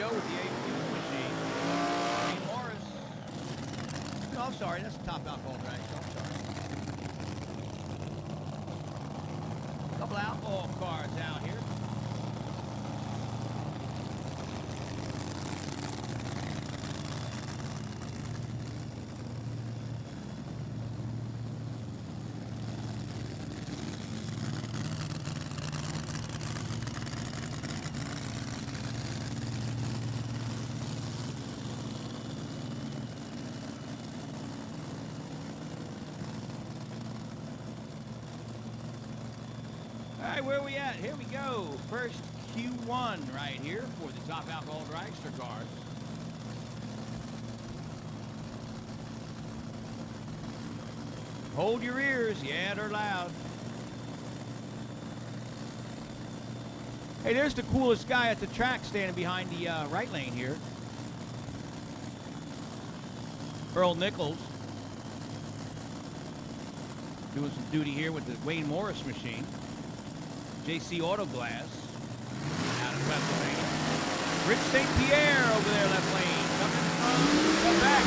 go with the 82 machine. Wayne Morris. No, I'm sorry. That's a top alcohol drag. So I'm sorry. Couple alcohol cars out here. All right, where are we at? Here we go. First Q1 right here for the top alcohol dragster cars. Hold your ears. Yeah, they're loud. Hey, there's the coolest guy at the track standing behind the right lane here. Earl Nichols. Doing some duty here with the Wayne Morris machine. JC Auto Glass out of Pennsylvania. Rich St. Pierre over there left lane. Come back.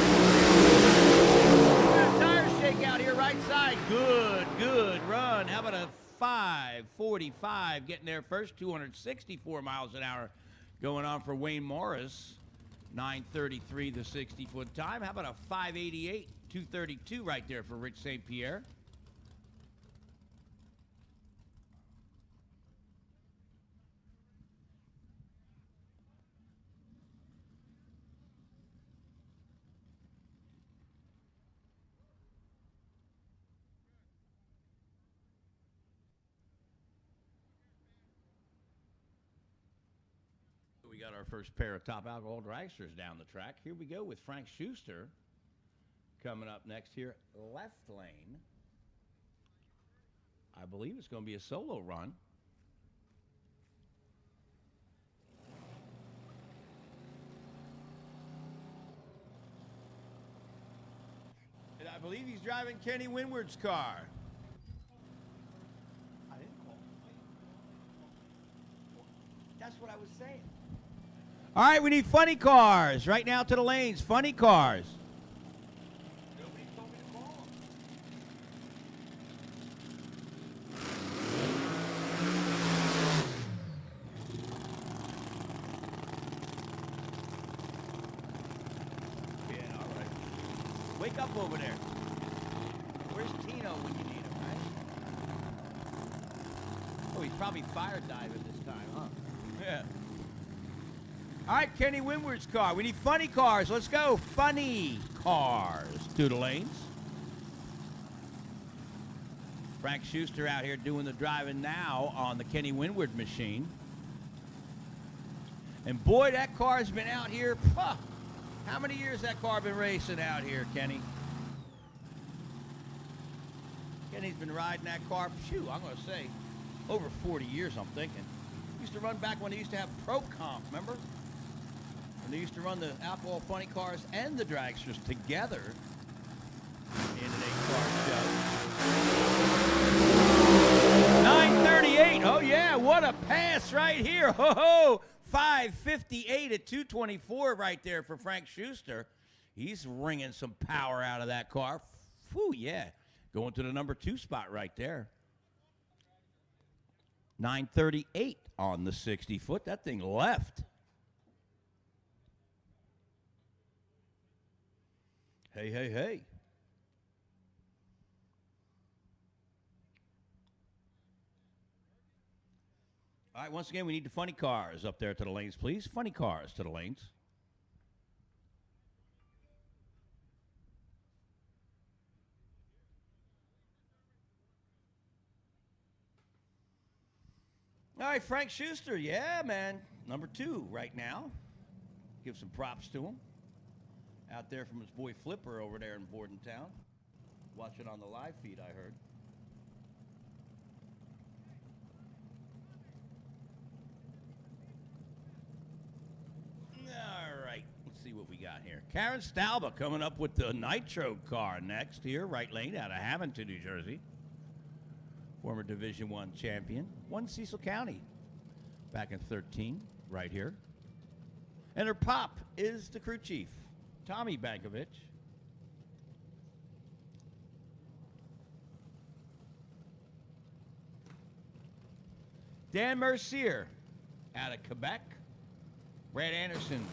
Got a tire shakeout here right side. Good run. How about a 5:45 getting there first? 264 miles an hour going on for Wayne Morris. 9:33 the 60-foot time. How about a 5:88, 2:32 right there for Rich St. Pierre? We got our first pair of top alcohol dragsters down the track. Here we go with Frank Schuster coming up next here, left lane. I believe it's going to be a solo run. And I believe he's driving Kenny Windward's car. I didn't call. That's what I was saying. All right, we need funny cars right now to the lanes. Funny cars. Nobody told me to call them. Yeah, all right. Wake up over there. Where's Tino when you need him, right? Oh, he's probably fire diving this time, huh? Yeah. All right, Kenny Windward's car. We need funny cars. Let's go. Funny cars to the lanes. Frank Schuster out here doing the driving now on the Kenny Windward machine. And boy, that car's been out here. How many years that car been racing out here, Kenny? Kenny's been riding that car, I'm going to say, over 40 years, I'm thinking. Used to run back when they used to have Pro Comp, remember? And they used to run the alcohol funny cars and the dragsters together in an 8-car show. 9:38. Oh, yeah. What a pass right here. Ho-ho. 5:58 at 2:24 right there for Frank Schuster. He's wringing some power out of that car. Whew, yeah. Going to the number 2 spot right there. 9:38 on the 60-foot. That thing left. Hey, hey, hey. All right, once again, we need the funny cars up there to the lanes, please. Funny cars to the lanes. All right, Frank Schuster. Yeah, man. Number 2 right now. Give some props to him. Out there from his boy Flipper over there in Bordentown. Watching on the live feed, I heard. All right, let's see what we got here. Karen Stalba coming up with the Nitro car next here, right lane out of Hamilton, New Jersey. Former Division I champion. Won Cecil County back in 13, right here. And her pop is the crew chief, Tommy Bankovich. Dan Mercier out of Quebec. Brad Anderson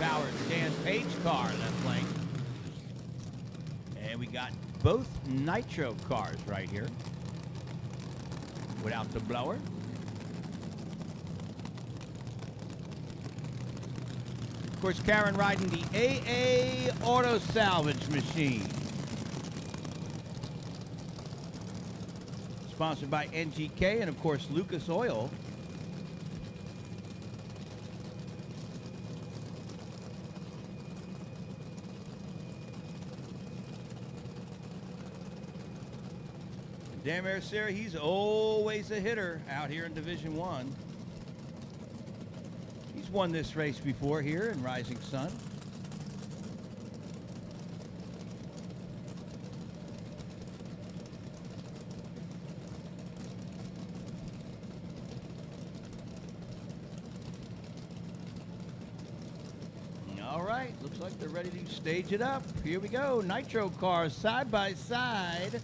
powered Dan's Page car left lane. And we got both nitro cars right here without the blower. Of course, Karen riding the AA Auto Salvage machine. Sponsored by NGK and, of course, Lucas Oil. Dan Mercier, he's always a hitter out here in Division I. He's won this race before here in Rising Sun. All right, looks like they're ready to stage it up. Here we go, nitro cars side by side.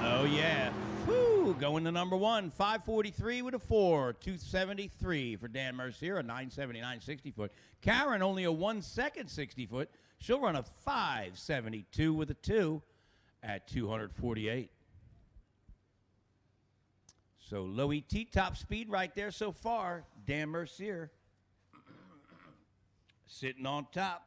Oh yeah, whew, going to number one, 543 with a 4, 273 for Dan Mercier, a 979 60-foot. Karen only a 1 second 60-foot. She'll run a 572 with a 2 at 248. So low ET top speed right there so far. Dan Mercier sitting on top.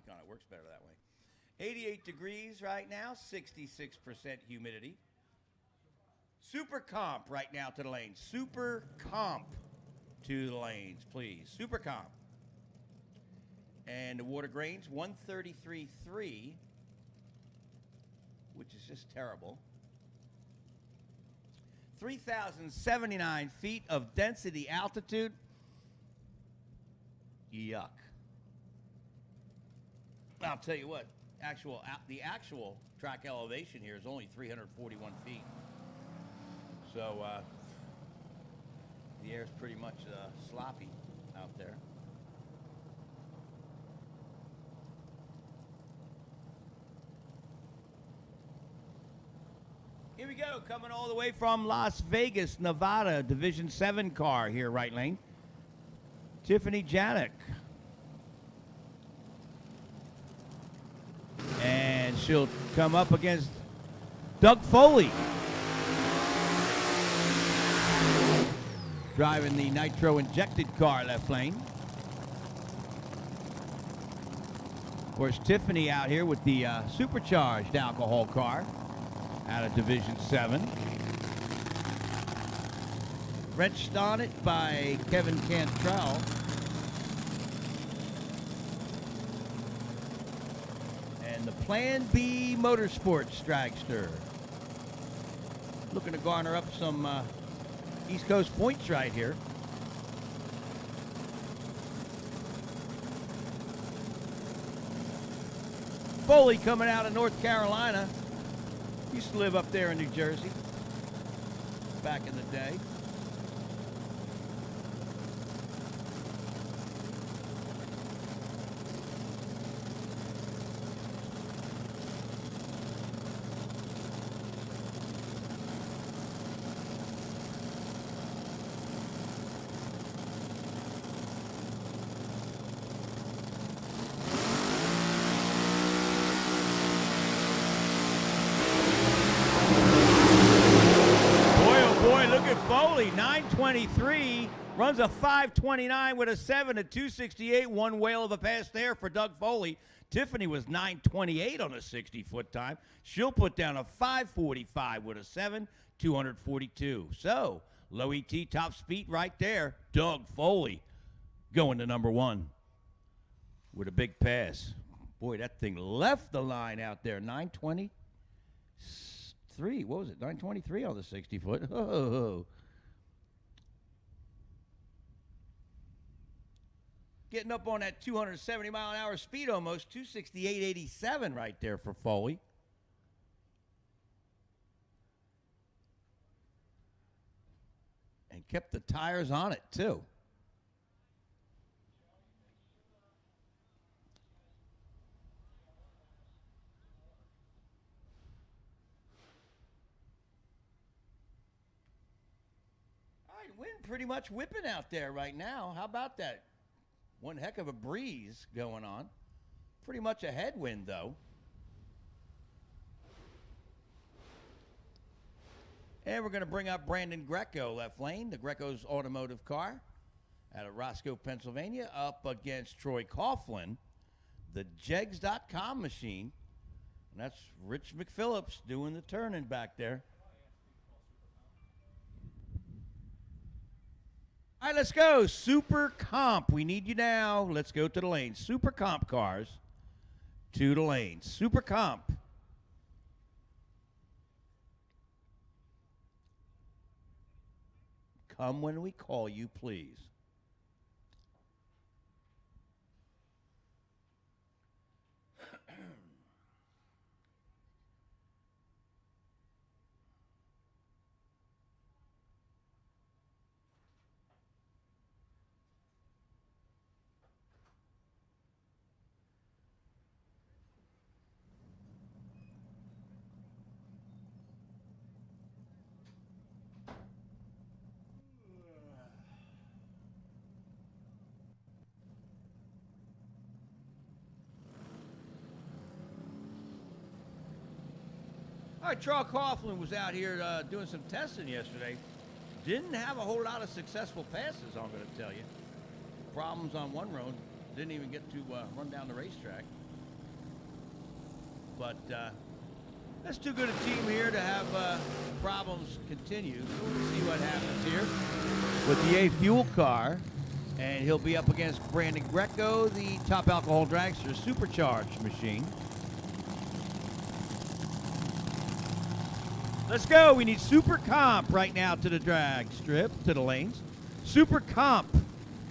On it works better that way. 88 degrees right now, 66% humidity. Super comp right now to the lanes. Super comp to the lanes, please. Super comp. And the water grains, 133.3, which is just terrible. 3,079 feet of density altitude. Yuck. I'll tell you what, the actual track elevation here is only 341 feet. So the air is pretty much sloppy out there. Here we go, coming all the way from Las Vegas, Nevada, Division 7 car here, right lane. Tiffany Janik. And she'll come up against Doug Foley. Driving the nitro-injected car left lane. Of course, Tiffany out here with the supercharged alcohol car out of Division 7. Wrenched on it by Kevin Cantrell. The Plan B Motorsports dragster. Looking to garner up some East Coast points right here. Foley coming out of North Carolina. Used to live up there in New Jersey back in the day. Tiffany runs a 5:29 with a 7 at 268. One whale of a pass there for Doug Foley. Tiffany was 9:28 on a 60-foot time. She'll put down a 5:45 with a 7, 242. So, low ET top speed right there. Doug Foley going to number 1 with a big pass. Boy, that thing left the line out there. 9:23. What was it? 9:23 on the 60-foot. Oh. Getting up on that 270-mile-an-hour speed almost. 268.87 right there for Foley. And kept the tires on it, too. All right, wind pretty much whipping out there right now. How about that? One heck of a breeze going on. Pretty much a headwind, though. And we're going to bring up Brandon Greco, left lane, the Greco's automotive car out of Roscoe, Pennsylvania, up against Troy Coughlin, the Jegs.com machine. And that's Rich McPhillips doing the turning back there. All right, let's go. Super Comp. We need you now. Let's go to the lane. Super Comp cars to the lane. Super Comp. Come when we call you, please. All right, Troy Coughlin was out here doing some testing yesterday. Didn't have a whole lot of successful passes, I'm going to tell you. Problems on one road. Didn't even get to run down the racetrack. But that's too good a team here to have problems continue. So we'll see what happens here with the A Fuel car. And he'll be up against Brandon Greco, the Top Alcohol Dragster Supercharged machine. Let's go. We need Super Comp right now to the drag strip, to the lanes. Super Comp,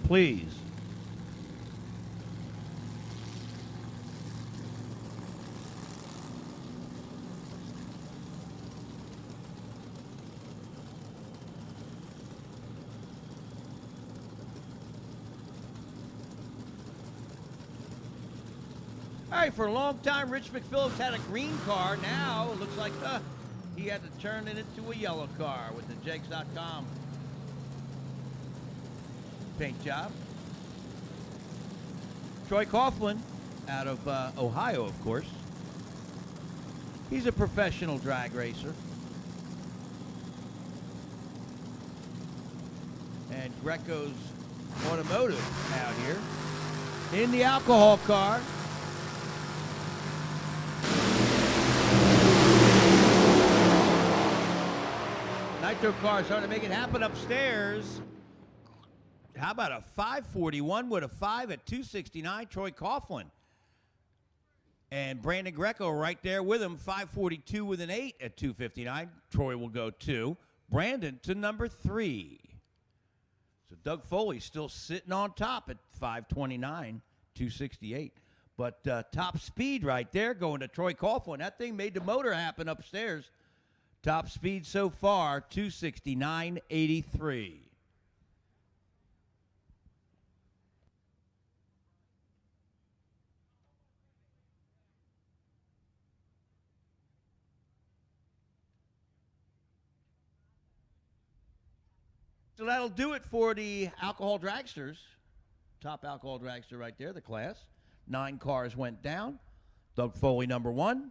please. All right, for a long time, Rich McPhillips had a green car. Now it looks like he had to turn it into a yellow car with the Jegs.com paint job. Troy Coughlin out of Ohio, of course. He's a professional drag racer. And Greco's automotive out here in the alcohol car. Nitro car starting to make it happen upstairs. How about a 541 with a 5 at 269, Troy Coughlin. And Brandon Greco right there with him, 542 with an 8 at 259. Troy will go 2. Brandon to number 3. So Doug Foley still sitting on top at 529, 268. But top speed right there going to Troy Coughlin. That thing made the motor happen upstairs. Top speed so far, 269.83. So that'll do it for the alcohol dragsters. Top alcohol dragster right there, the class. 9 cars went down. Doug Foley, number 1.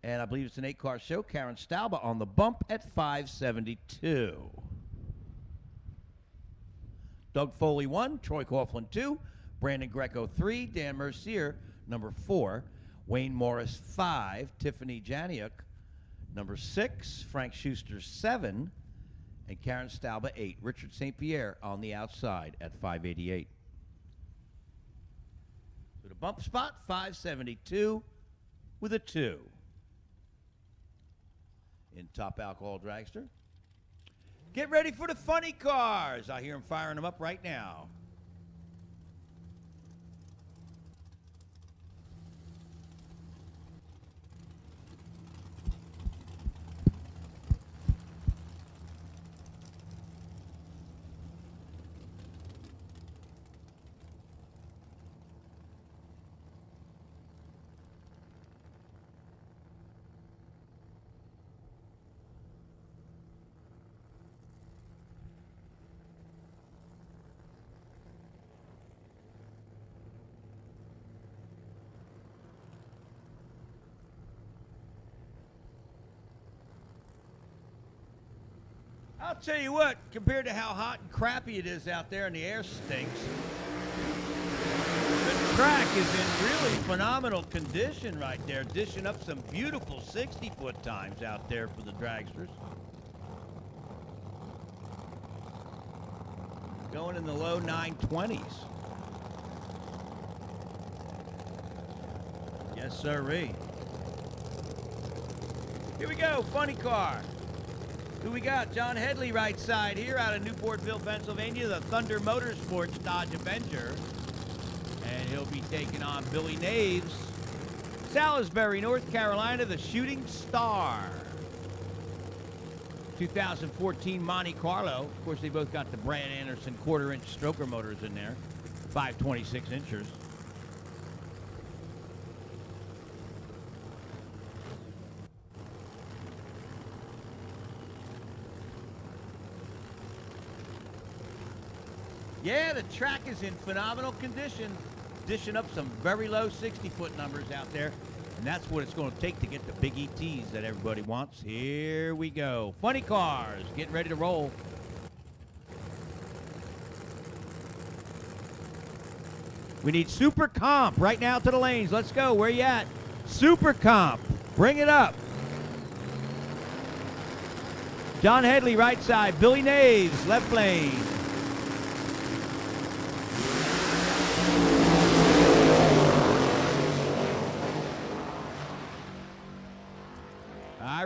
And I believe it's an 8-car show. Karen Stauba on the bump at 572. Doug Foley 1, Troy Coughlin 2, Brandon Greco 3, Dan Mercier number 4, Wayne Morris 5, Tiffany Janiuk number 6, Frank Schuster 7, and Karen Stalba 8. Richard St. Pierre on the outside at 588. So the bump spot, 572 with a 2. In Top Alcohol Dragster. Get ready for the funny cars. I hear them firing them up right now. I'll tell you what, compared to how hot and crappy it is out there and the air stinks, the track is in really phenomenal condition right there, dishing up some beautiful 60-foot times out there for the dragsters. Going in the low 920s. Yes, sirree. Here we go, funny car. Who we got? John Headley right side here out of Newportville, Pennsylvania, the Thunder Motorsports Dodge Avenger. And he'll be taking on Billy Naves. Salisbury, North Carolina, the Shooting Star. 2014 Monte Carlo. Of course, they both got the Brad Anderson quarter-inch stroker motors in there. 526 inchers. Yeah, the track is in phenomenal condition, dishing up some very low 60-foot numbers out there, and that's what it's going to take to get the big ETs that everybody wants. Here we go. Funny cars, getting ready to roll. We need Super Comp right now to the lanes. Let's go. Where you at? Super Comp. Bring it up. John Headley, right side. Billy Naves, left lane.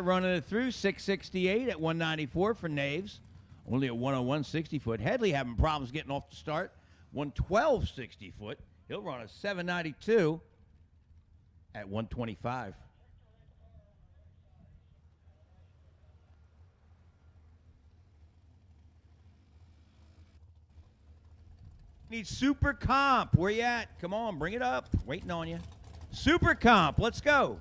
Running it through 668 at 194 for Naves. Only a 101 60-foot. Headley having problems getting off the start. 112 60-foot. He'll run a 792 at 125. Need Super Comp. Where you at? Come on, bring it up. Waiting on you. Super Comp. Let's go.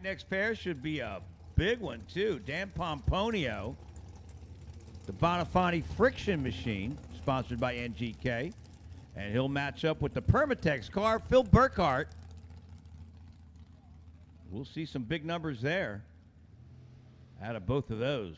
Next pair should be a big one, too. Dan Pomponio, the Bonifanti Friction Machine, sponsored by NGK. And he'll match up with the Permatex car, Phil Burkhart. We'll see some big numbers there out of both of those.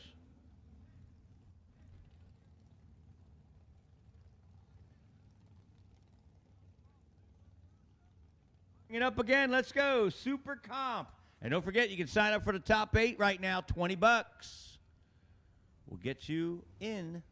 Bring it up again. Let's go. Super Comp. And don't forget, you can sign up for the top 8 right now, 20 bucks. We'll get you in.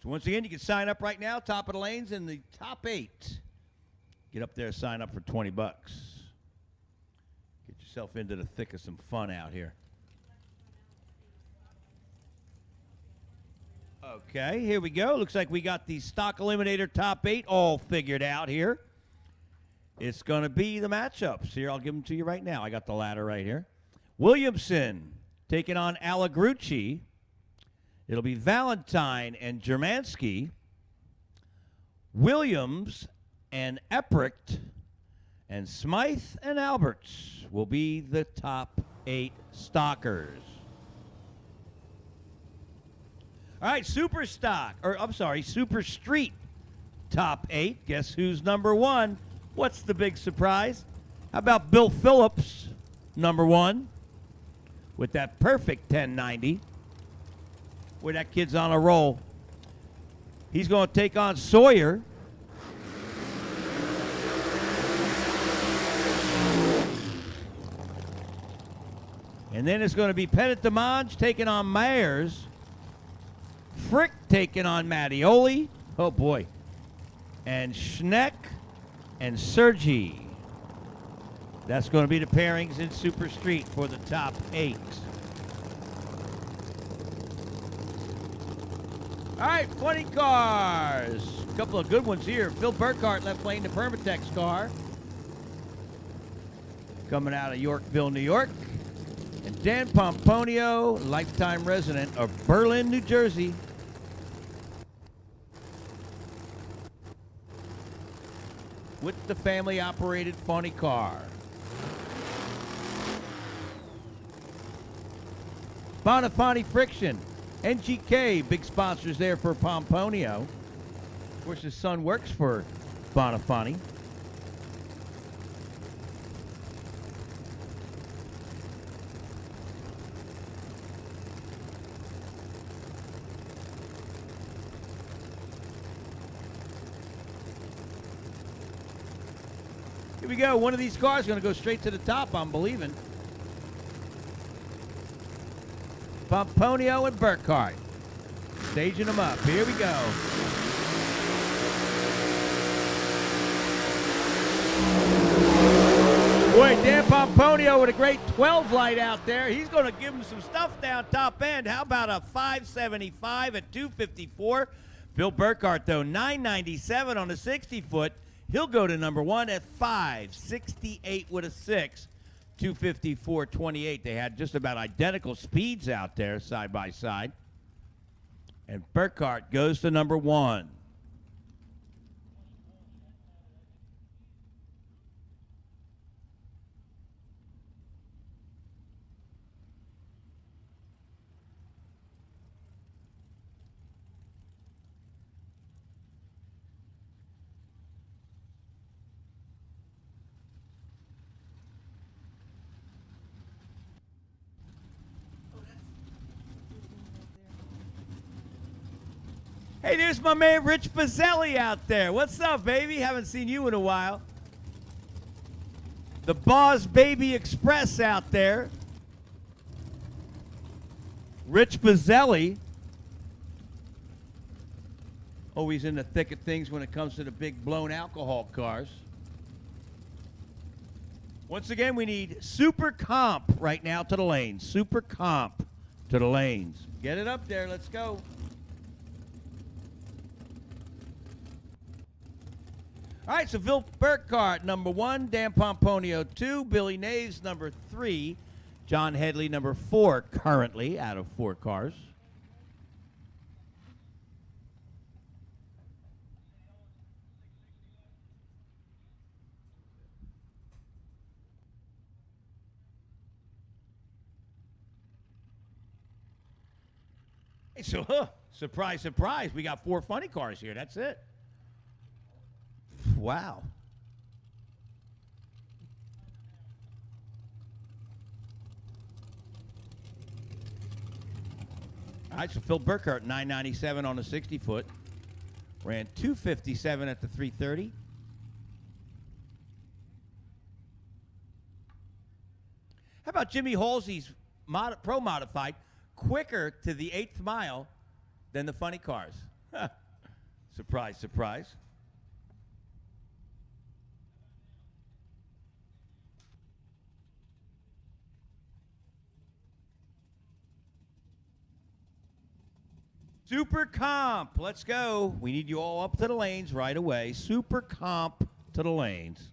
So once again, you can sign up right now, top of the lanes in the top 8. Get up there, sign up for 20 bucks. Get yourself into the thick of some fun out here. Okay, here we go. Looks like we got the stock eliminator top 8 all figured out here. It's going to be the matchups. Here, I'll give them to you right now. I got the ladder right here. Williamson taking on Allegrucci. It'll be Valentine and Germansky. Williams and Epricht. And Smythe and Alberts will be the top 8 stalkers. All right, Super Street top 8. Guess who's number 1? What's the big surprise? How about Bill Phillips, number 1, with that perfect 1090? Where that kid's on a roll. He's going to take on Sawyer. And then it's going to be Pettit Demange taking on Myers. Frick taking on Mattioli. Oh, boy. And Schneck and Sergi. That's going to be the pairings in Super Street for the top 8. All right, 20 cars. A couple of good ones here. Phil Burkhart left lane, the Permatex car. Coming out of Yorkville, New York. And Dan Pomponio, lifetime resident of Berlin, New Jersey. With the family-operated funny car. Bonifani Friction. NGK, big sponsors there for Pomponio. Of course, his son works for Bonifani. Here we go. One of these cars is going to go straight to the top, I'm believing. Pomponio and Burkhart. Staging them up. Here we go. Boy, Dan Pomponio with a great 12 light out there. He's going to give him some stuff down top end. How about a 575 at 254? Phil Burkhart, though, 997 on the 60-foot. He'll go to number 1 at 568 with a 6. 254.28. They had just about identical speeds out there side by side. And Burkhart goes to number 1. Hey, there's my man Rich Pizzelli out there. What's up, baby? Haven't seen you in a while. The Boss Baby Express out there. Rich Pizzelli. Always in the thick of things when it comes to the big blown alcohol cars. Once again, we need Super Comp right now to the lanes. Super Comp to the lanes. Get it up there. Let's go. All right, so Phil Burkhart, number 1. Dan Pomponio, 2. Billy Naves, number 3. John Headley, number 4, currently out of 4 cars. Hey, so, surprise, surprise, we got 4 funny cars here. That's it. Wow. All right, so Phil Burkhart, 997 on the 60-foot. Ran 257 at the 330. How about Jimmy Halsey's Pro Modified? Quicker to the 8th mile than the funny cars. Surprise, surprise. Super Comp, let's go. We need you all up to the lanes right away. Super Comp to the lanes.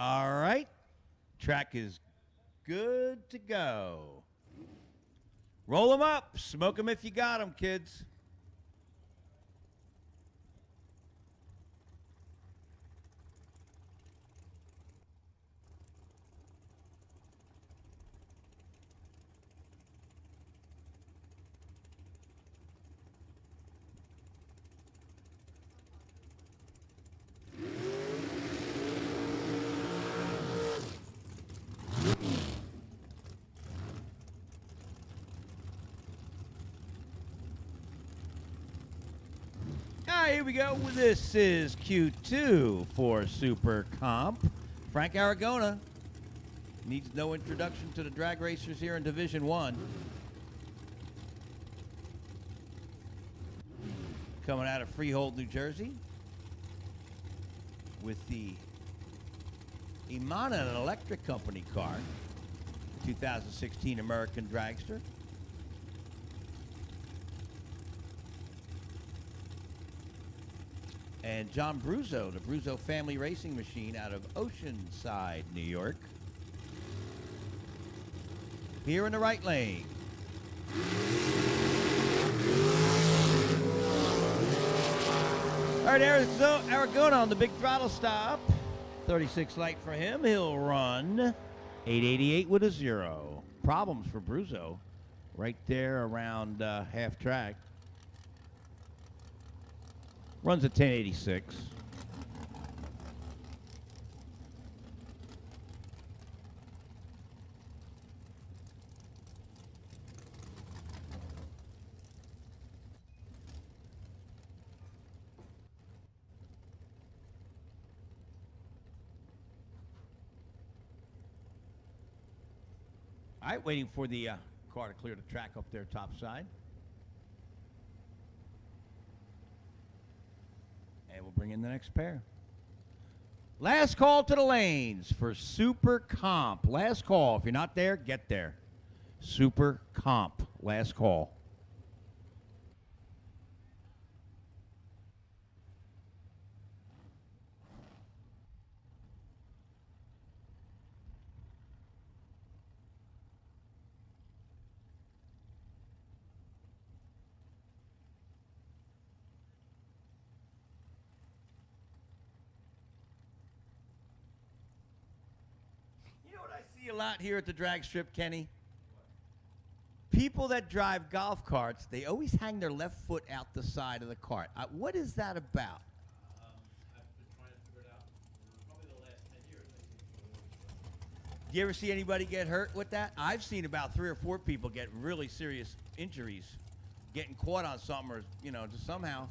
All right. Track is good to go. Roll them up. Smoke them if you got them, kids. All right, here we go. This is Q2 for Super Comp. Frank Aragona needs no introduction to the drag racers here in Division 1. Coming out of Freehold, New Jersey with the Imana, an electric company car, 2016 American Dragster. And John Bruzzo, the Bruzzo family racing machine out of Oceanside, New York. Here in the right lane. All right, Aragona on the big throttle stop. 36 light for him. He'll run 888 with a 0. Problems for Bruzzo right there around half track. Runs at 1086. All right, waiting for the car to clear the track up there top side. And we'll bring in the next pair. Last call to the lanes for Super Comp. Last call. If you're not there, get there. Super Comp. Last call. A lot here at the drag strip, Kenny. People that drive golf carts, they always hang their left foot out the side of the cart. What is that about? I've been trying to figure it out probably the last 10 years. Do you ever see anybody get hurt with that? I've seen about 3 or 4 people get really serious injuries, getting caught on something, or just somehow.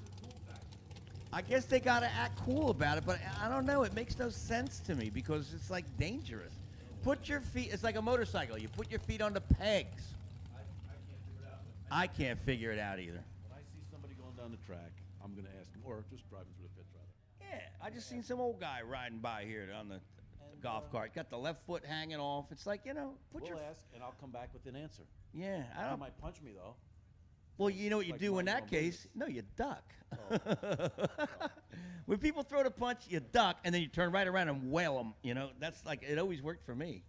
I guess they got to act cool about it, but I don't know. It makes no sense to me because it's like dangerous. Put your feet, it's like a motorcycle. You put your feet on the pegs. I can't figure it out. I can't figure it out either. When I see somebody going down the track, I'm going to ask them, or just driving through the pits rather. Yeah, I just seen some old guy riding by here on the golf cart. Got the left foot hanging off. It's like, We'll ask, and I'll come back with an answer. Yeah, They might punch me, though. Well, you know what you do in that case? No, you duck. Oh. When people throw the punch, you duck, and then you turn right around and whale them. That's like, it always worked for me.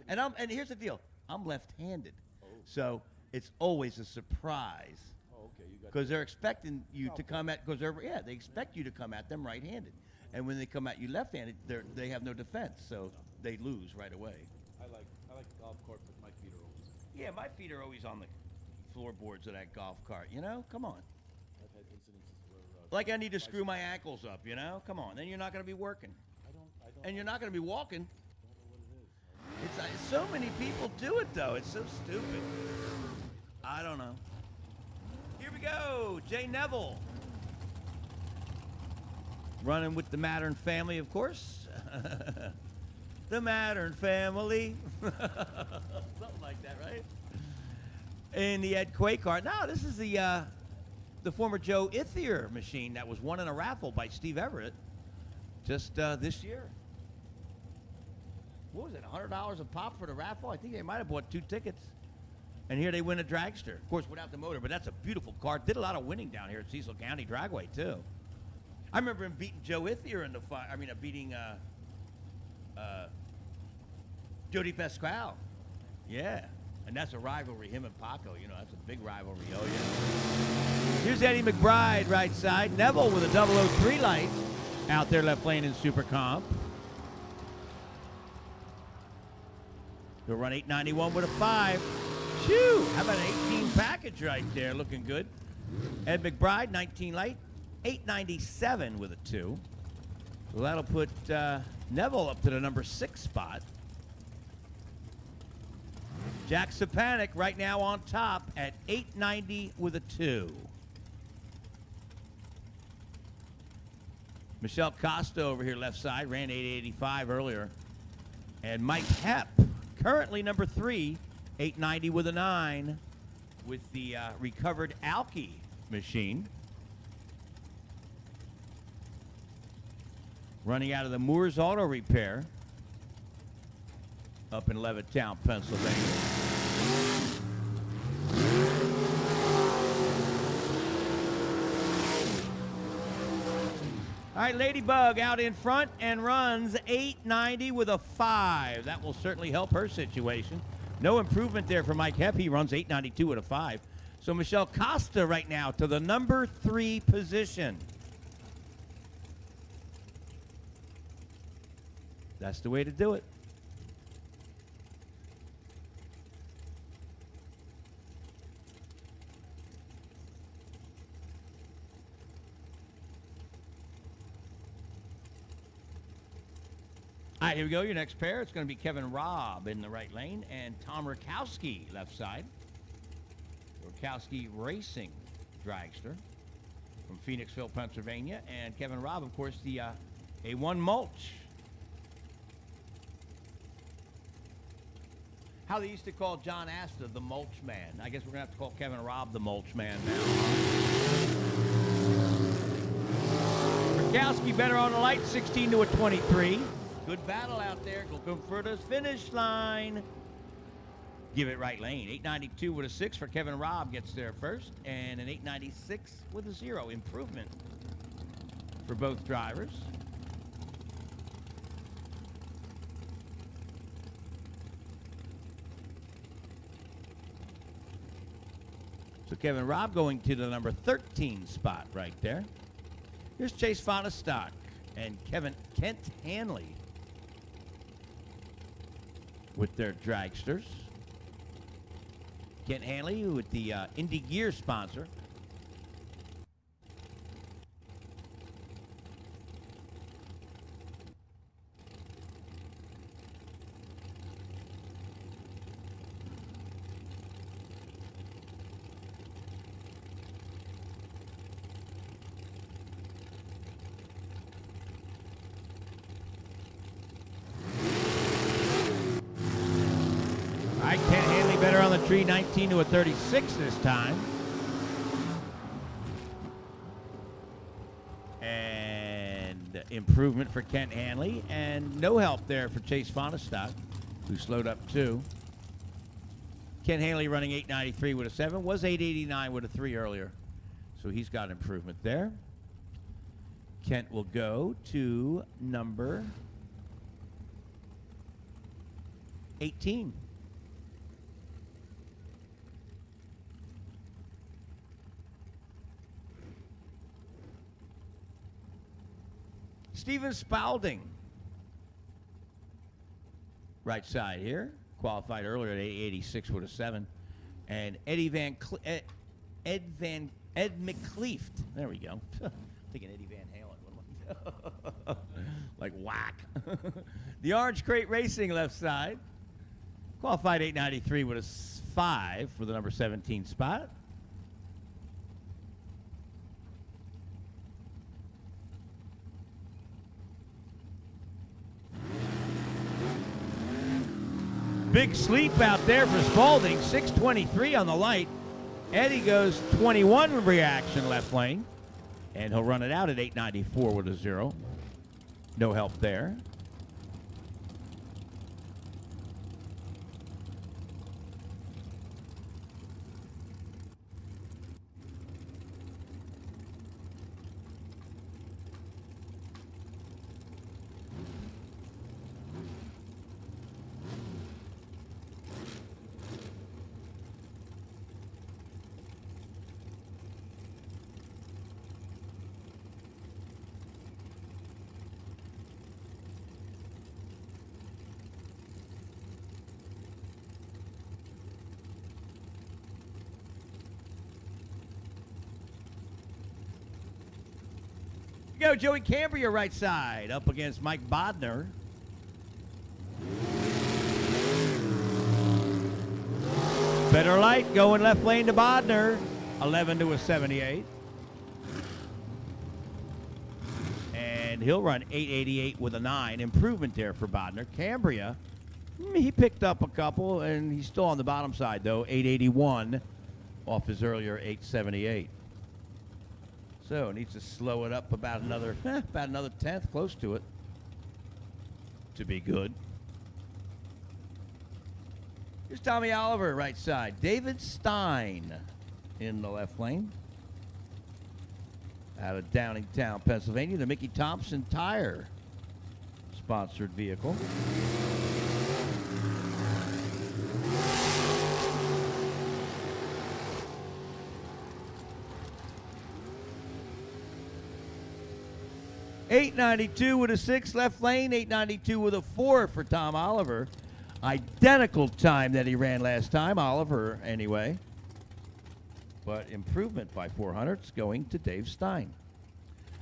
And here's the deal. I'm left-handed. Oh. So it's always a surprise. Oh, okay. Because they're expecting you to come at, they expect you to come at them right-handed. And when they come at you left-handed, they have no defense, so they lose right away. I like golf cart, but my feet are always. Yeah, my feet are always on the floorboards of that golf cart. Come on. I've had incidences where. Like I need to screw my ankles up. Come on. Then you're not going to be working. I don't. And you're not going to be walking. I don't know what it is. It's so many people do it though. It's so stupid. I don't know. Here we go. Jay Neville. Running with the Mattern family, of course. The Mattern family. Something like that, right? In the Ed Quay car. No, this is the former Joe Ithier machine that was won in a raffle by Steve Everett just this year. What was it, $100 a pop for the raffle? I think they might have bought 2 tickets. And here they win a dragster. Of course, without the motor, but that's a beautiful car. Did a lot of winning down here at Cecil County Dragway, too. I remember him beating Joe Ithier in the beating Jody Pasquale. Yeah. And that's a rivalry, him and Paco. You know, that's a big rivalry. Oh, yeah. Here's Eddie McBride, right side. Neville with a 003 light out there left lane in Super Comp. He'll run 891 with a 5. Phew! How about an 18 package right there? Looking good. Ed McBride, 19 light. 897 with a 2. So that'll put Neville up to the number 6 spot. Jack Sapanic right now on top at 890 with a 2. Michelle Costa over here left side, ran 885 earlier. And Mike Hepp, currently number 3, 890 with a 9, with the recovered Alki machine. Running out of the Moore's Auto Repair up in Levittown, Pennsylvania. All right, Ladybug out in front and runs 890 with a 5. That will certainly help her situation. No improvement there for Mike Hepp. He runs 892 with a 5. So Michelle Costa right now to the number 3 position. That's the way to do it. All right, here we go. Your next pair. It's going to be Kevin Robb in the right lane and Tom Rakowski left side. Rakowski Racing dragster from Phoenixville, Pennsylvania. And Kevin Robb, of course, the A1 mulch. How they used to call John Asta the mulch man. I guess we're going to have to call Kevin Robb the mulch man now. Rakowski better on the light, 16 to a 23. Good battle out there. Looking for the finish line. Give it right lane. 892 with a 6 for Kevin Robb gets there first. And an 896 with a 0. Improvement for both drivers. So Kevin Robb going to the number 13 spot right there. Here's Chase Fonestock and Kent Hanley with their dragsters. Kent Hanley with the Indy Gear sponsor. Kent Hanley better on the tree, 19 to a 36 this time. And improvement for Kent Hanley. And no help there for Chase Fonestock, who slowed up too. Kent Hanley running 893 with a 7. Was 889 with a 3 earlier. So he's got improvement there. Kent will go to number 18. Steven Spalding, right side here, qualified earlier at 886 with a 7, and Ed McCleeft. There we go. Thinking Eddie Van Halen. Like whack. The Orange Crate Racing left side, qualified 893 with a 5 for the number 17 spot. Big sleep out there for Spalding, 623 on the light. Eddie goes 21 reaction left lane, and he'll run it out at 894 with a 0. No help there. go, Joey Cambria, right side, up against Mike Bodner. Better Light going left lane to Bodner, 11 to a 78. And he'll run 888 with a 9. Improvement there for Bodner. Cambria, he picked up a couple, and he's still on the bottom side, though. 881 off his earlier 878. So needs to slow it up about another 10th, close to it, to be good. Here's Tommy Oliver, right side. David Stein in the left lane. Out of Downingtown, Pennsylvania, the Mickey Thompson Tire sponsored vehicle. $892 with a 6 left lane, $892 with a 4 for Tom Oliver. Identical time that he ran last time, Oliver anyway. But improvement by 400s going to Dave Stein.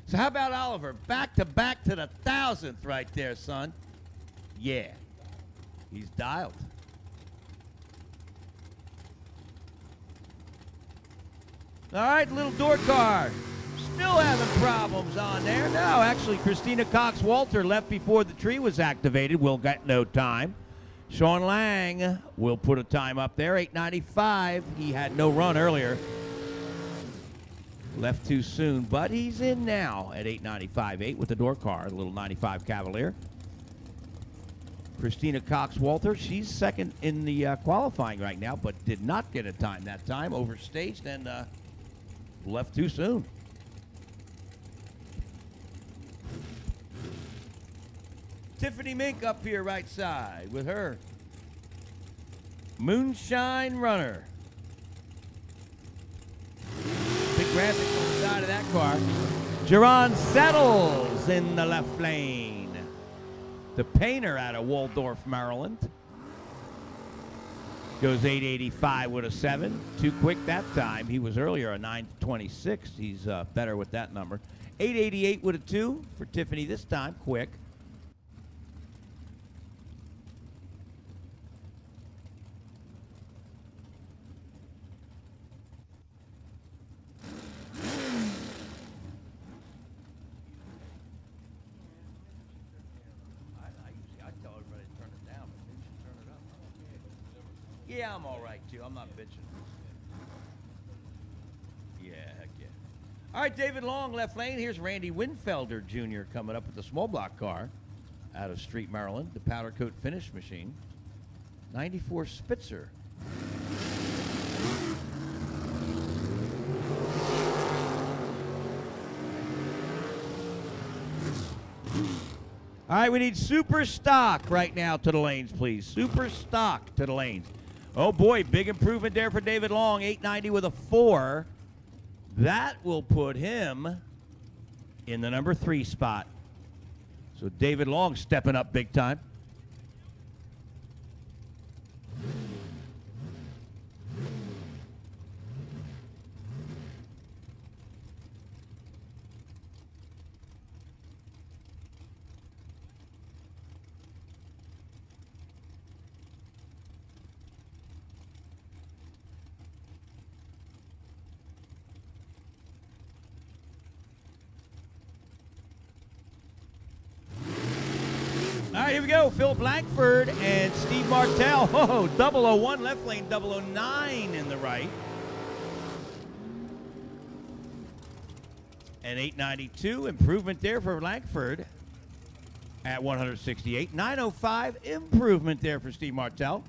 So how about Oliver? Back to the 1,000th right there, son. Yeah, he's dialed. All right, little door car. Still having problems on there. No, actually, Christina Cox-Walter left before the tree was activated. Will get no time. Sean Lang will put a time up there, 895. He had no run earlier. Left too soon, but he's in now at 895.8 with the door car, the little 95 Cavalier. Christina Cox-Walter, she's second in the qualifying right now, but did not get a time that time. Overstaged and left too soon. Tiffany Mink up here right side with her Moonshine Runner. Big graphic on the side of that car. Jerron Settles in the left lane. The painter out of Waldorf, Maryland. Goes 885 with a 7. Too quick that time. He was earlier a 926. He's better with that number. 888 with a 2 for Tiffany this time. Quick. Yeah, I'm all right, too. I'm not bitching. Yeah, heck yeah. All right, David Long, left lane. Here's Randy Winfelder Jr. coming up with the small block car out of Street, Maryland. The powder coat finish machine. 94 Spitzer. All right, we need super stock right now to the lanes, please. Super stock to the lanes. Oh, boy, big improvement there for David Long, 890 with a 4. That will put him in the number 3 spot. So David Long stepping up big time. All right, here we go. Phil Blackford and Steve Martell. Oh, 001 left lane, 009 in the right. And 892, improvement there for Blackford at 168. 905, improvement there for Steve Martell.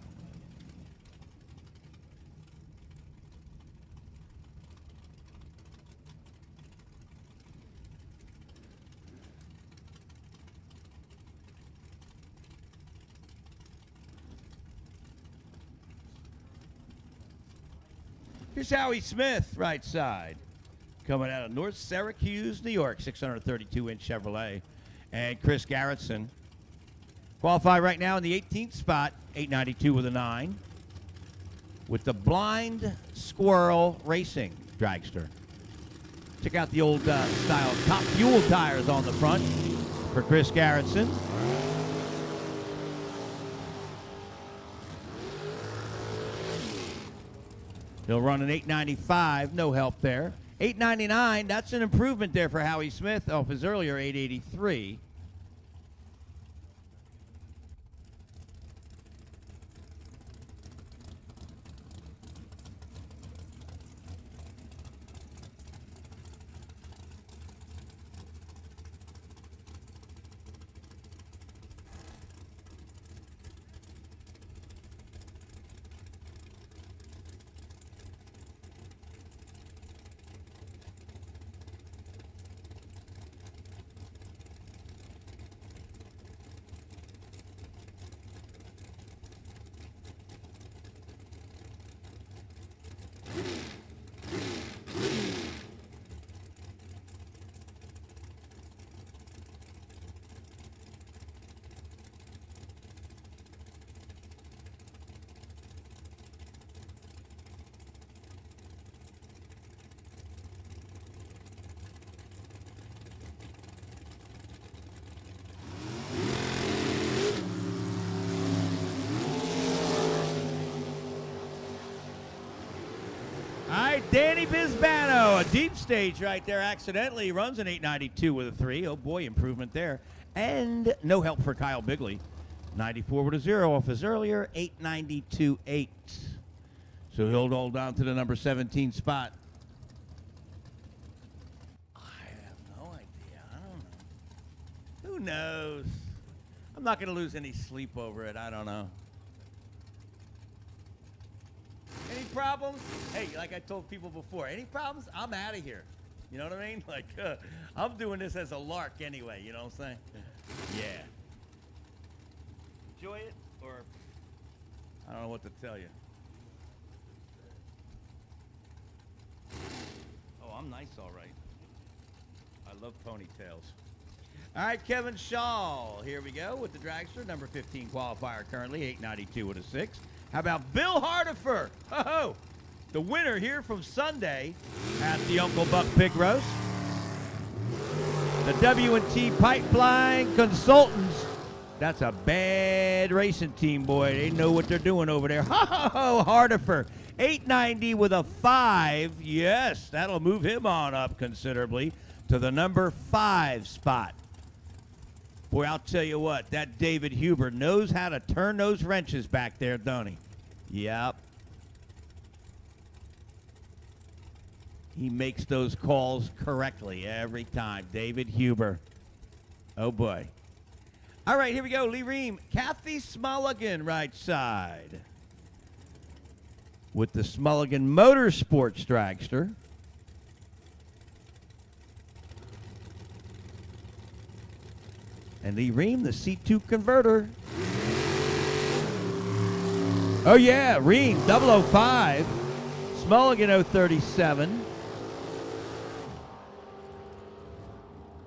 Here's Howie Smith, right side, coming out of North Syracuse, New York, 632-inch Chevrolet. And Chris Garrettson, qualified right now in the 18th spot, 892 with a 9, with the Blind Squirrel Racing dragster. Check out the old style Top Fuel tires on the front for Chris Garrettson. He'll run an 895, no help there. 899, that's an improvement there for Howie Smith off his earlier 883. All right, Danny Bisbano, a deep stage right there. Accidentally runs an 892 with a 3. Oh, boy, improvement there. And no help for Kyle Bigley. 94 with a 0 off his earlier 892.8. So he'll hold down to the number 17 spot. I have no idea. I don't know. Who knows? I'm not going to lose any sleep over it. I don't know. Any problems? Hey, like I told people before, any problems? I'm out of here. You know what I mean? Like, I'm doing this as a lark anyway, you know what I'm saying? Yeah. Enjoy it, or I don't know what to tell you. Oh, I'm nice, all right. I love ponytails. All right, Kevin Shaw. Here we go with the dragster, number 15 qualifier currently, 892 with a 6. How about Bill Hardifer? Oh, the winner here from Sunday at the Uncle Buck Pig Roast. The W&T Pipeline Consultants. That's a bad racing team, boy. They know what they're doing over there. Ho, Hardifer. 890 with a 5. Yes, that'll move him on up considerably to the number 5 spot. Boy, I'll tell you what, that David Huber knows how to turn those wrenches back there, don't he? Yep. He makes those calls correctly every time. David Huber. Oh, boy. All right, here we go. Lee Ream. Kathy Smulligan, right side. With the Smulligan Motorsports dragster. And Lee Ream, the C2 converter. Oh, yeah, Ream, 005. Smulligan 037.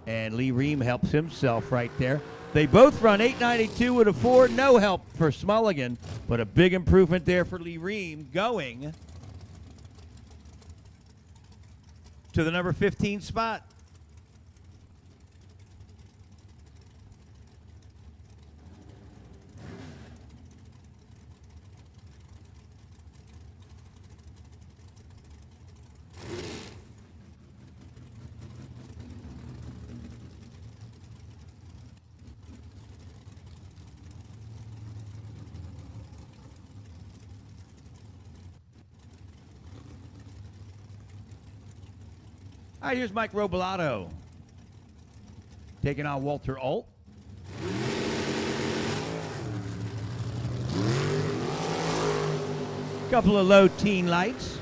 And Lee Ream helps himself right there. They both run 892 with a 4. No help for Smulligan, but a big improvement there for Lee Ream going to the number 15 spot. All right, here's Mike Robolato taking on Walter Alt. Couple of low teen lights.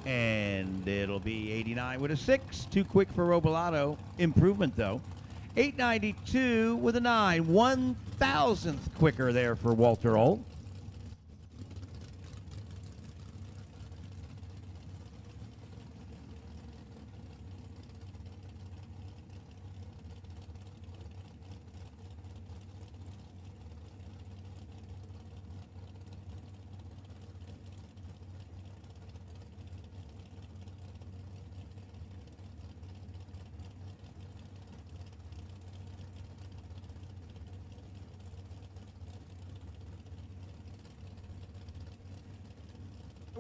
And it'll be 89 with a 6. Too quick for Robolato. Improvement, though. 892 with a 9. 1,000th quicker there for Walter Alt.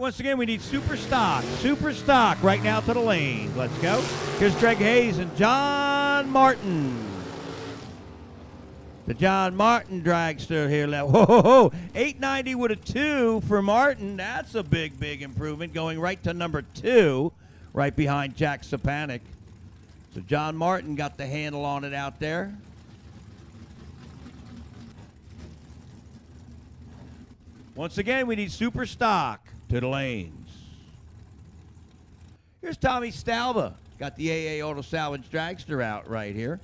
once again, we need super stock. Super stock right now to the lane. Let's go. Here's Greg Hayes and John Martin. The John Martin dragster here. Whoa, whoa, whoa. 890 with a 2 for Martin. That's a big, big improvement. Going right to number 2, right behind Jack Sapanic. So John Martin got the handle on it out there. Once again, we need super stock to the lanes. Here's Tommy Stalba. Got the AA Auto Salvage dragster out right here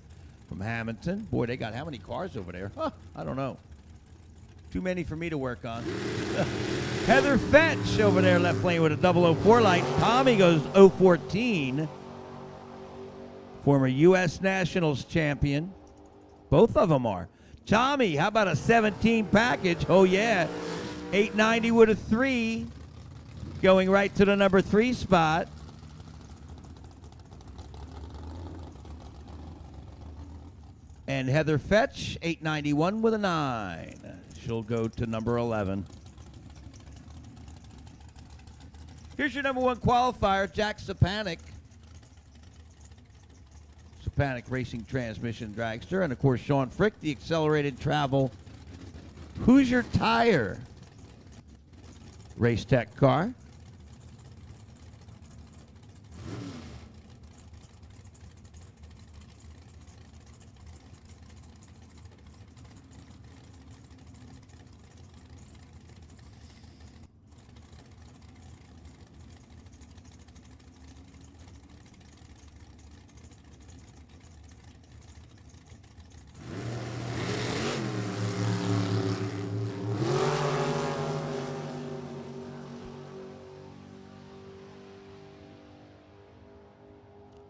from Hamilton. Boy, they got how many cars over there? Huh, I don't know. Too many for me to work on. Heather Fetch over there left lane with a 004 light. Tommy goes 014. Former U.S. Nationals champion. Both of them are. Tommy, how about a 17 package? Oh, yeah. 890 with a 3. Going right to the number 3 spot. And Heather Fetch, 891 with a 9. She'll go to number 11. Here's your number 1 qualifier, Jack Sapanic. Sapanic Racing Transmission Dragster. And, of course, Sean Frick, the Accelerated Travel Hoosier Tire Race Tech car.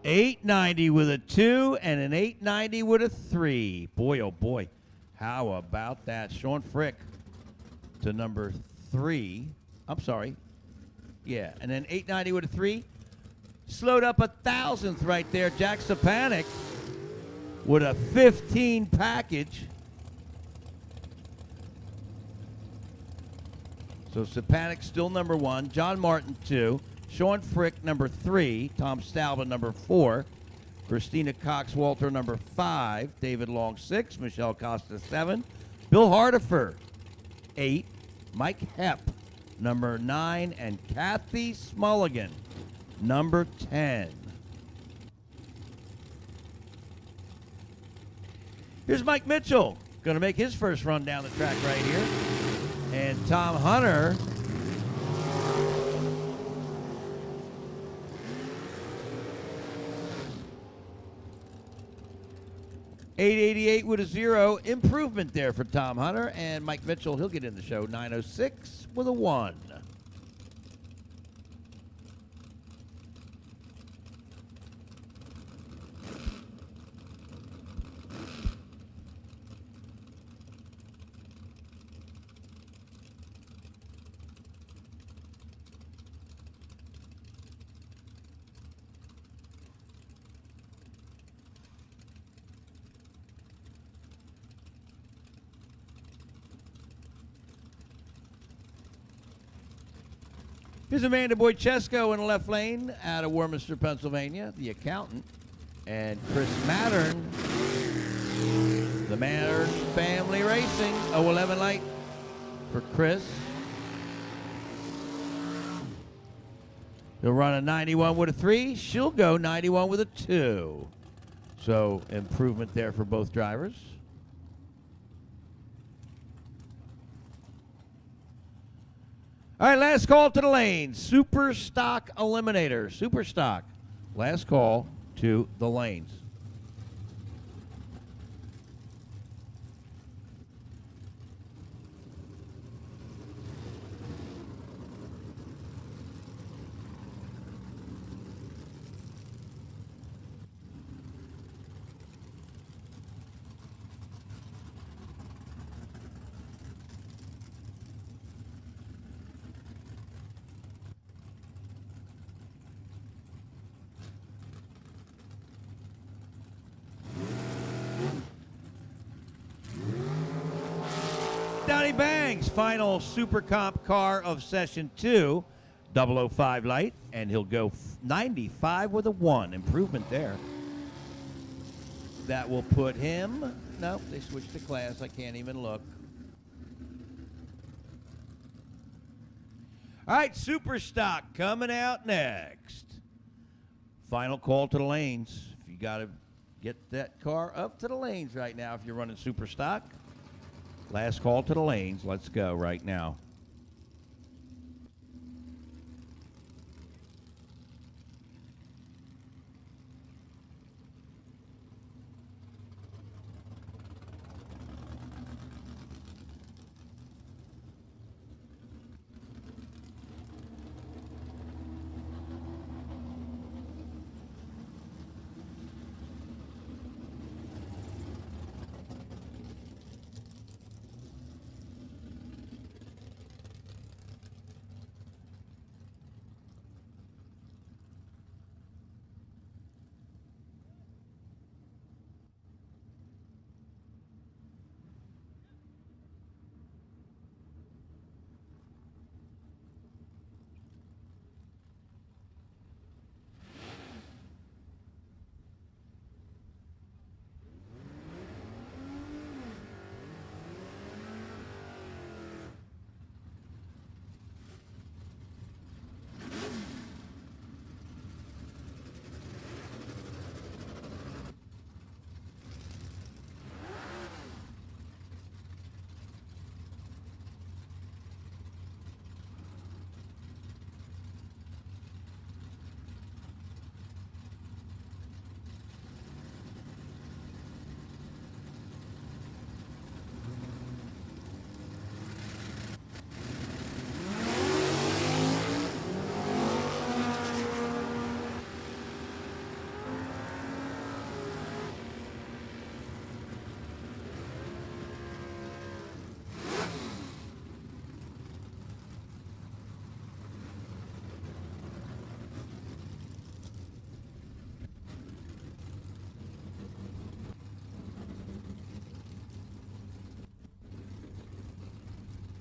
$890 with a 2 and an $890 with a 3. Boy, oh boy. How about that? Sean Frick to number 3. I'm sorry. Yeah, and then $890 with a 3. Slowed up a 1,000th right there. Jack Sapanic with a 15 package. So Sapanic still number 1. John Martin 2. Sean Frick, number 3. Tom Stalba, number 4. Christina Cox-Walter, number 5. David Long, 6. Michelle Costa, 7. Bill Hardifer, 8. Mike Hepp, number 9. And Kathy Smulligan, number 10. Here's Mike Mitchell. Going to make his first run down the track right here. And Tom Hunter, $888 with a 0. Improvement there for Tom Hunter. And Mike Mitchell, he'll get in the show. 906 with a 1. Here's Amanda Boychesko in the left lane out of Warminster, Pennsylvania, the accountant. And Chris Mattern, the Mattern Family Racing, 011 light for Chris. He'll run a 91 with a 3. She'll go 91 with a 2. So improvement there for both drivers. All right, last call to the lane. Super Stock Eliminator. Super Stock. Last call to the lanes. Donnie Bangs, final Super Comp car of Session 2. 005 light, and he'll go 95 with a 1. Improvement there. That will put him, no, they switched the class. I can't even look. All right, Super Stock coming out next. Final call to the lanes. If you got to get that car up to the lanes right now if you're running Super Stock. Last call to the lanes. Let's go right now.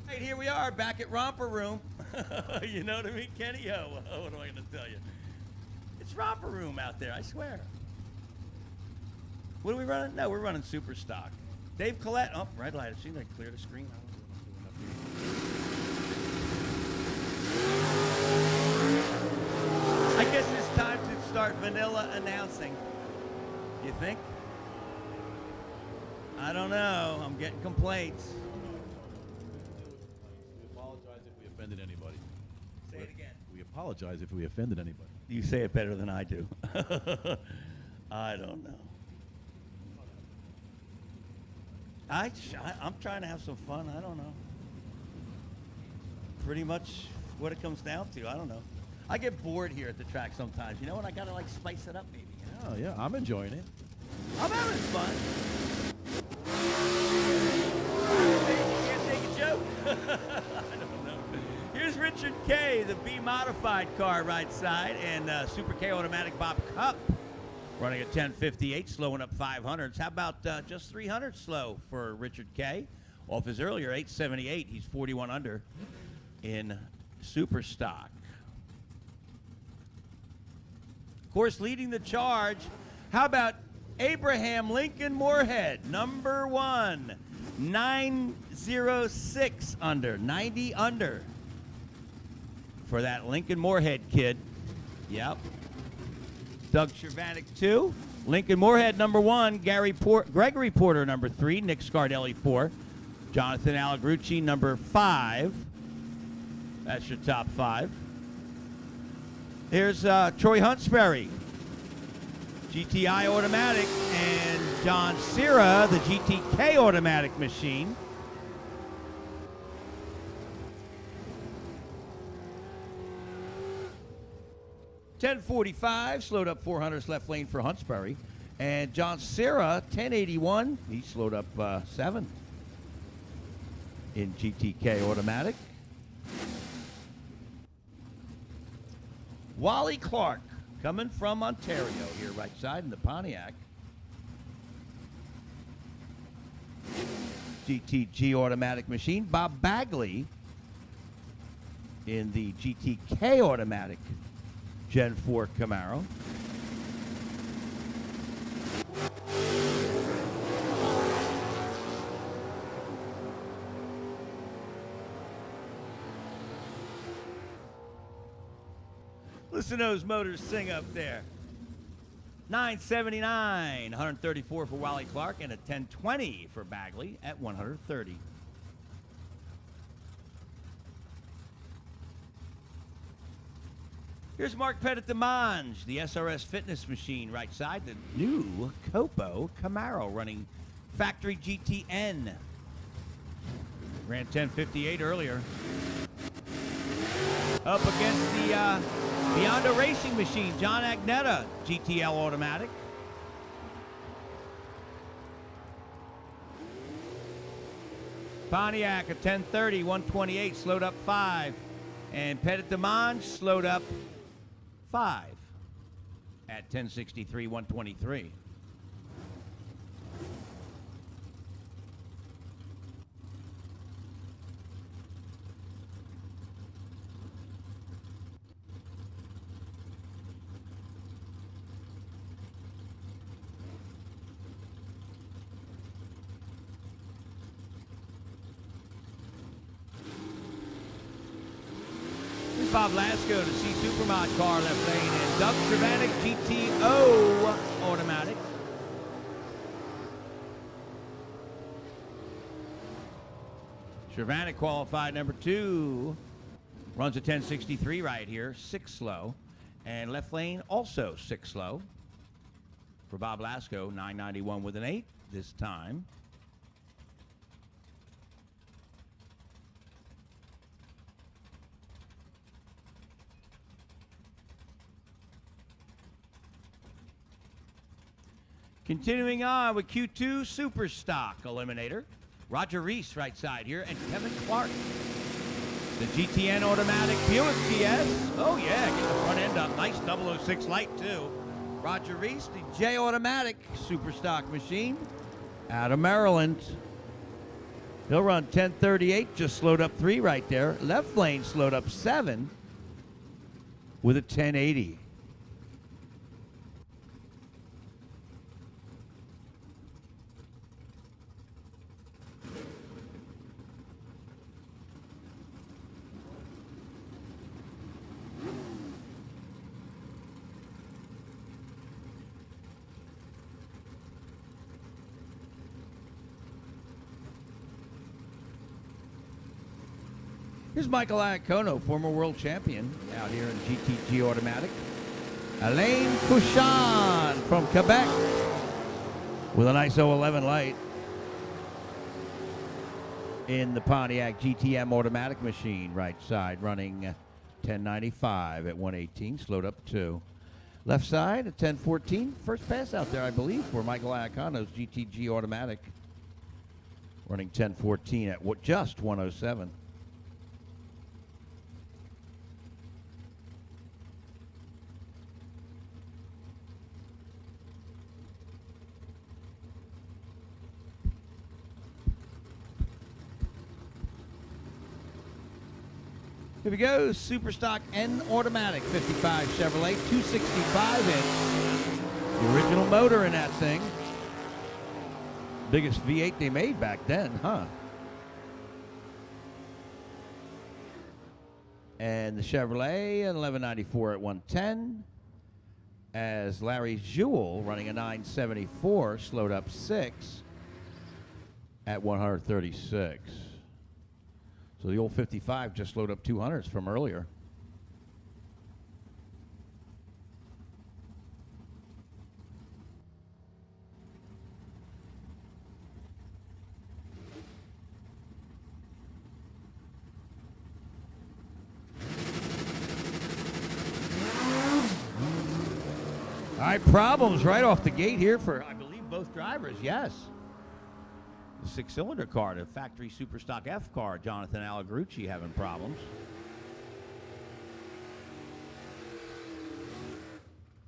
Right, here we are back at Romper Room. You know what I mean, Kenny? What am I going to tell you? It's Romper Room out there, I swear. What are we running? No, we're running Super Stock. Dave Collette. Oh, red light. It seems like clear the screen. I guess it's time to start vanilla announcing. You think? I don't know. I'm getting complaints. We apologize if we offended anybody. Say it again. We apologize if we offended anybody. You say it better than I do. I don't know. I'm trying to have some fun. I don't know. Pretty much what it comes down to. I don't know. I get bored here at the track sometimes, you know, and I gotta like spice it up maybe. You know? Oh yeah, I'm enjoying it. I'm having fun. You can't take a joke. I don't know. Here's Richard K, the B modified car right side, and Super K automatic Bob Cup running at 10:58, slowing up 500s. How about just 300 slow for Richard K? Off his earlier 878, he's 41 under in Super Stock. Of course, leading the charge, how about Abraham Lincoln Moorhead, number 1, 906 under, 90 under for that Lincoln Moorhead kid. Yep. Doug Cervanek, 2. Lincoln Moorhead, number 1. Gregory Porter, number 3. Nick Scardelli, 4. Jonathan Allegrucci, number 5. That's your top 5. Here's Troy Huntsberry, GTI automatic, and John Cera, the GTK automatic machine. .1045, slowed up 400s left lane for Huntsberry. And John Cera, 1081, he slowed up 7 in GTK automatic. Wally Clark, coming from Ontario here, right side in the Pontiac. GTG automatic machine. Bob Bagley in the GTK automatic Gen 4 Camaro. Listen to those motors sing up there. 979, 134 for Wally Clark, and a 1020 for Bagley at 130. Here's Mark Pettit-Demange, the SRS fitness machine, right side. The new Copo Camaro running factory GTN. Ran 1058 earlier. Up against the Honda Racing Machine, John Agnetta, GTL automatic. Pontiac, a 1030, 128, slowed up 5. And Pettit-Demange slowed up 5 at 1063, 123. Bob Lasco to see Supermod car left lane, and Doug Cervanek GTO automatic. Cervanek qualified number 2. Runs a 1063 right here, 6 slow. And left lane also 6 slow. For Bob Lasco, 991 with an 8 this time. Continuing on with Q2 Super Stock Eliminator. Roger Reese right side here, and Kevin Clark. The GTN automatic Buick GS. Oh yeah, get the front end up. Nice 006 light too. Roger Reese, the J automatic Super Stock machine out of Maryland. He'll run 1038, just slowed up 3 right there. Left lane slowed up 7 with a 1080. Here's Michael Iacono, former world champion, out here in GTG Automatic. Alain Couchon from Quebec with a nice 011 light in the Pontiac GTM Automatic machine, right side, running 1095 at 118, slowed up 2. Left side, a 1014. First pass out there, I believe, for Michael Iacono's GTG Automatic, running 1014 at just 107. Here we go, Super Stock N Automatic 55 Chevrolet, 265-inch. The original motor in that thing. Biggest V8 they made back then, huh? And the Chevrolet, an 1194 at 110. As Larry Jewell running a 974, slowed up 6 at 136. So the old 55 just slowed up 200s from earlier. All right, problems right off the gate here for, I believe, both drivers, yes. The 6-cylinder car, the factory Super Stock F car, Jonathan Allegrucci having problems.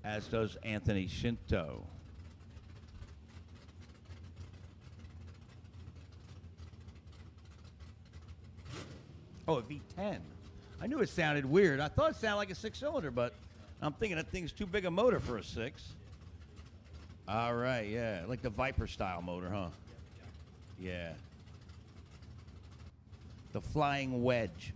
As does Anthony Shinto. Oh, a V10. I knew it sounded weird. I thought it sounded like a 6-cylinder, but I'm thinking that thing's too big a motor for a 6. All right, yeah. Like the Viper style motor, huh? Yeah. The Flying Wedge.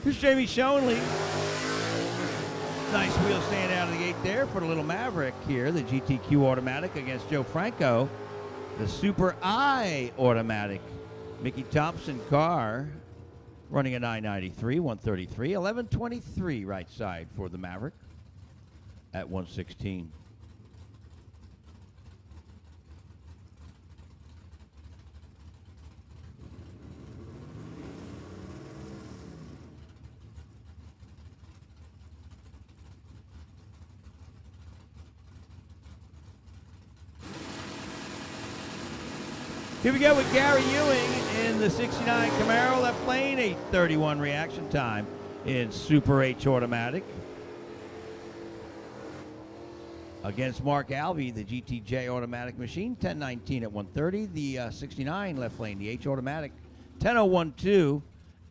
Here's Jamie Schoenle. Nice wheel stand out of the gate there for the little Maverick here, the GTQ automatic against Joe Franco, the Super I automatic. Mickey Thompson car running a 993, 133, 1123 right side for the Maverick at 116. Here we go with Gary Ewing in the 69 Camaro left lane, 8:31 reaction time in Super H automatic. Against Mark Alvey, the GTJ automatic machine, 10:19 at 1:30. The 69 left lane, the H automatic, 10:02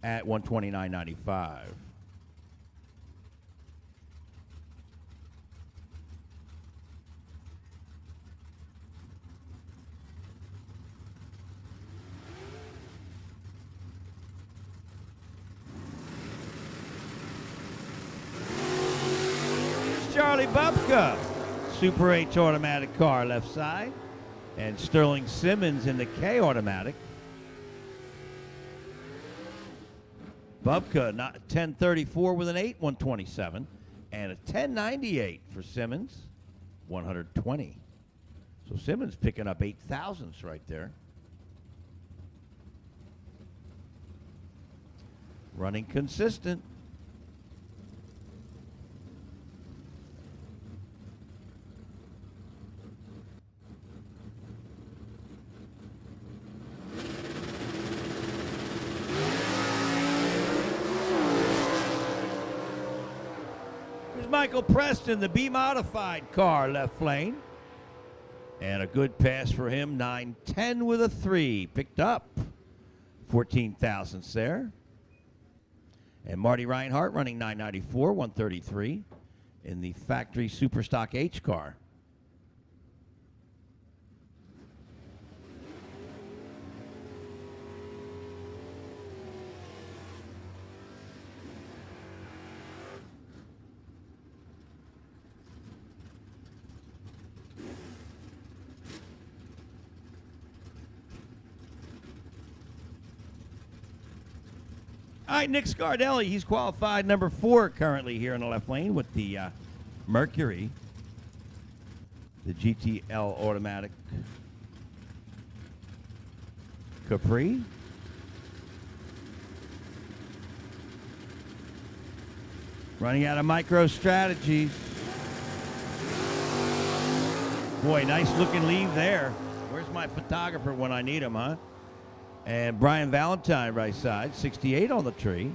at 129.95. Charlie Bubka, Super H automatic car left side, and Sterling Simmons in the K automatic. Bubka not 1034 with an 8, 127, and a 1098 for Simmons, 120. So Simmons picking up 8,000s right there. Running consistent. Michael Preston, the B-modified car left lane. And a good pass for him, 9-10 with a 3. Picked up 14 thousandths there. And Marty Reinhardt running 994, 133 in the factory Superstock H car. All right, Nick Scardelli, he's qualified number 4 currently here in the left lane with the Mercury, the GTL automatic Capri. Running out of micro strategies. Boy, nice looking leave there. Where's my photographer when I need him, huh? And Brian Valentine right side, 68 on the tree.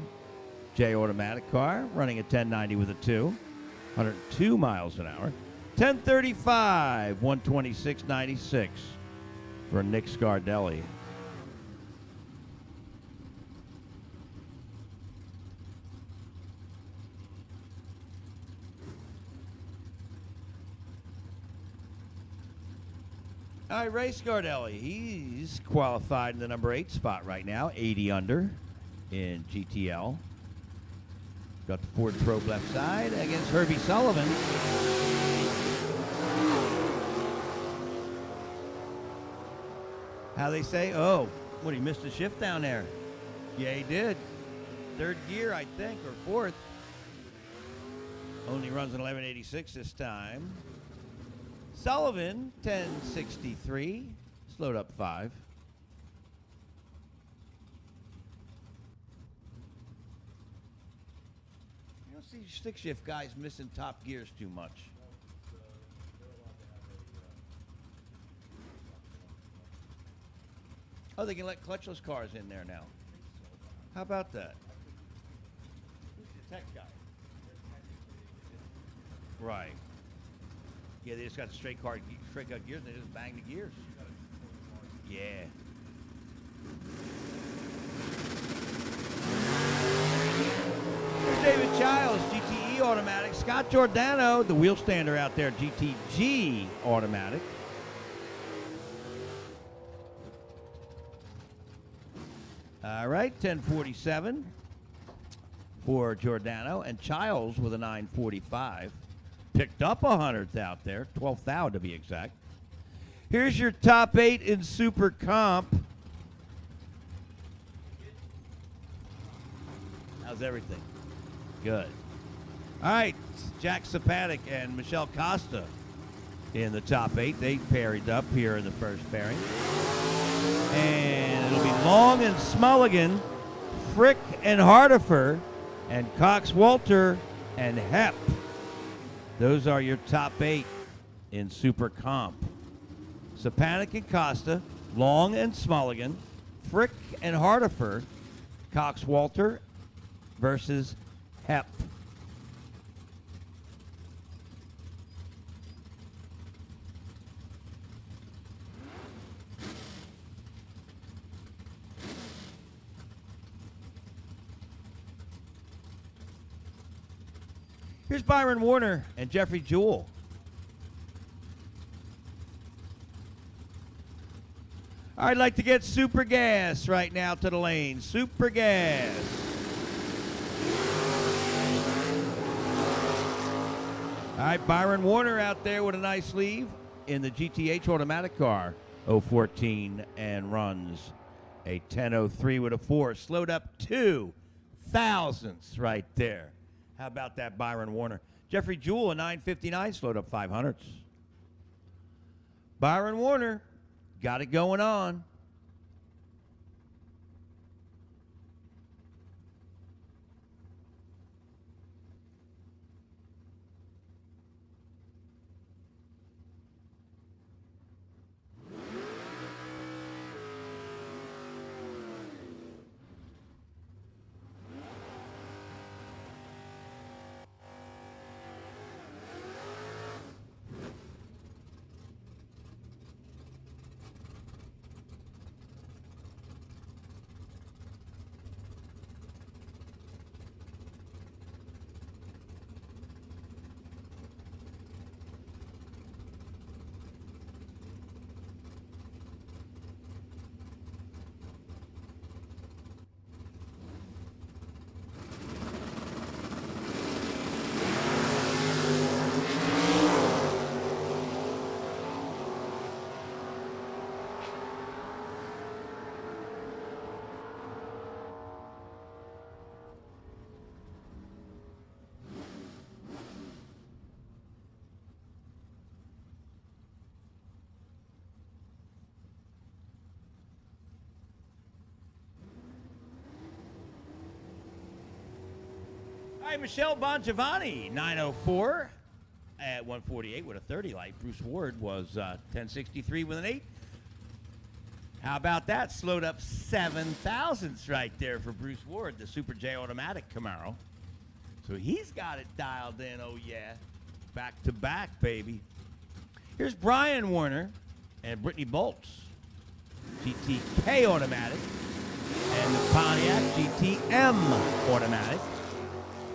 J automatic car, running a 1090 with a 2, 102 miles an hour. 1035, 126.96 for Nick Scardelli. All right, Ray Scardelli, he's qualified in the number 8 spot right now, 80 under in GTL. Got the Ford Probe left side against Herbie Sullivan. How they say, oh, what, he missed a shift down there? Yeah, he did. 3rd gear, I think, or 4th. Only runs an 1186 this time. Sullivan, 1063, slowed up 5. You don't see stick shift guys missing top gears too much. Oh, they can let clutchless cars in there now. How about that? Who's the tech guy? Right. Yeah, they just got the straight cut gears and they just bang the gears. Yeah. Here's David Childs, GTE automatic. Scott Giordano, the wheel stander out there, GTG automatic. All right, 1047 for Giordano, and Childs with a 945. Picked up a 100th out there, 12th thou to be exact. Here's your top 8 in Super Comp. How's everything? Good. All right, Jack Sapatic and Michelle Costa in the top 8. They paired up here in the first pairing. And it'll be Long and Smulligan, Frick and Hardifer, and Cox Walter and Hepp. Those are your top 8 in Super Comp. Sapatic and Costa, Long and Smulligan, Frick and Hardifer, Cox Walter versus Hepp. Here's Byron Warner and Jeffrey Jewell. I'd like to get Super Gas right now to the lane. Super Gas. All right, Byron Warner out there with a nice leave in the GTH automatic car. 014 and runs a 1003 with a 4. Slowed up 2 thousandths right there. How about that, Byron Warner? Jeffrey Jewell, a 959, slowed up 500ths. Byron Warner, got it going on. All right, Michelle Bongiovanni, 904 at 148 with a 30 light. Bruce Ward was 1063 with an 8. How about that? Slowed up 7 thousandths right there for Bruce Ward, the Super J automatic Camaro. So he's got it dialed in, oh yeah. Back to back, baby. Here's Brian Warner and Brittany Bolts, GTK automatic, and the Pontiac GTM automatic.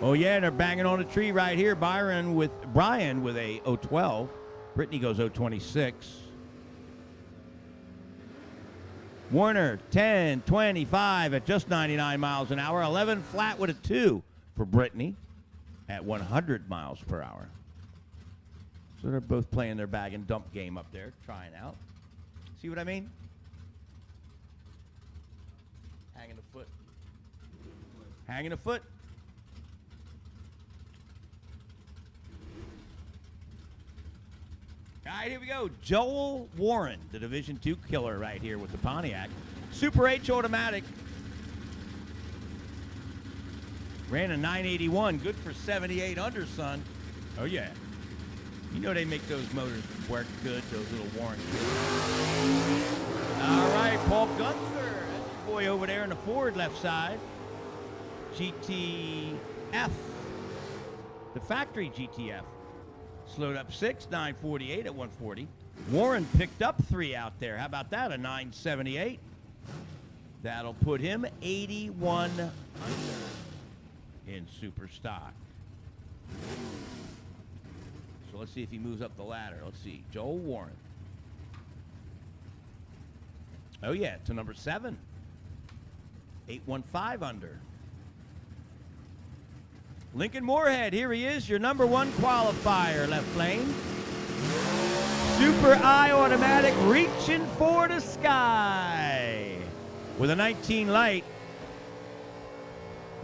Oh yeah, they're banging on a tree right here. Brian with a 012. Brittany goes 026. Warner 1025 at just 99 miles an hour. 11 flat with a 2 for Brittany at 100 miles per hour. So they're both playing their bag and dump game up there, trying out. See what I mean? Hanging a foot. Hanging a foot. All right, here we go. Joel Warren, the Division II killer right here with the Pontiac. Super H automatic. Ran a 981. Good for 78 under, son. Oh, yeah. You know they make those motors work good, those little Warren kids. All right, Paul Gunther boy over there in the Ford left side. GTF. The factory GTF. Slowed up 6, 948 at 140. Warren picked up 3 out there. How about that? A 978. That'll put him 81 under in super stock. So let's see if he moves up the ladder. Let's see. Joel Warren. Oh, yeah, to number 7. 815 under. Lincoln Moorhead, here he is, your number 1 qualifier, left lane. Super I automatic, reaching for the sky. With a 19 light.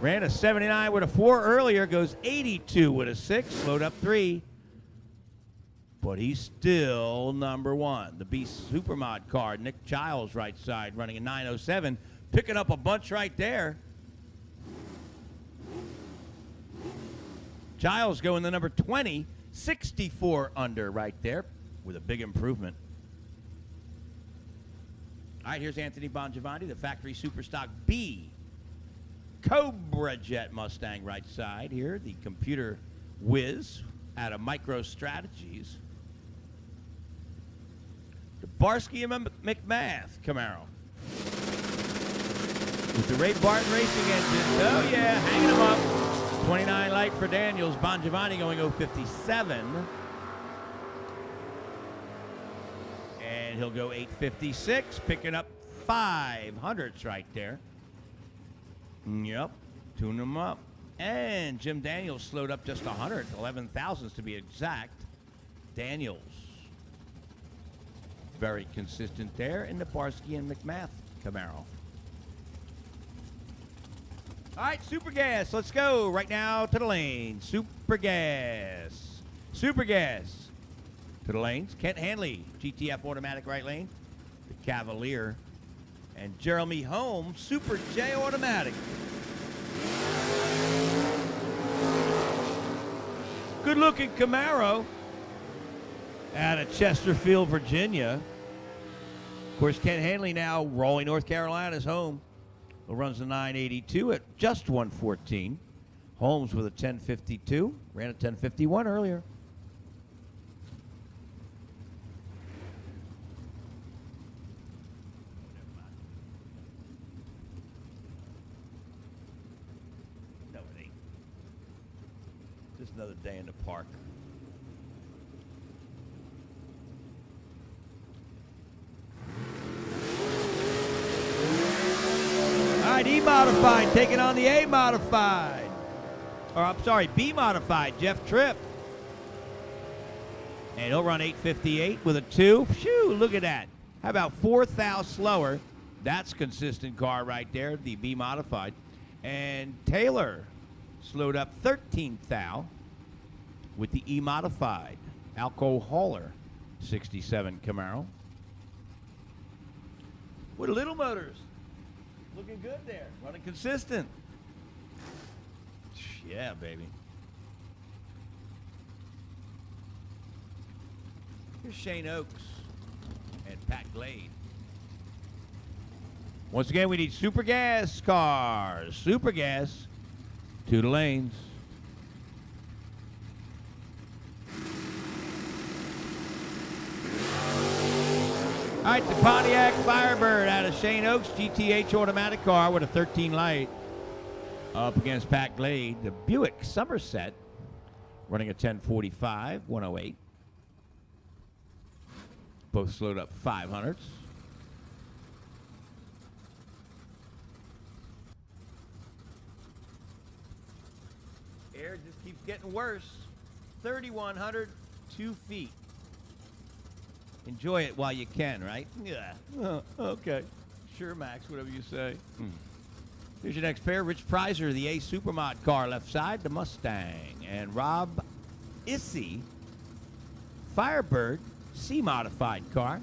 Ran a 79 with a 4 earlier, goes 82 with a 6, slowed up 3. But he's still number 1. The Beast Supermod car, Nick Giles right side, running a 907, picking up a bunch right there. Giles going the number 20, 64 under right there with a big improvement. All right, here's Anthony Bongiovanni, the factory Superstock B Cobra Jet Mustang right side here, the computer whiz out of Micro Strategies. The Barsky and McMath Camaro. With the Ray Barton Racing engine. Oh yeah, hanging them up. 29 light for Daniels. Bongiovanni going 057. And he'll go 856, picking up 500s right there. Yep, tune them up. And Jim Daniels slowed up just 100, 11 thousandths to be exact. Daniels. Very consistent there in the Barsky and McMath Camaro. All right, Super Gas. Let's go right now to the lane. Super Gas. Super Gas. To the lanes. Kent Hanley, GTF automatic right lane. The Cavalier. And Jeremy Holmes, Super J automatic. Good looking Camaro out of Chesterfield, Virginia. Of course, Kent Hanley now, Raleigh, North Carolina's home. Runs the 982 at just 114. Holmes with a 1052. Ran a 1051 earlier. No, it ain't. Just another day in the park. All right, E-Modified taking on the A-Modified. Or, I'm sorry, B-Modified, Jeff Tripp. And he'll run 858 with a 2. Phew, look at that. How about 4 thou slower? That's consistent car right there, the B-Modified. And Taylor slowed up 13 thou with the E-Modified. Alco Hauler, 67 Camaro. With Little Motors. Looking good there. Running consistent. Yeah, baby. Here's Shane Oaks and Pat Glade. Once again, we need Super Gas cars. Super Gas to the lanes. All right, the Pontiac Firebird out of Shane Oaks, GTH automatic car with a 13 light. Up against Pat Glade, the Buick Somerset, running a 1045, 108. Both slowed up 500s. Air just keeps getting worse. 3,100, 2 feet. Enjoy it while you can, right? Yeah. Okay. Sure, Max, whatever you say. Here's your next pair. Rich Prizer, the A Supermod car, left side, the Mustang. And Rob Issy, Firebird, C-modified car.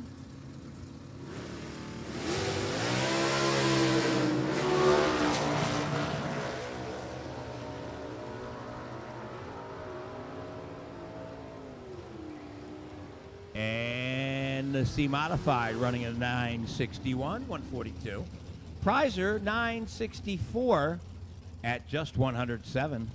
And the C-modified running a 961, 142. Prizer 964 at just 107.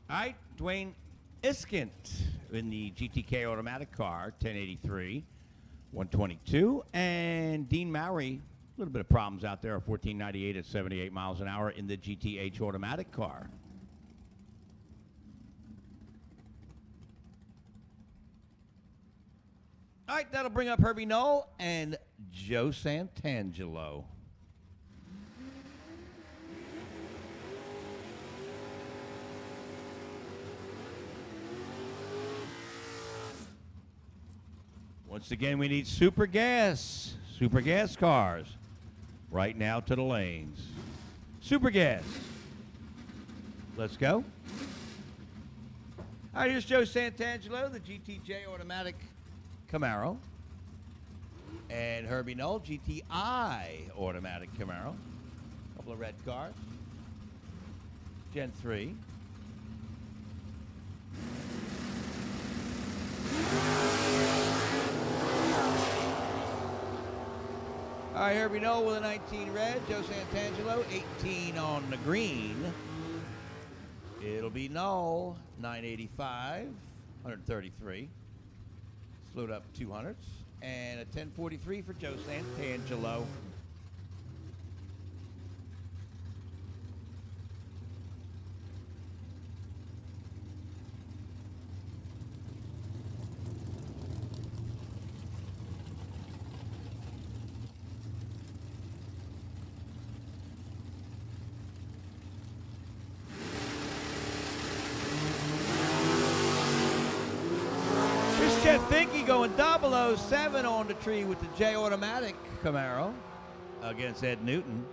All right, Dwayne Iskent in the GTK automatic car, 1083, 122. And Dean Mowry, a little bit of problems out there, 1498 at 78 miles an hour in the GTH automatic car. All right, that'll bring up Herbie Knoll and Joe Santangelo. Once again, we need super gas cars right now to the lanes. Super gas. Let's go. All right, here's Joe Santangelo, the GTJ automatic Camaro. And Herbie Knoll, GTI automatic Camaro. Couple of red cars. Gen 3. All right, Herbie Knoll with a 19 red. Joe Santangelo, 18 on the green. It'll be Knoll, 985, 133. Slowed up 200s. And a 1043 for Joe Santangelo. Chet Finke going 007 on the tree with the J automatic Camaro against Ed Newton.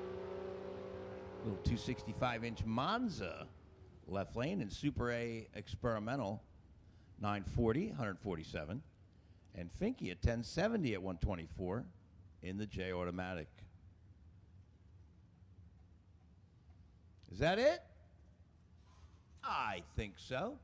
Little 265-inch Monza left lane and Super A experimental 940, 147. And Finke at 1070 at 124 in the J automatic. Is that it? I think so.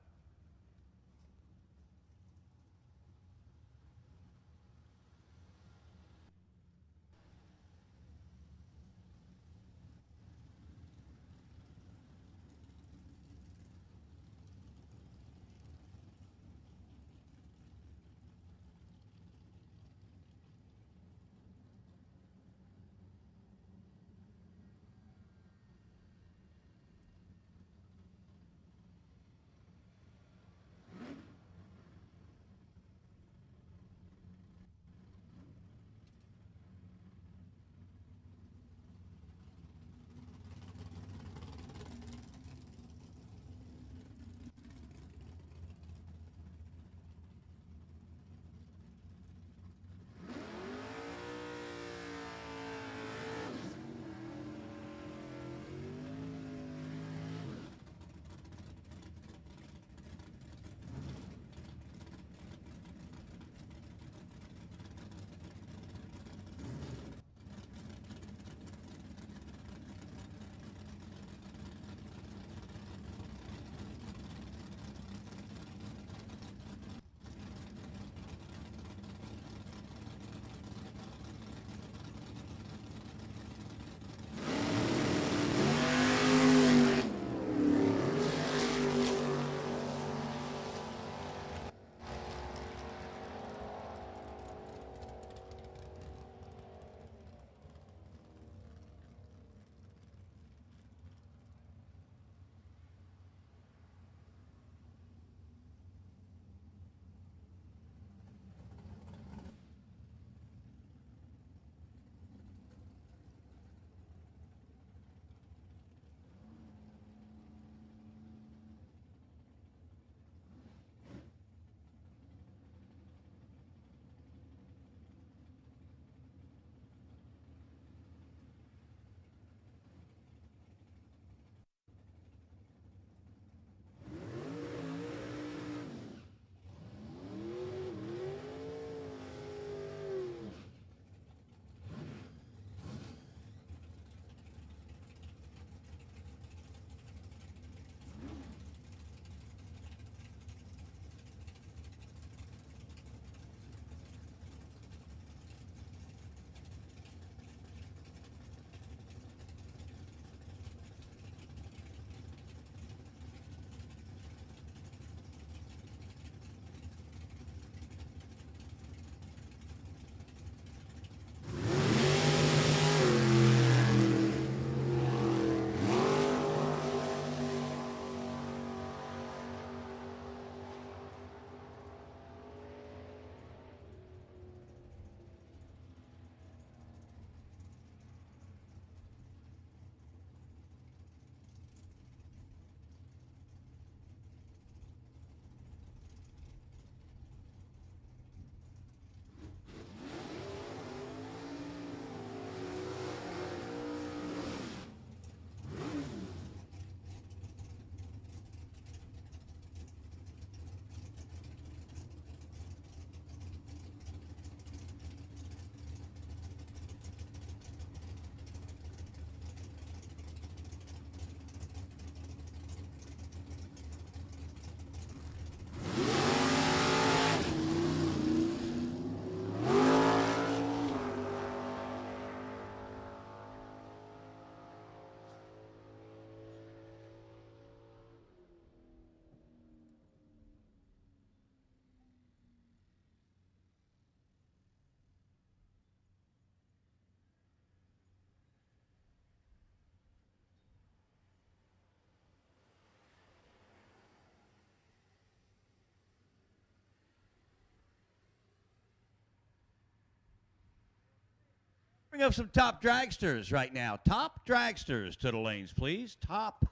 Bring up some top dragsters right now. Top dragsters to the lanes, please. Top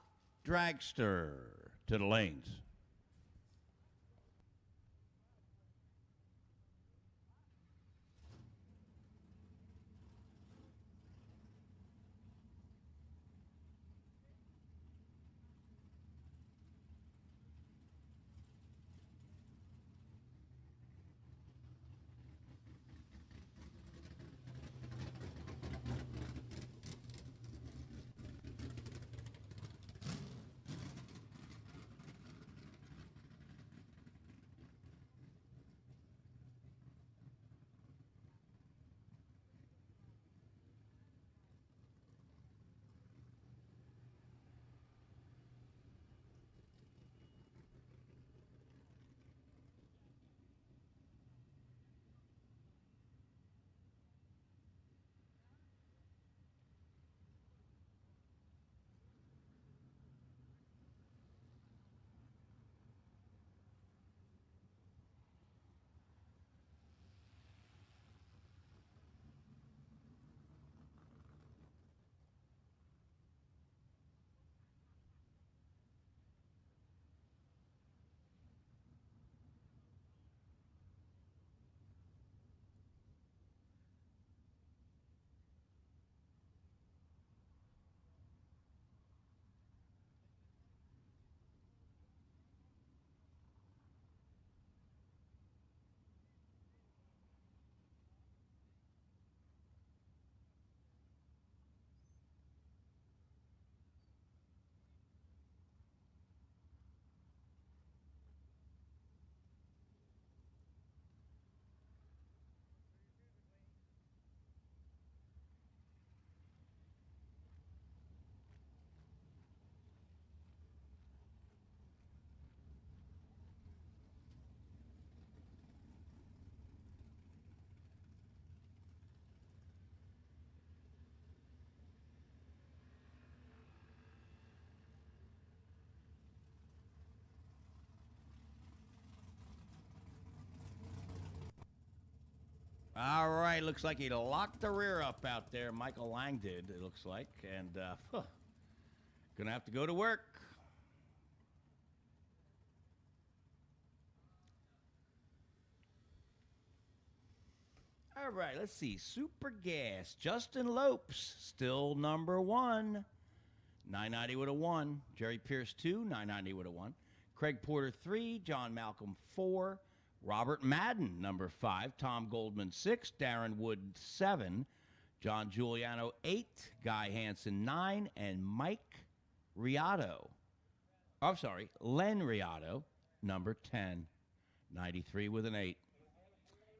dragster to the lanes. All right, looks like he locked the rear up out there. Michael Lang did, it looks like. And gonna have to go to work. All right, let's see. Super Gas. Justin Lopes, still number 1. 990 with a 1. Jerry Pierce 2, 990 with a 1. Craig Porter 3. John Malcolm 4. Robert Madden, number 5. Tom Goldman 6. Darren Wood 7. John Giuliano 8. Guy Hansen 9. And Mike Riotto. Oh, I'm sorry, Len Riotto, number 10. 93 with an 8.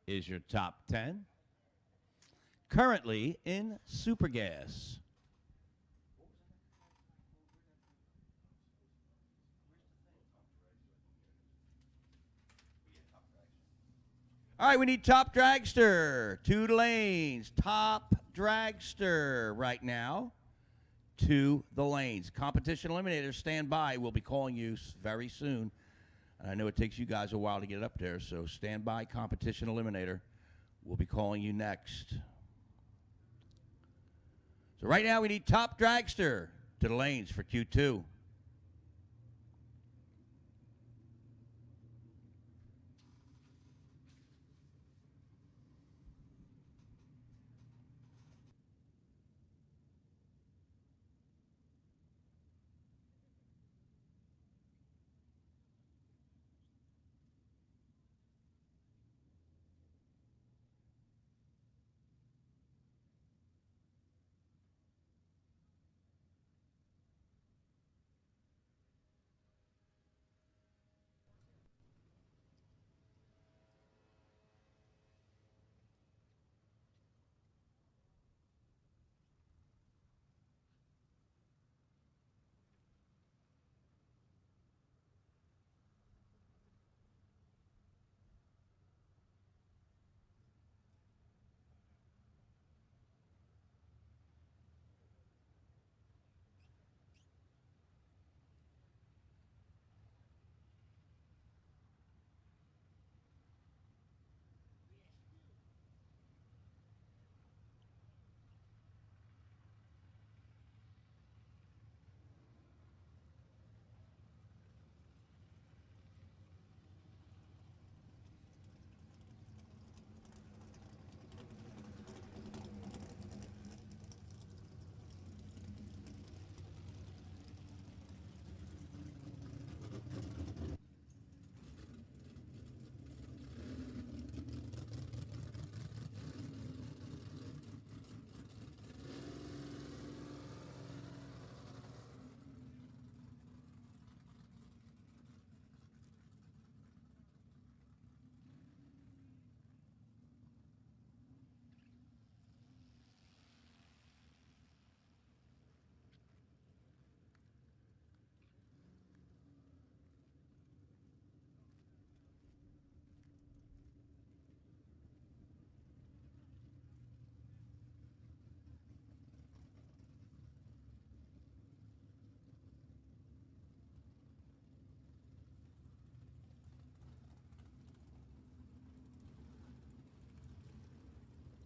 Is your top 10. Currently in Super Gas. All right, we need top dragster. 2 lanes. Top dragster right now. 2 the lanes. Competition eliminator, stand by. We'll be calling you very soon. I know it takes you guys a while to get up there, so stand by, competition eliminator. We'll be calling you next. So right now we need top dragster to the lanes for Q2.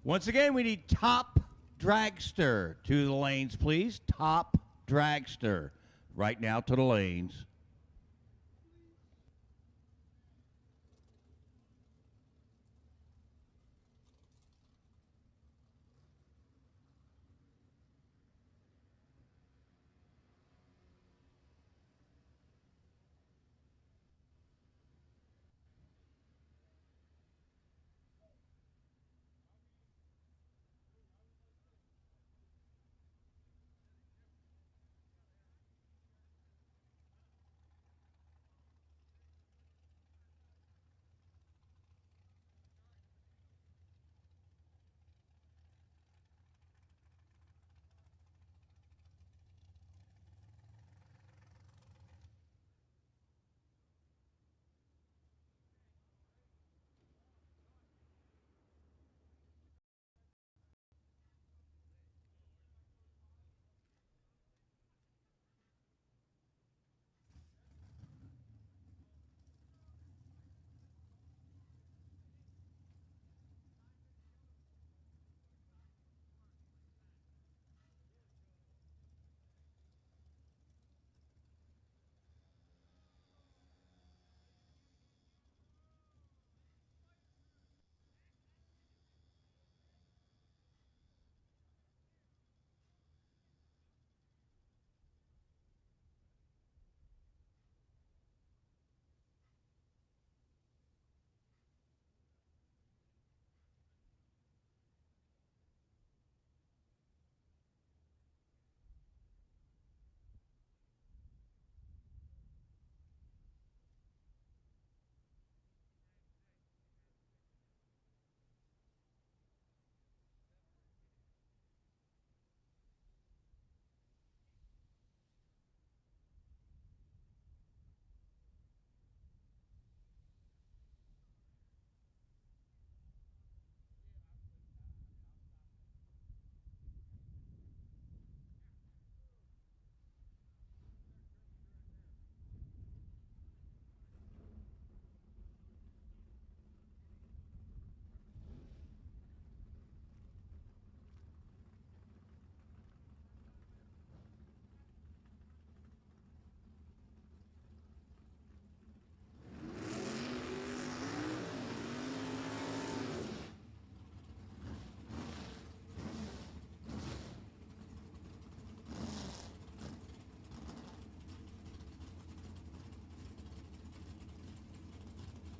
Once again, we need top dragster to the lanes, please. Top dragster right now to the lanes.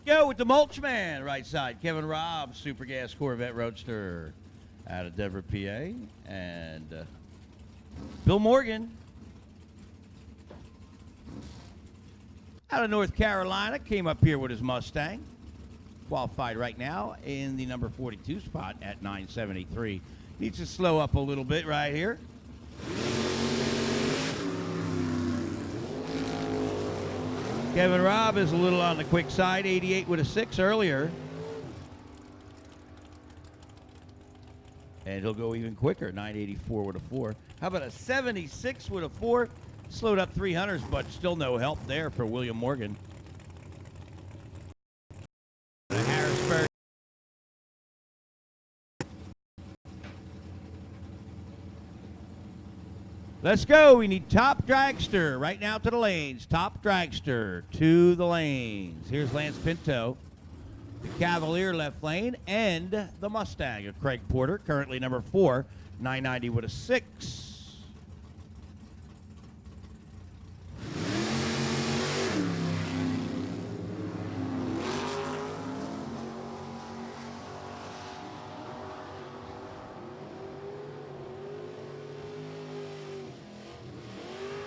Go with the mulch man, right side. Kevin Robb, Super Gas Corvette Roadster out of Denver, PA. And Bill Morgan out of North Carolina came up here with his Mustang. Qualified right now in the number 42 spot at 973. Needs to slow up a little bit right here. Kevin Robb is a little on the quick side, 88 with a 6 earlier. And he'll go even quicker, 984 with a 4. How about a 76 with a 4? Slowed up 300s, but still no help there for William Morgan. Harrisburg. Let's go. We need top dragster right now to the lanes. Top dragster to the lanes. Here's Lance Pinto, the Cavalier left lane, and the Mustang of Craig Porter, currently number 4, 990 with a 6.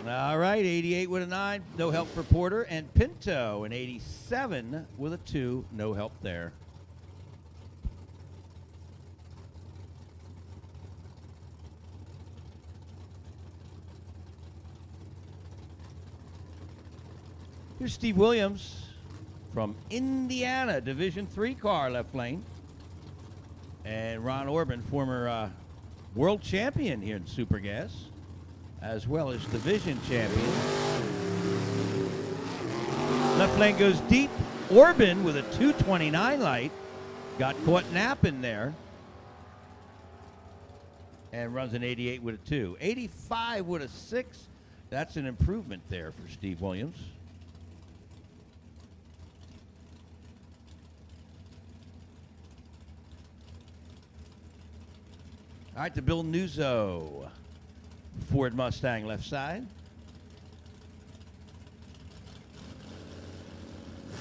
All right, 88 with a 9, no help for Porter, and Pinto, an 87 with a 2, no help there. Here's Steve Williams from Indiana, Division III car, left lane. And Ron Orban, former world champion here in Super Gas, as well as division champion. Left lane goes deep. Orban with a 229 light. Got caught napping there. and runs an 88 with a 2. 85 with a 6. That's an improvement there for Steve Williams. All right, to Bill Nuzzo. Ford Mustang left side.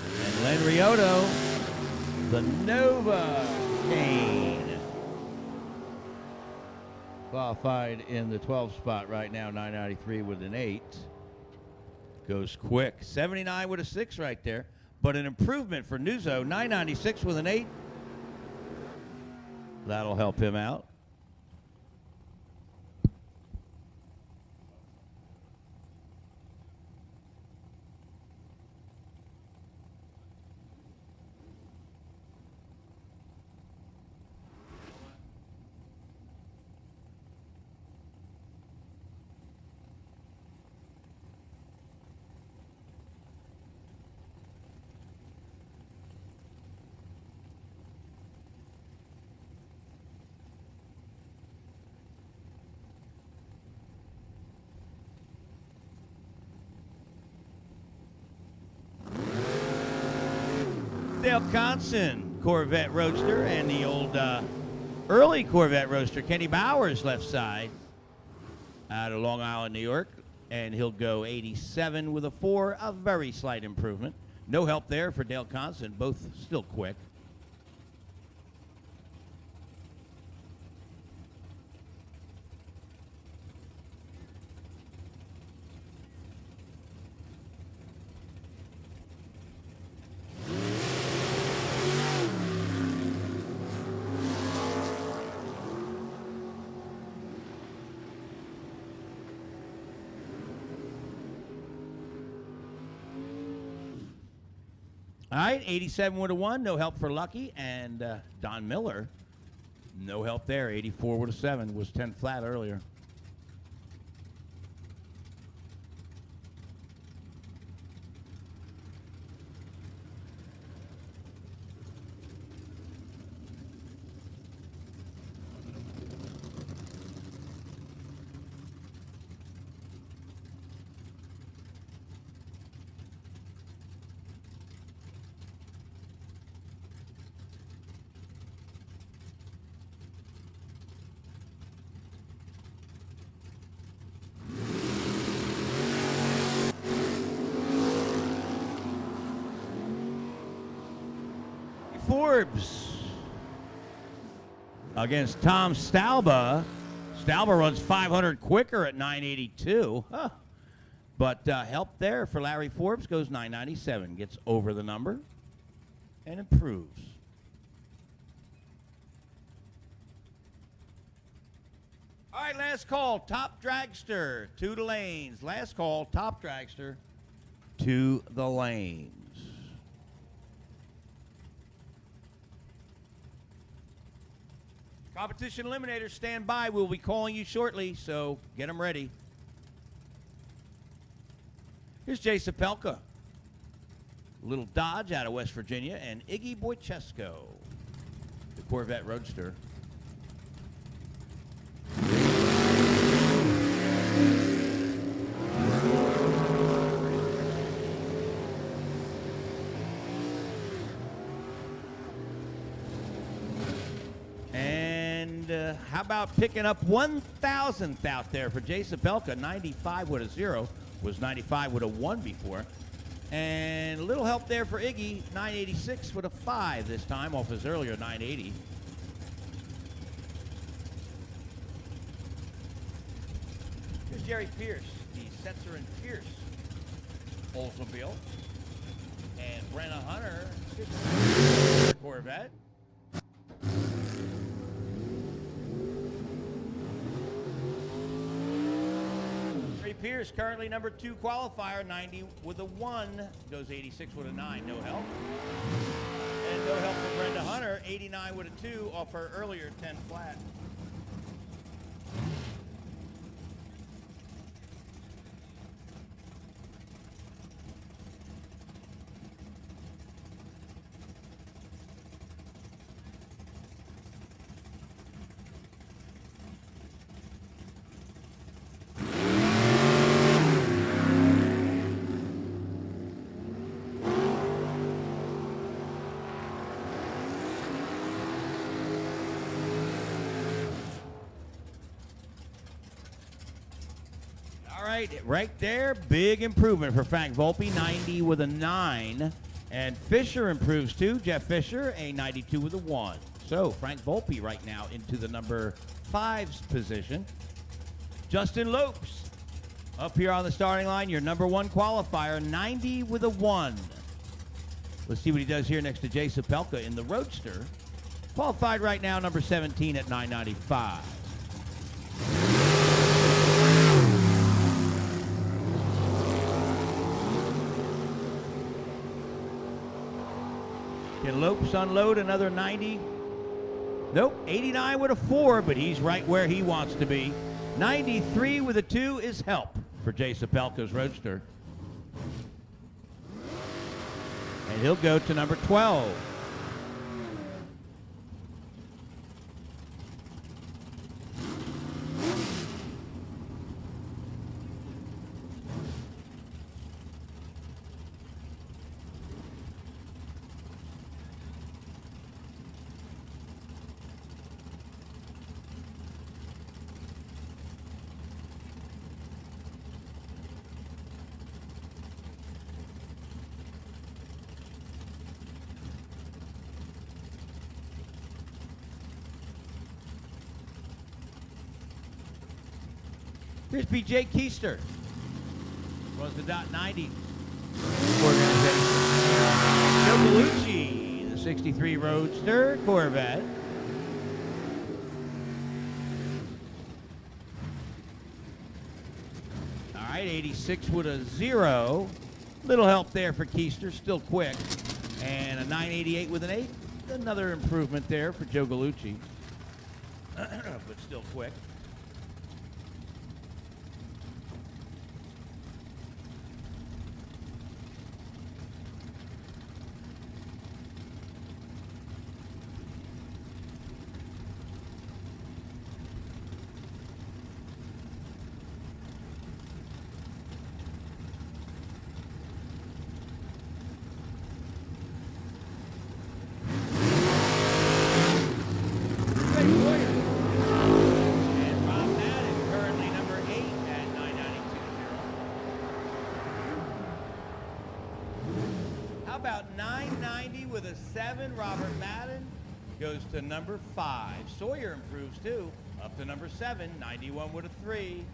And Len Riotto, the Nova Cane. Qualified in the 12 spot right now, 993 with an 8. Goes quick. 79 with a 6 right there. But an improvement for Nuzzo, 996 with an 8. That'll help him out. Dale Conson, Corvette Roadster, and the old early Corvette Roadster, Kenny Bowers, left side, out of Long Island, New York, and he'll go 87 with a 4, a very slight improvement. No help there for Dale Conson, both still quick. All right, 87 with a 1, no help for Lucky, and Don Miller, no help there. 84 with a 7, was 10 flat earlier. Forbes against Tom Stalba. Stalba runs 500 quicker at 982. Huh. But help there for Larry Forbes, goes 997. Gets over the number and improves. All right, last call, top dragster to the lanes. Last call, top dragster to the lanes. Competition eliminators, stand by. We'll be calling you shortly, so get them ready. Here's Jay Sapelka, little Dodge out of West Virginia, and Iggy Boychesko, the Corvette Roadster. How about picking up 1,000th out there for Jay Sapelka? 95 with a 0, was 95 with a 1 before. And a little help there for Iggy, 986 with a 5 this time off his earlier 980. Here's Jerry Pierce, the Setzer and Pierce Oldsmobile. And Brenna Hunter, Corvette. Pierce, currently number 2 qualifier, 90 with a 1, goes 86 with a 9, no help. And no help for Brenda Hunter, 89 with a 2 off her earlier 10 flat. right, right there, big improvement for Frank Volpe, 90 with a 9. And Fisher improves too. Jeff Fisher, a 92 with a 1. So Frank Volpe right now into the number 5's position. Justin Lopes up here on the starting line, your number 1 qualifier, 90 with a 1. Let's see what he does here next to Jay Sapelka in the Roadster. Qualified right now, number 17 at 995. Can Lopes unload another 90? Nope, 89 with a 4, but he's right where he wants to be. 93 with a 2 is help for Jay Sapelka's Roadster. And he'll go to number 12. Here's BJ Keister. Runs the .90 organization. Joe Gallucci, the 63 Roadster Corvette. All right, 86 with a 0. Little help there for Keister, still quick. And a 988 with an 8. Another improvement there for Joe Gallucci, but still quick. About 990 with a 7. Robert Madden goes to number 5. Sawyer improves too, up to number 7. 91 with a 3.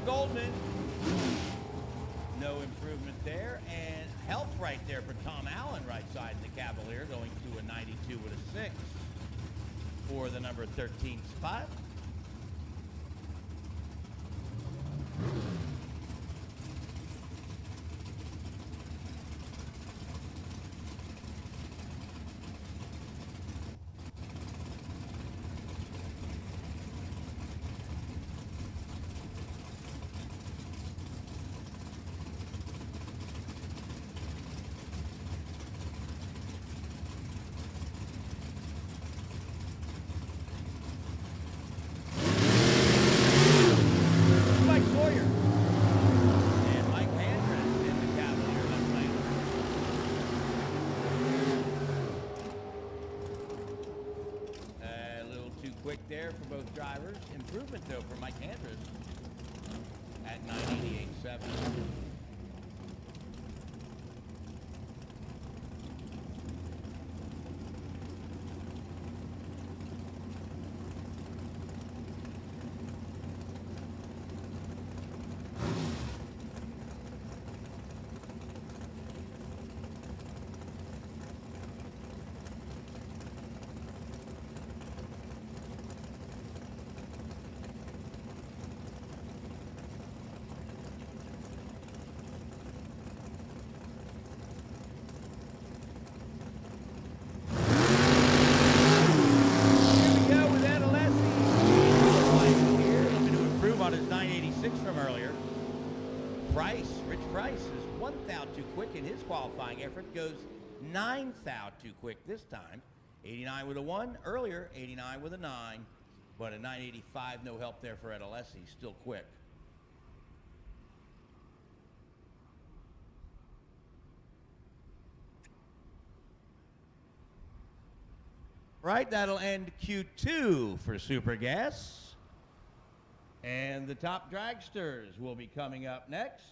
Goldman, no improvement there, and help right there for Tom Allen, right side in the Cavalier, going to a 92 with a 6 for the number 13 spot. Quick there for both drivers. Improvement though for Mike Andrews at 988.7. Rich Price is 1 thou too quick in his qualifying effort. Goes 9 thou too quick this time. 89 with a 1 earlier, 89 with a 9. But a 985, no help there for Ed Alessi, still quick. Right, that'll end Q2 for Super Gas. And the top dragsters will be coming up next.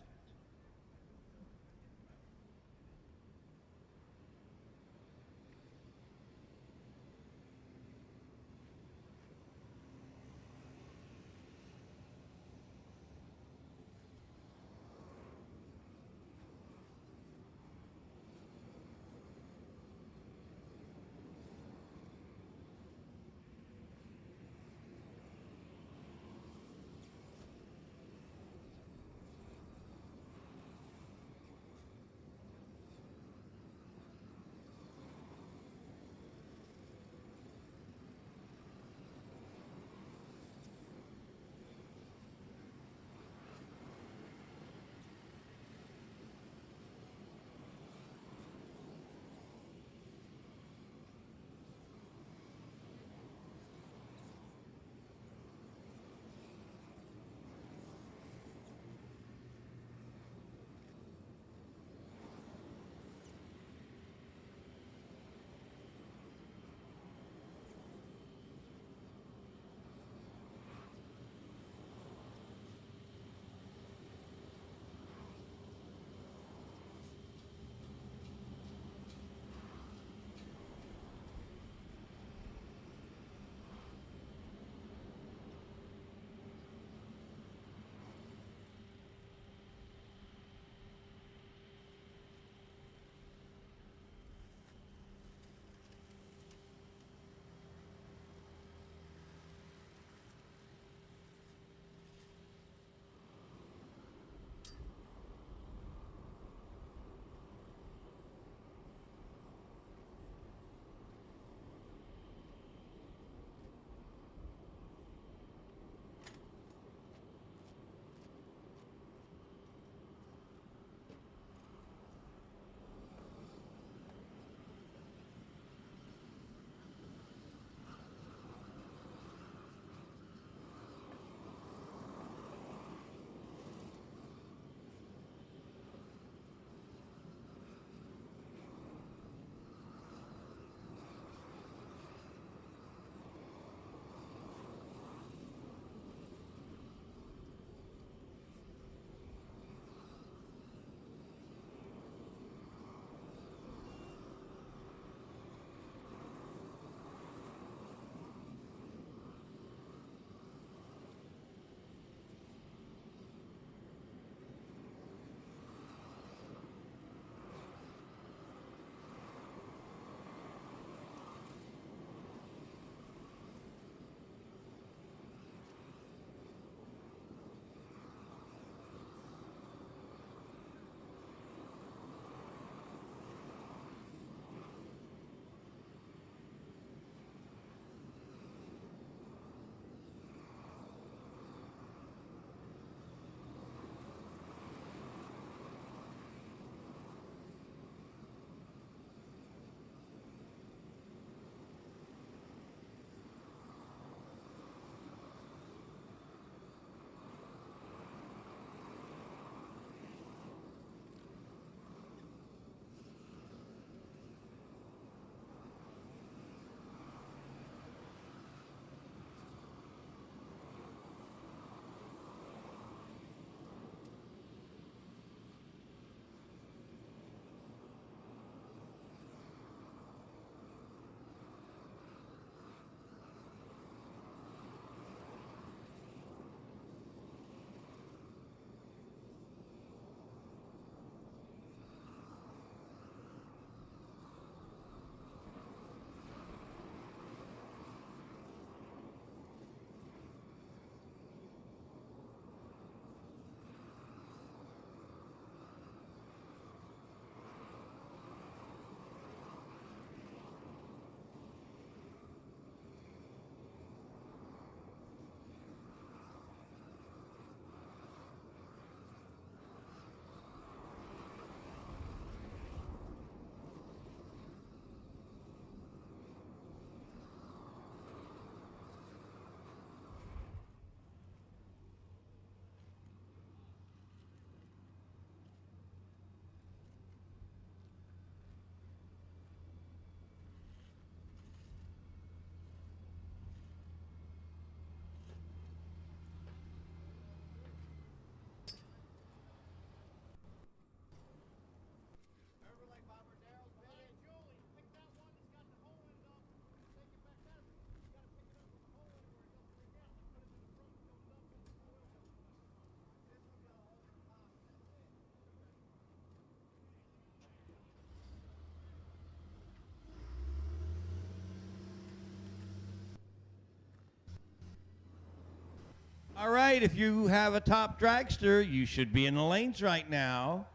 All right, if you have a top dragster, you should be in the lanes right now.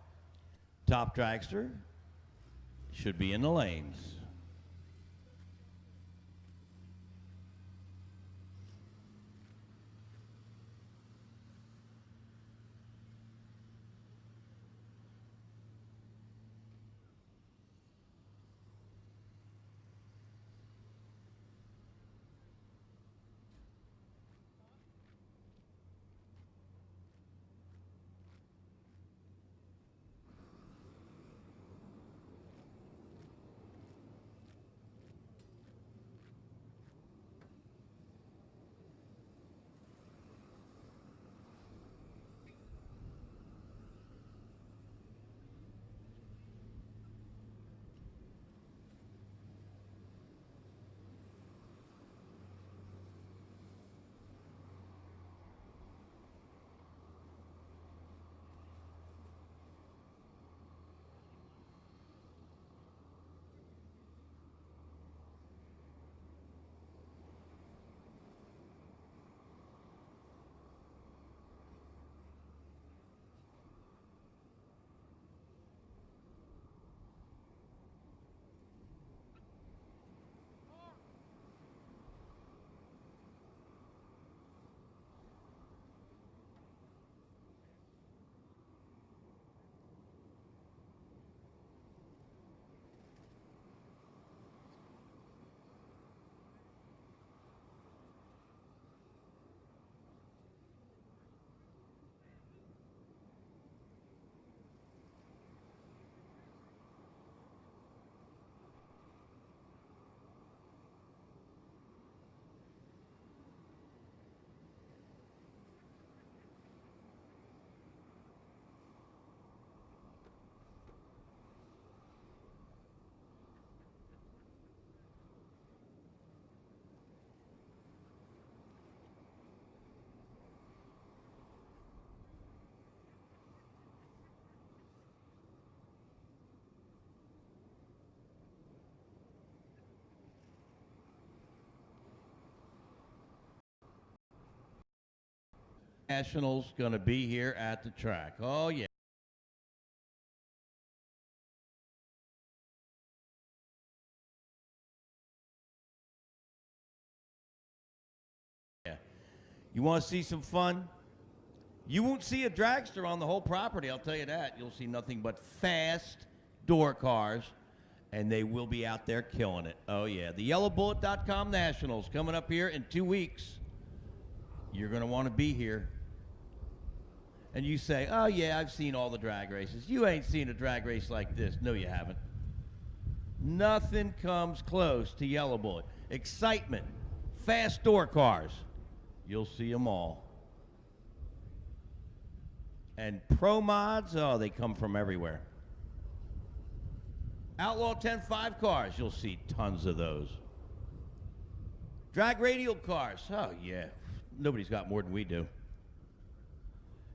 Top dragster should be in the lanes. Nationals going to be here at the track. Oh, yeah. You want to see some fun? You won't see a dragster on the whole property, I'll tell you that. You'll see nothing but fast door cars, and they will be out there killing it. Oh, yeah. The YellowBullet.com Nationals coming up here in 2 weeks. You're going to want to be here. And you say, oh, yeah, I've seen all the drag races. You ain't seen a drag race like this. No, you haven't. Nothing comes close to Yellow Bullet. Excitement, fast door cars. You'll see them all. And pro mods, oh, they come from everywhere. Outlaw 10.5 cars, you'll see tons of those. Drag radial cars, oh, yeah. Nobody's got more than we do.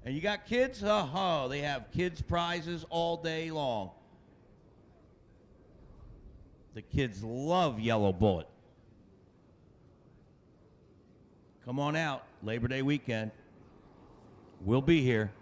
And you got kids? Oh, they have kids' prizes all day long. The kids love Yellow Bullet. Come on out, Labor Day weekend. We'll be here.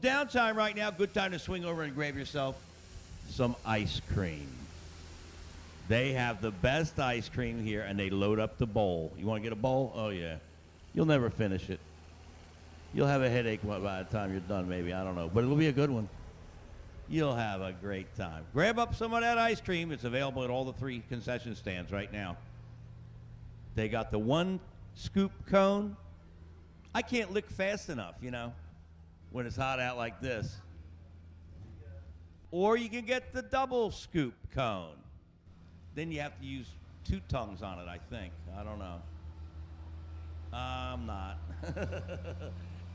downtime right now. Good time to swing over and grab yourself some ice cream. They have the best ice cream here, and they load up the bowl. You want to get a bowl? Oh, yeah. You'll never finish it. You'll have a headache by the time you're done, maybe. I don't know. But it'll be a good one. You'll have a great time. Grab up some of that ice cream. It's available at all the 3 concession stands right now. They got the 1 scoop cone. I can't lick fast enough, you know, when it's hot out like this. Or you can get the double scoop cone. Then you have to use 2 tongues on it, I think. I don't know. I'm not.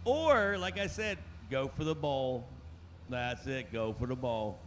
Or, like I said, go for the bowl. That's it. Go for the bowl.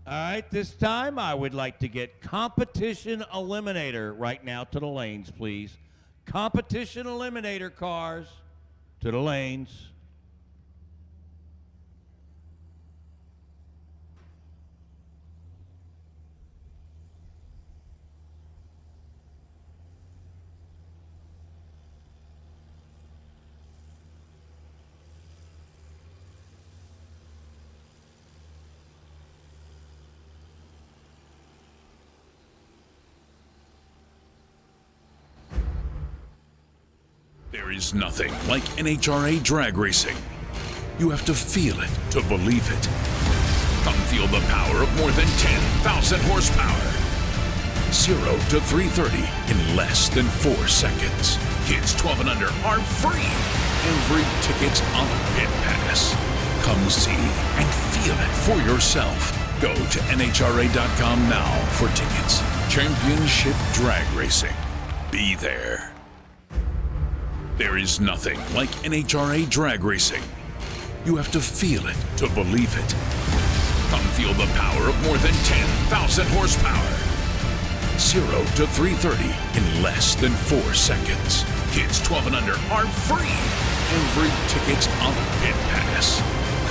All right, this time I would like to get Competition Eliminator right now to the lanes, please. Competition Eliminator cars to the lanes. There is nothing like NHRA drag racing. You have to feel it to believe it. Come feel the power of more than 10,000 horsepower. 0 to 330 in less than 4 seconds. Kids 12 and under are free. Every ticket's on Pit Pass. Come see and feel it for yourself. Go to NHRA.com now for tickets. Championship Drag Racing. Be there. There is nothing like NHRA drag racing. You have to feel it to believe it. Come feel the power of more than 10,000 horsepower. 0 to 330 in less than 4 seconds. Kids 12 and under are free. Every ticket's on Pit Pass.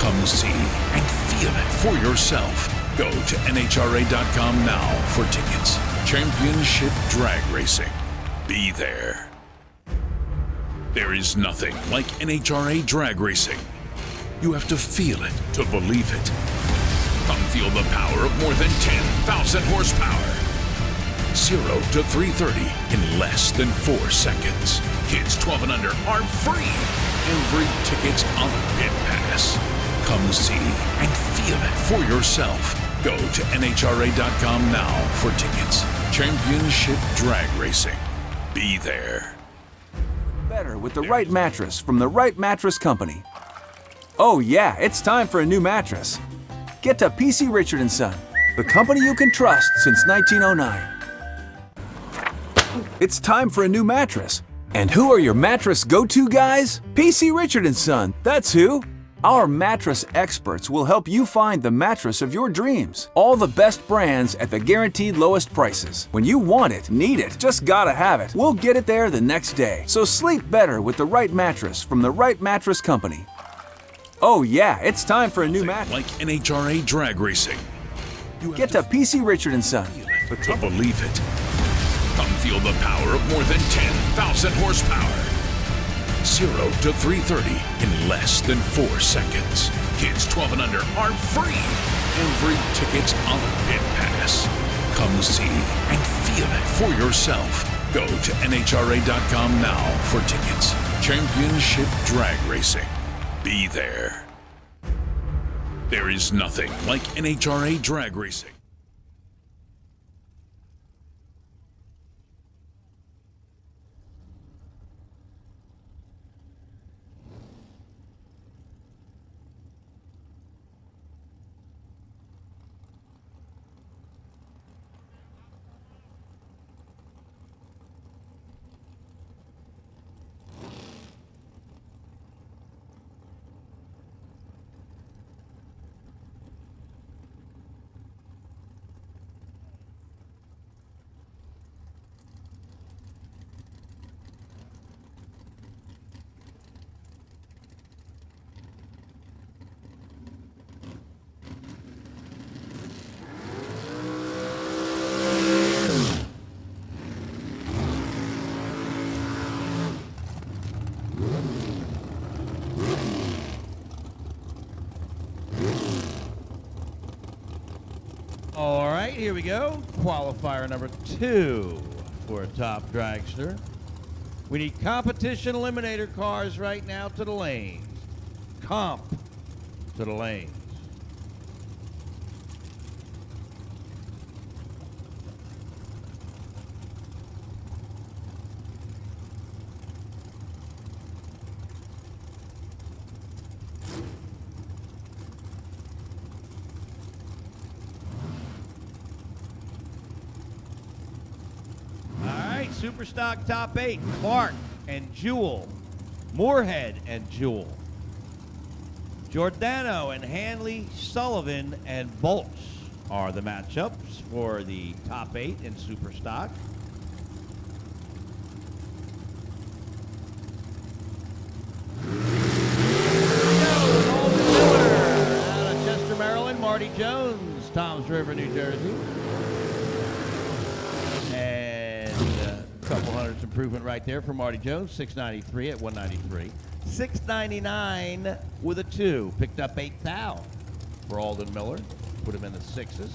Come see and feel it for yourself. Go to NHRA.com now for tickets. Championship Drag Racing. Be there. There is nothing like NHRA drag racing. You have to feel it to believe it. Come feel the power of more than 10,000 horsepower. 0 to 330 in less than 4 seconds. Kids 12 and under are free. Every ticket's on Pit Pass. Come see and feel it for yourself. Go to NHRA.com now for tickets. Championship Drag Racing. Be there. Better with the right mattress from the right mattress company. Oh yeah, it's time for a new mattress. Get to PC Richard & Son, the company you can trust since 1909. It's time for a new mattress. And who are your mattress go-to guys? PC Richard & Son, that's who. Our mattress experts will help you find the mattress of your dreams. All the best brands at the guaranteed lowest prices. When you want it, need it, just gotta have it, we'll get it there the next day. So sleep better with the right mattress from the right mattress company. Oh yeah, it's time for a new mattress. Like NHRA drag racing. Get to PC Richard & Son. To believe it. Come feel the power of more than 10,000 horsepower. 0 to 330 in less than 4 seconds. Kids 12 and under are free. Every ticket's on Pit Pass. Come see and feel it for yourself. Go to NHRA.com now for tickets. Championship Drag Racing. Be there. There is nothing like NHRA Drag Racing. All right, here we go. Qualifier number 2 for a top dragster. We need competition eliminator cars right now to the lanes. Comp to the lanes. Superstock top 8, Clark and Jewel, Moorhead and Jewel, Giordano and Hanley, Sullivan and Bolts are the matchups for the top 8 in Superstock. Out of Chester, Maryland, Marty Jones, Toms River, New Jersey. Couple hundreds improvement right there for Marty Jones. 693 at 193. 699 with a 2. Picked up 8 thou for Alden Miller. Put him in the 6s.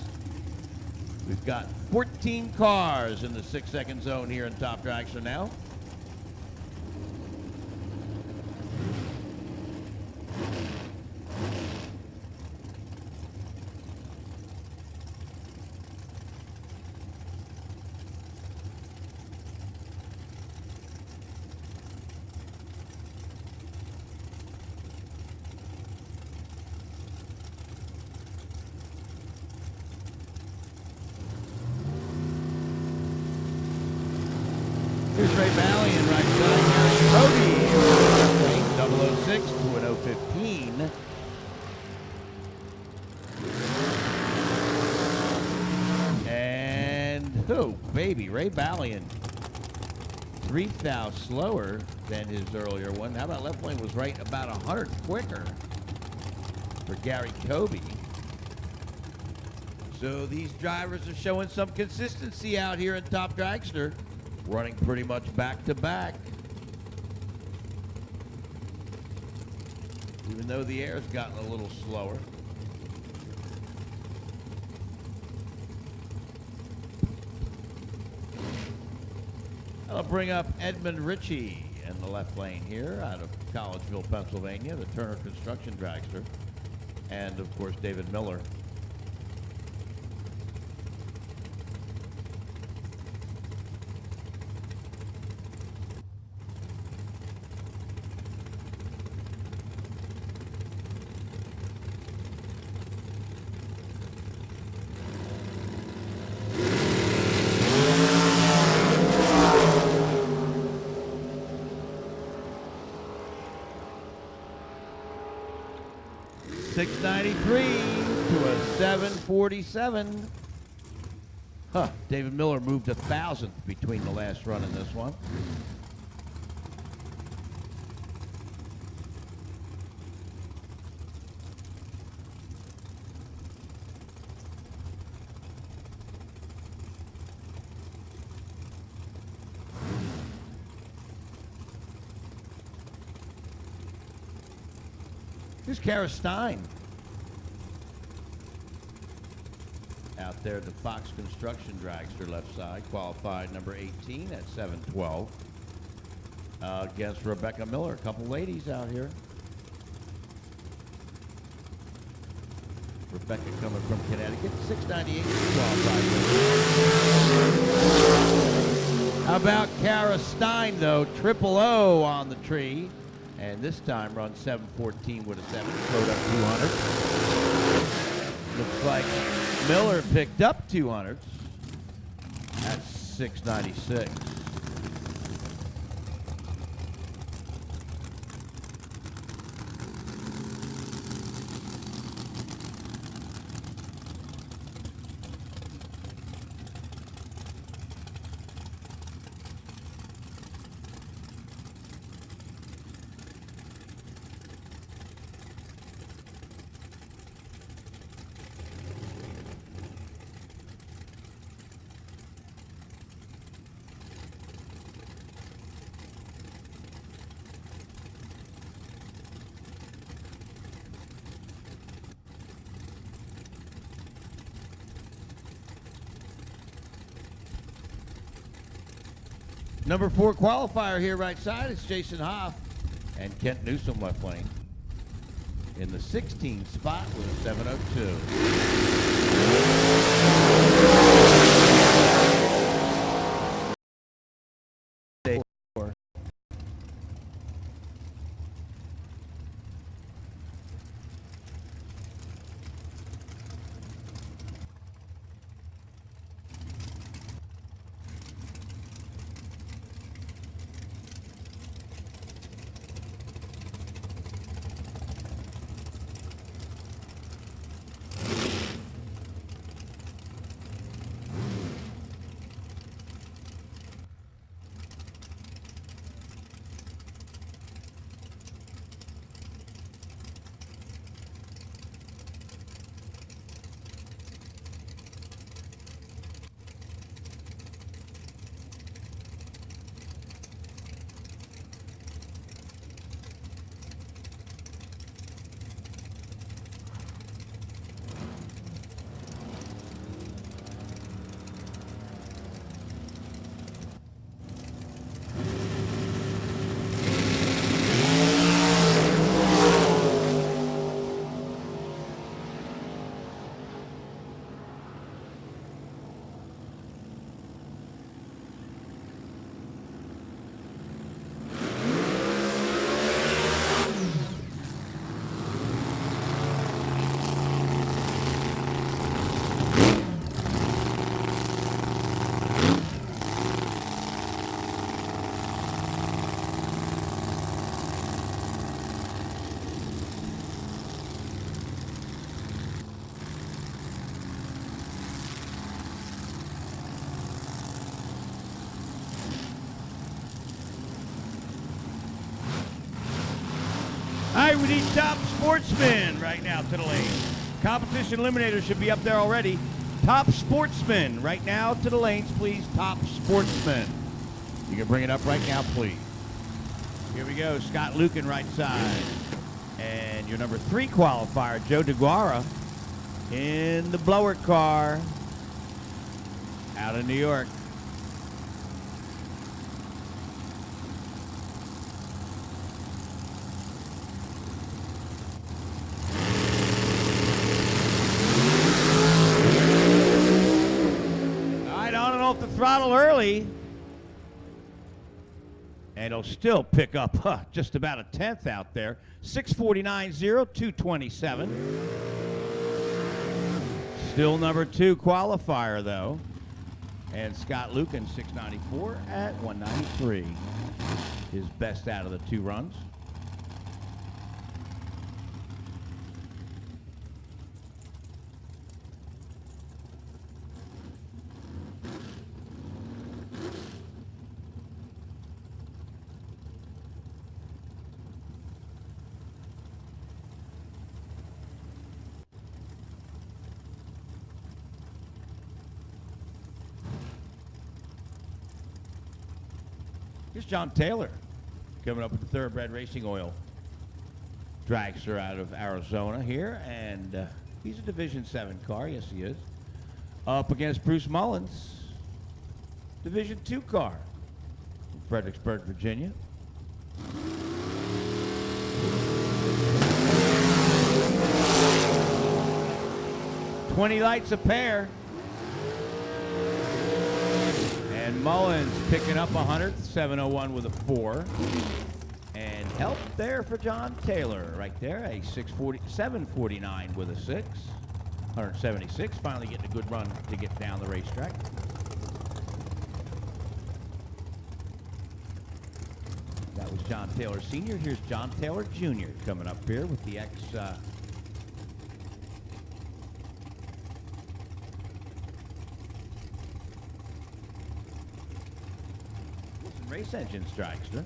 We've got 14 cars in the 6-second zone here in Top Dragster now. Here's Ray Valiant right side. Cody. 006 to an 015. And, oh, baby, Ray Valiant. 3 thou slower than his earlier one. How about left lane was right about 100 quicker for Gary Kobe. So these drivers are showing some consistency out here in Top Dragster. Running pretty much back to back. Even though the air's gotten a little slower. I'll bring up Edmund Ritchie in the left lane here out of Collegeville, Pennsylvania, the Turner Construction Dragster. And of course, David Miller. $693 to a $747. Huh, David Miller moved 1,000th between the last run and this one. Here's Kara Stein. Out there, the Fox Construction dragster left side, qualified number 18 at 7:12. Against Rebecca Miller. A couple ladies out here. Rebecca coming from Connecticut, 698 qualified. How about Kara Stein, though? Triple O on the tree. And this time run 7:14 with a 7. Slowed up 200. Looks like Miller picked up 200 at 696. Number 4 qualifier here right side. It's Jason Hoff and Kent Newsom left lane. In the 16 spot with a 702. All right, we need top sportsmen right now to the lane. Competition eliminator should be up there already. Top sportsmen right now to the lanes, please. Top sportsmen. You can bring it up right now, please. Here we go. Scott Lucan right side. And your number 3 qualifier, Joe DeGuara, in the blower car out of New York. Off the throttle early, and it'll still pick up just about a 10th out there. 649.0, 227. Still number 2 qualifier though, and Scott Lucan 694 at 193. His best out of the 2 runs. Here's John Taylor coming up with the Thoroughbred Racing Oil. dragster out of Arizona here, and he's a Division 7 car. Yes, he is. Up against Bruce Mullins, Division 2 car from Fredericksburg, Virginia. $20 lights a pair. And Mullins picking up 100, 701 with a 4. And help there for John Taylor right there, a 749 with a 6. 176, finally getting a good run to get down the racetrack. That was John Taylor Sr. Here's John Taylor Jr. coming up here with the race engine dragster.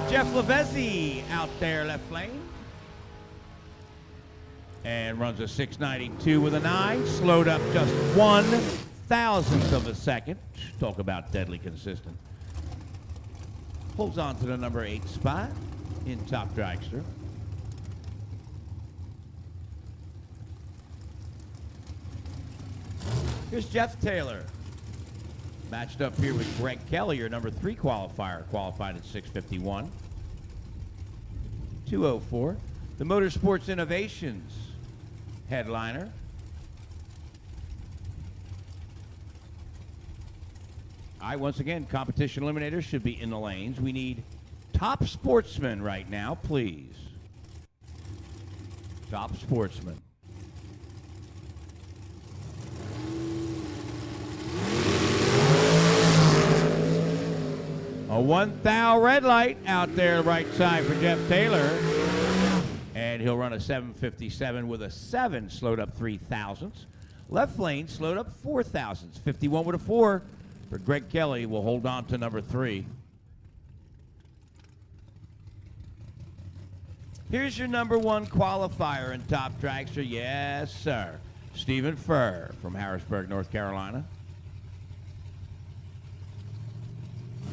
Jeff Lavezzi out there left lane. And runs a 692 with a 9. Slowed up just 1/1000th of a second. Talk about deadly consistent. Holds on to the number 8 spot in top dragster. Here's Jeff Taylor. Matched up here with Greg Kelly, your number 3 qualifier, qualified at 651. 204. The Motorsports Innovations headliner. All right, once again, competition eliminators should be in the lanes. We need top sportsmen right now, please. Top sportsmen. A 1,000 red light out there right side for Jeff Taylor. And he'll run a 757 with a 7, slowed up 3/1000ths. Left lane slowed up 4/1000ths. 51 with a 4 for Greg Kelly. Will hold on to number 3. Here's your number 1 qualifier in top dragster. Yes, sir. Stephen Furr from Harrisburg, North Carolina.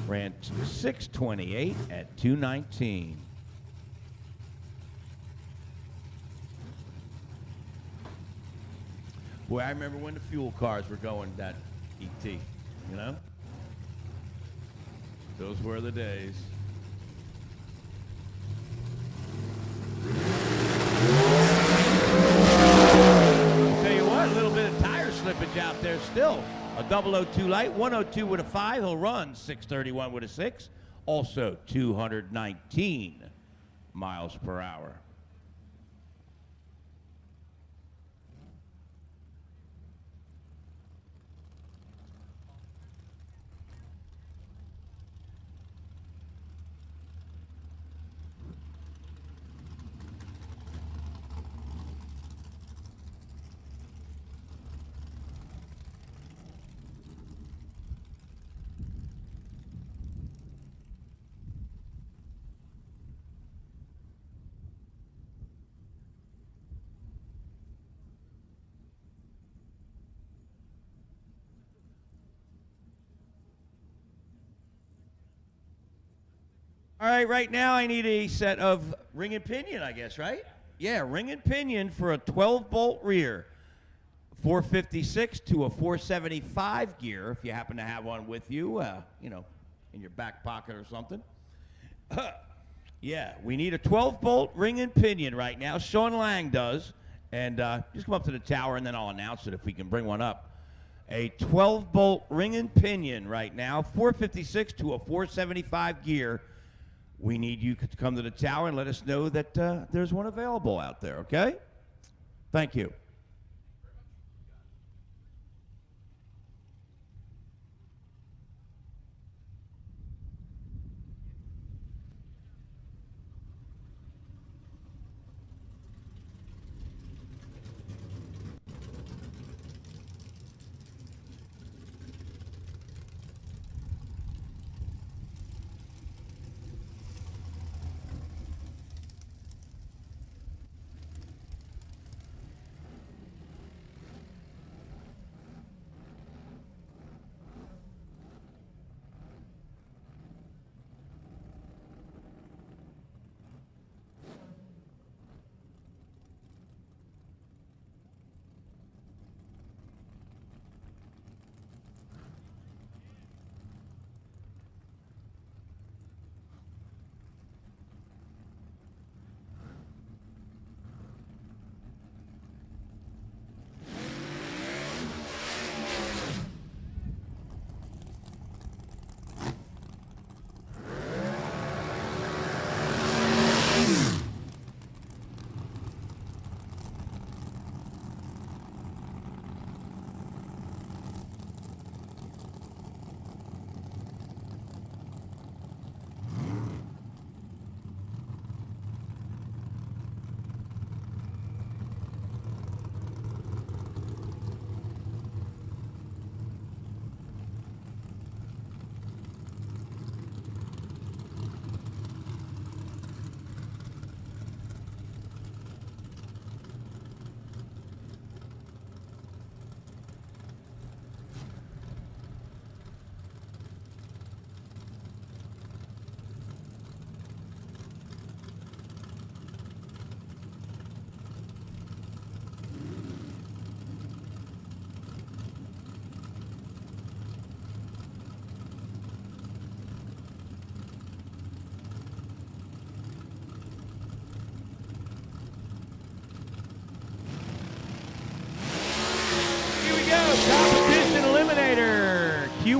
Ran 628 at 219. Boy, I remember when the fuel cars were going that ET, you know? Those were the days. I'll tell you what, a little bit of tire slippage out there still. A 002 light, 102 with a 5. He'll run 631 with a 6. Also 219 miles per hour. All right, right now I need a set of ring and pinion, I guess, right? Yeah, ring and pinion for a 12-bolt rear. 456 to a 475 gear, if you happen to have one with you, you know, in your back pocket or something. Yeah, we need a 12-bolt ring and pinion right now. Sean Lang does. And just come up to the tower, and then I'll announce it if we can bring one up. A 12-bolt ring and pinion right now, 456 to a 475 gear. We need you to come to the tower and let us know that there's one available out there, okay? Thank you.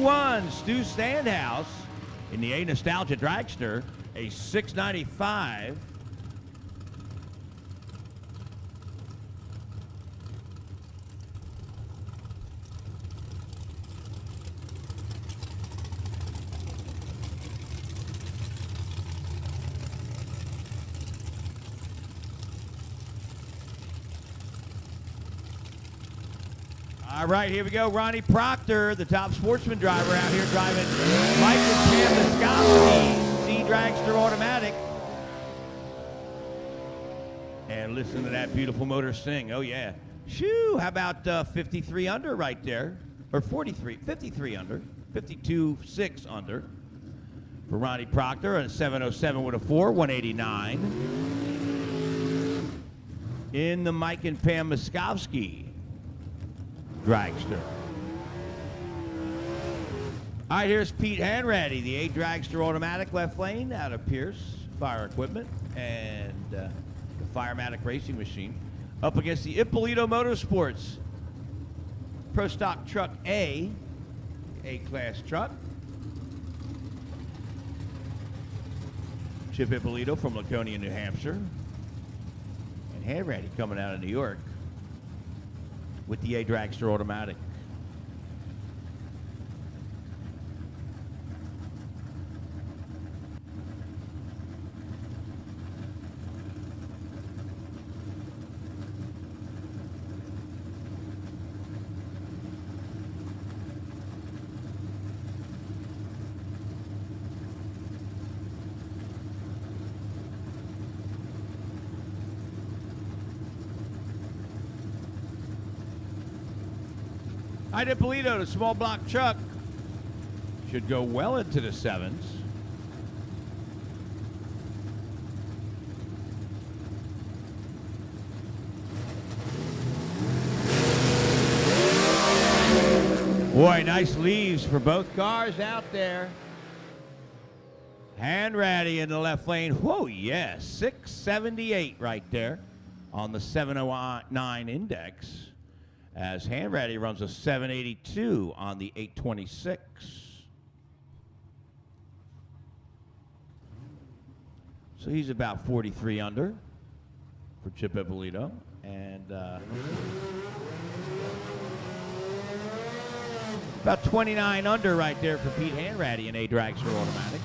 21, Stu Sandhouse in the A Nostalgia Dragster, a 695. All right, here we go. Ronnie Proctor, the top sportsman driver out here driving Mike and Pam C Dragster Automatic. And listen to that beautiful motor sing. Oh, yeah. Shoo, how about 53 under right there? Or 53 under. 52.6 under for Ronnie Proctor. And 707 with a 4, 189. In the Mike and Pam Moskowski Dragster. All right, here's Pete Hanratty, the A Dragster Automatic left lane out of Pierce Fire Equipment and the Firematic Racing Machine up against the Ippolito Motorsports Pro Stock Truck A-class truck. Chip Ippolito from Laconia, New Hampshire. And Hanratty coming out of New York with the A Dragster Automatic. Ippolito, the small block truck, should go well into the 7s. Boy, nice leaves for both cars out there. Hanratty in the left lane. Whoa, yeah, 678 right there on the 709 index, as Hanratty runs a 782 on the 826. So he's about 43 under for Chip Ippolito. And about 29 under right there for Pete Hanratty in A Dragster Automatic.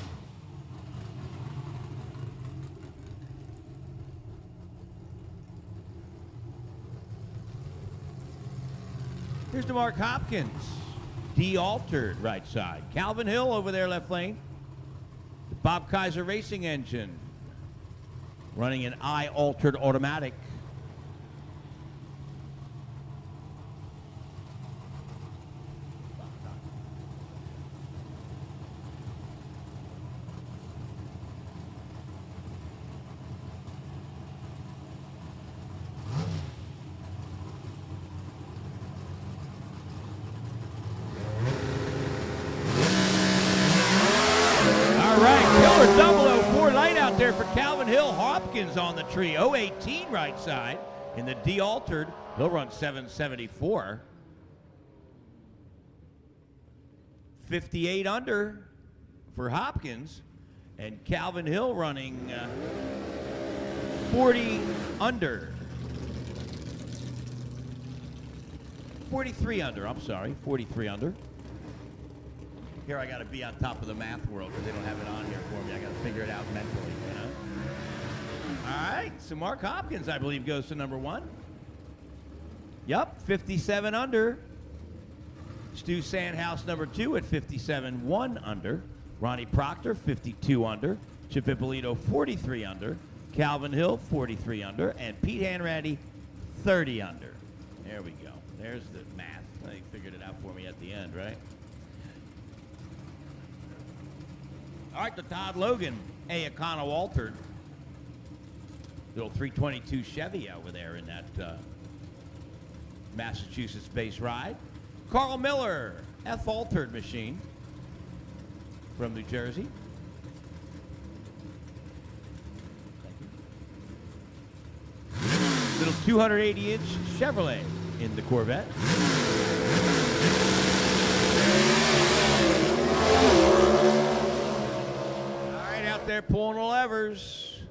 Here's to Mark Hopkins, de-altered right side. Calvin Hill over there left lane. The Bob Kaiser Racing engine running an I-altered automatic. There for Calvin Hill. Hopkins on the tree. 018 right side in the de-altered. He'll run 774. 58 under for Hopkins. And Calvin Hill running 40 under. 43 under, I'm sorry. 43 under. Here I got to be on top of the math world because they don't have it on here for me. I got to figure it out mentally, you know. All right, so Mark Hopkins, I believe, goes to number 1. Yep, 57 under. Stu Sandhouse, number 2 at 57, 1 under. Ronnie Proctor, 52 under. Chip Ippolito, 43 under. Calvin Hill, 43 under. And Pete Hanratty, 30 under. There we go. There's the math. They figured it out for me at the end, right? All right, the Todd Logan, A Econo altered. The old 322 Chevy over there in that Massachusetts-based ride. Carl Miller, F altered machine from New Jersey. Thank you. Little 280-inch Chevrolet in the Corvette. there pulling the levers.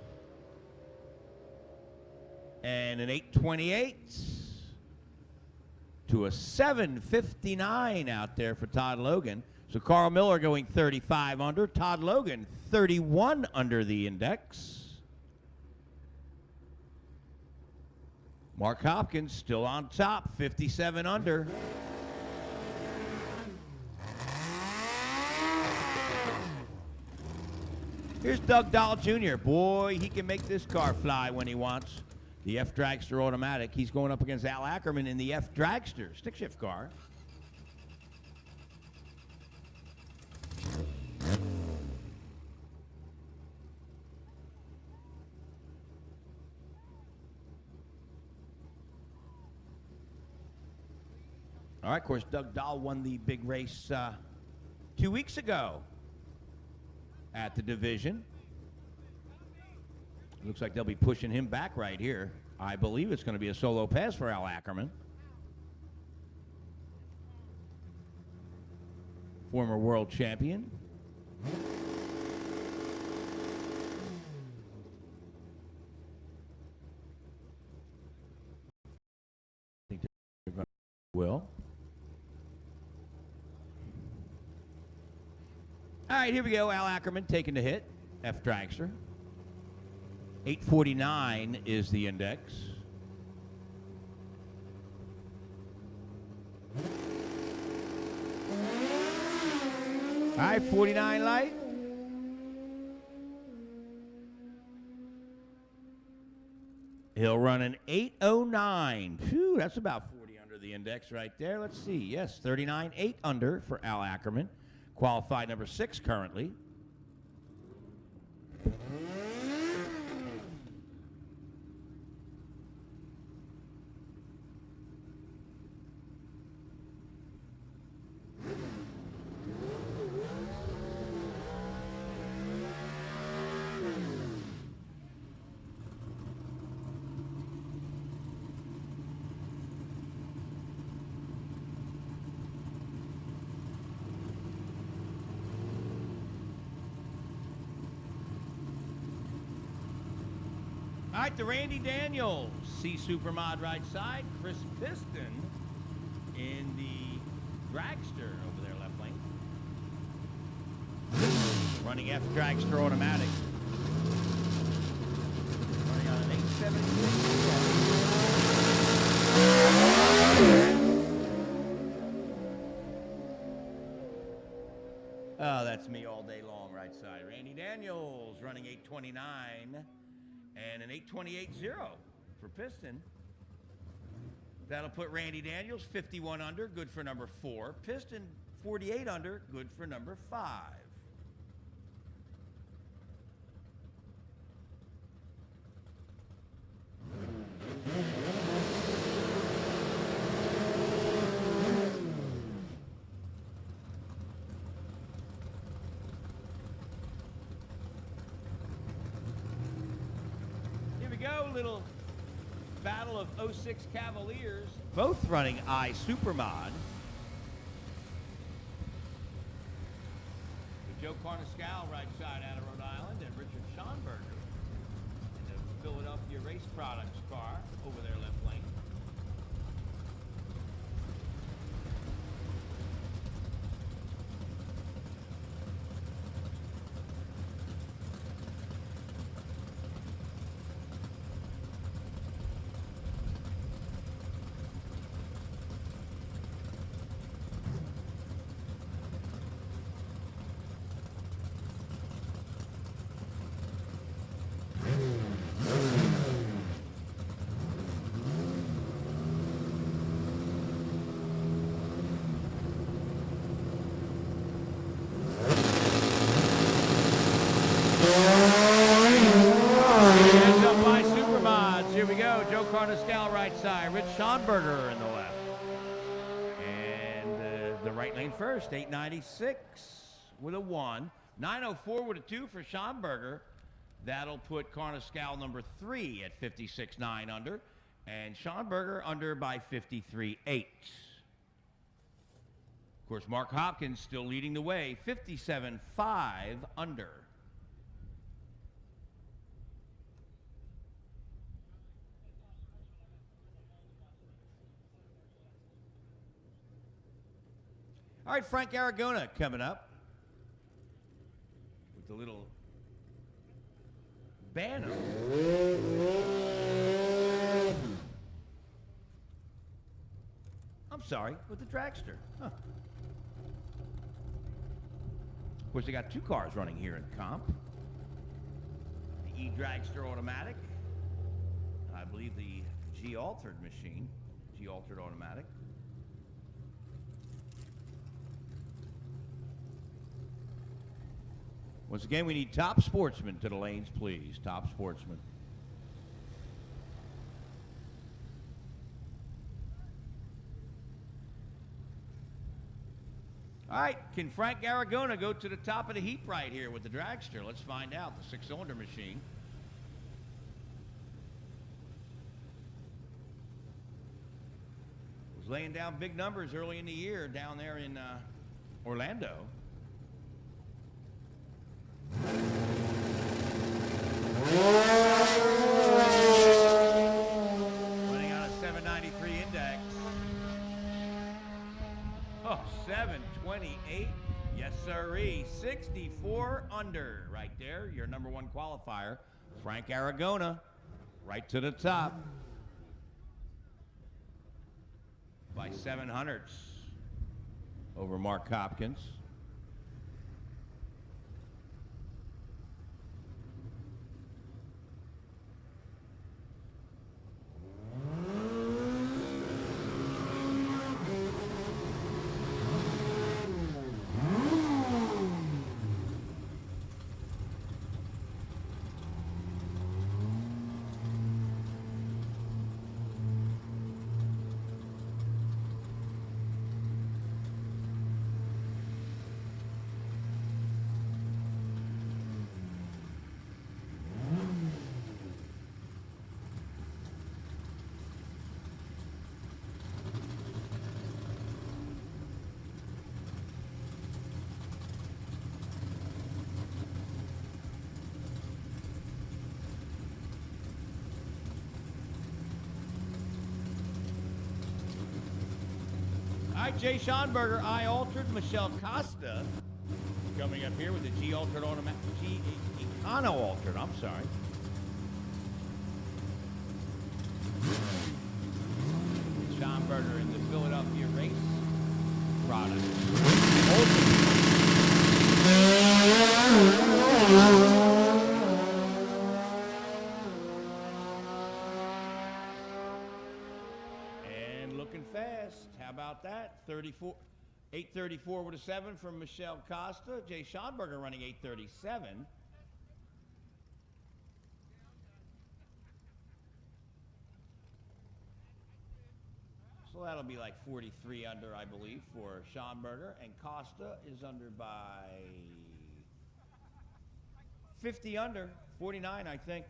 And an 828 to a 759 out there for Todd Logan. So Carl Miller going 35 under. Todd Logan 31 under the index. Mark Hopkins still on top, 57 under. Here's Doug Dahl Jr. Boy, he can make this car fly when he wants. The F Dragster automatic. He's going up against Al Ackerman in the F Dragster stick shift car. All right, of course, Doug Dahl won the big race 2 weeks ago at the division. Looks like they'll be pushing him back right here. I believe it's going to be a solo pass for Al Ackerman. Former world champion. I think they're going to will. All right, here we go. Al Ackerman taking the hit. F Dragster. 849 is the index. All right, 49 light. He'll run an 809. Phew, that's about 40 under the index right there. Let's see. Yes, 39, 8 under for Al Ackerman. Qualified number 6 currently. All right, the Randy Daniels, C Supermod right side, Chris Piston in the Dragster over there left lane. Running F Dragster automatic. Running on an 876. Oh, that's me all day long right side. Randy Daniels running 829. And an 828.0 for Piston. That'll put Randy Daniels 51 under, good for number 4. Piston 48 under, good for number 5. Go, little battle of 06 Cavaliers, both running I Supermod. With Joe Carnescal right side out of Rhode Island and Richard Schonberger in the Philadelphia Race Products car over their left lane. Carnescal right side, Rich Schonberger in the left. And the right lane first, 896 with a 1. 904 with a 2 for Schonberger. That'll put Carnescal number 3 at 56.9 under. And Schonberger under by 53.8. Of course, Mark Hopkins still leading the way, 57.5 under. All right, Frank Aragona coming up with the little banner. I'm sorry, with the dragster. Huh. Of course, they got 2 cars running here in comp. The E-Dragster Automatic. I believe the G-Altered machine. G-Altered Automatic. Once again, we need top sportsmen to the lanes, please. Top sportsmen. All right, can Frank Aragona go to the top of the heap right here with the dragster? Let's find out. The 6-cylinder machine. Was laying down big numbers early in the year down there in Orlando. Running on a 793 index. Oh, 728. Yes, sirree. 64 under right there. Your number 1 qualifier, Frank Aragona, right to the top by 700s over Mark Hopkins. All right, Jay Schonberger, I-Altered, Michelle Costa coming up here with the G-Altered Automatic, Econo-Altered, I'm sorry. Schonberger in the Philadelphia race product. And looking fast. How about that? 834 with a 7 from Michelle Costa. Jay Schonberger running 837. So that'll be like 43 under, I believe, for Schonberger. And Costa is under by 50 under, 49, I think.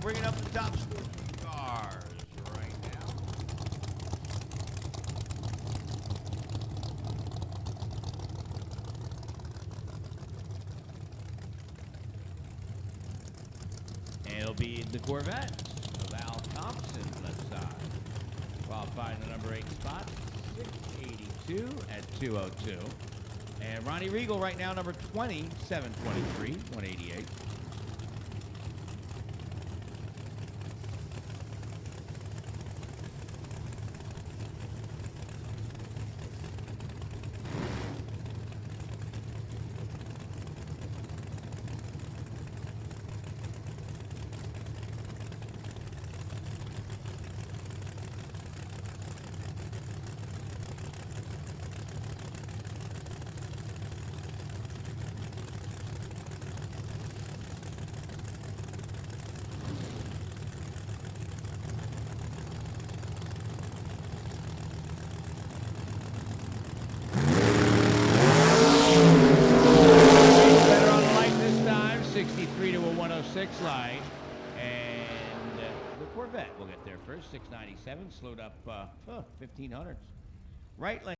bringing up the top sports cars right now. And it'll be the Corvette of Al Thompson, left side. Qualifying the number 8 spot, 682 at 202. And Ronnie Regal right now, number 20, 723, 188. Better on the light this time, 63 to a 106 light. And the Corvette will get there first, 697, slowed up 1500s. Right lane.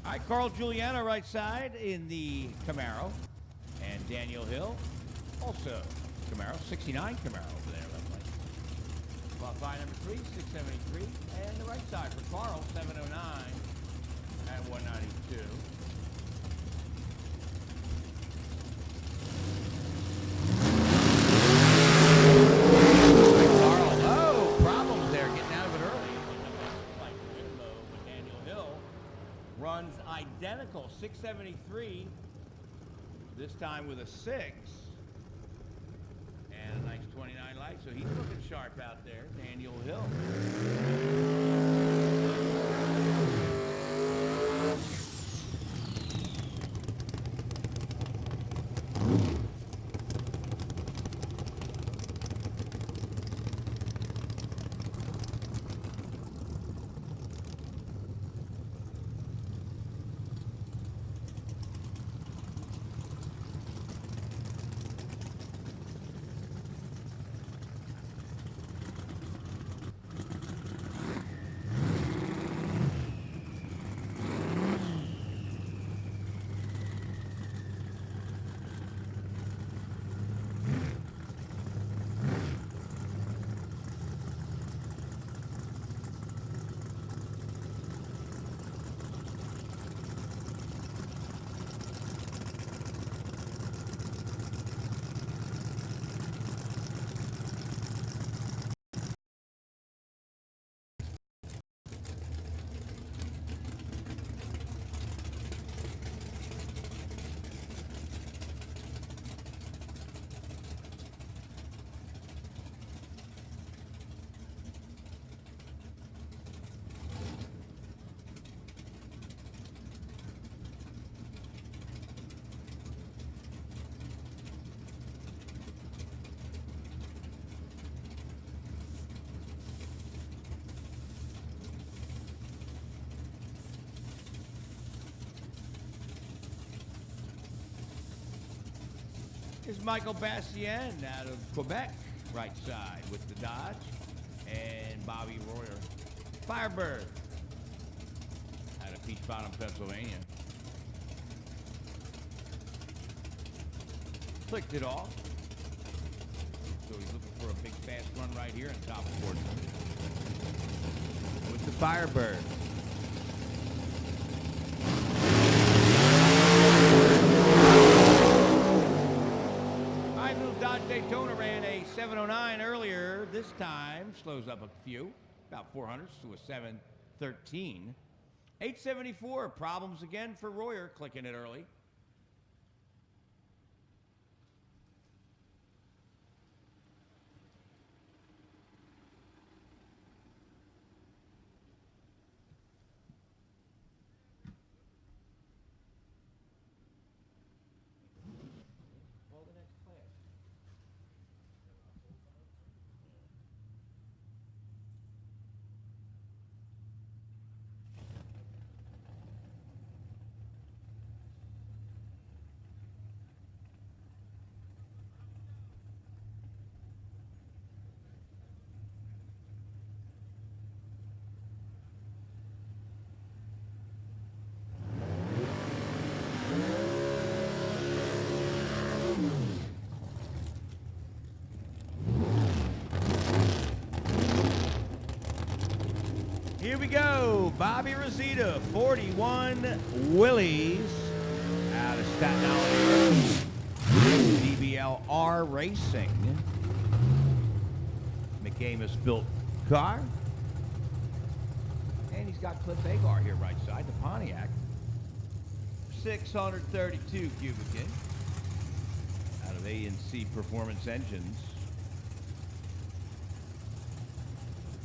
All right, Carl Giuliano right side in the Camaro. And Daniel Hill, also Camaro, 69 Camaro over there, left lane. Qualifying number 3, 673. And the right side for Carl, 709 at 192. Carl, oh, problems there, getting out of it early. Like Jimbo, but Daniel Hill runs identical, 673, this time with a 6. And a nice 29 light, so he's looking sharp out there, Daniel Hill. Here's Michael Bastien out of Quebec. right side with the Dodge. And Bobby Royer. Firebird out of Peach Bottom, Pennsylvania. Clicked it off. So he's looking for a big fast run right here in top Sportsman. With the Firebird. All right, little Dodge Daytona ran a 709 earlier. This time slows up a few, about 400s to a 713. 874, problems again for Royer, clicking it early. Here we go. Bobby Rosita, 41 Willys out of Staten Island, DBLR Racing. McAmis built car. And he's got Cliff Agar here right side, the Pontiac. 632 cubic inch out of A&C Performance Engines.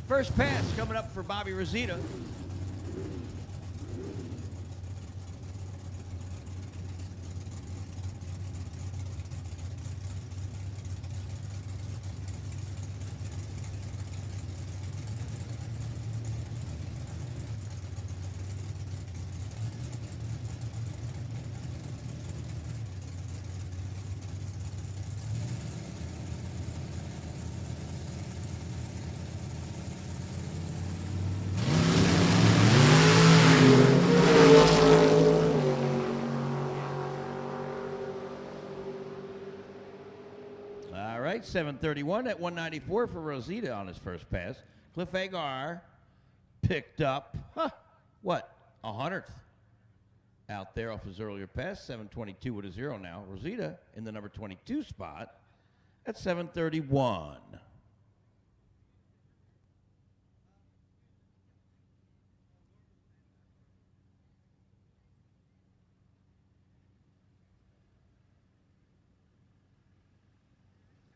First pass coming up for Bobby Rosita. All right, 731 at 194 for Rosita on his first pass. Cliff Agar picked up, what, 100th out there off his earlier pass. 722 with a 0 now. Rosita in the number 22 spot at 731.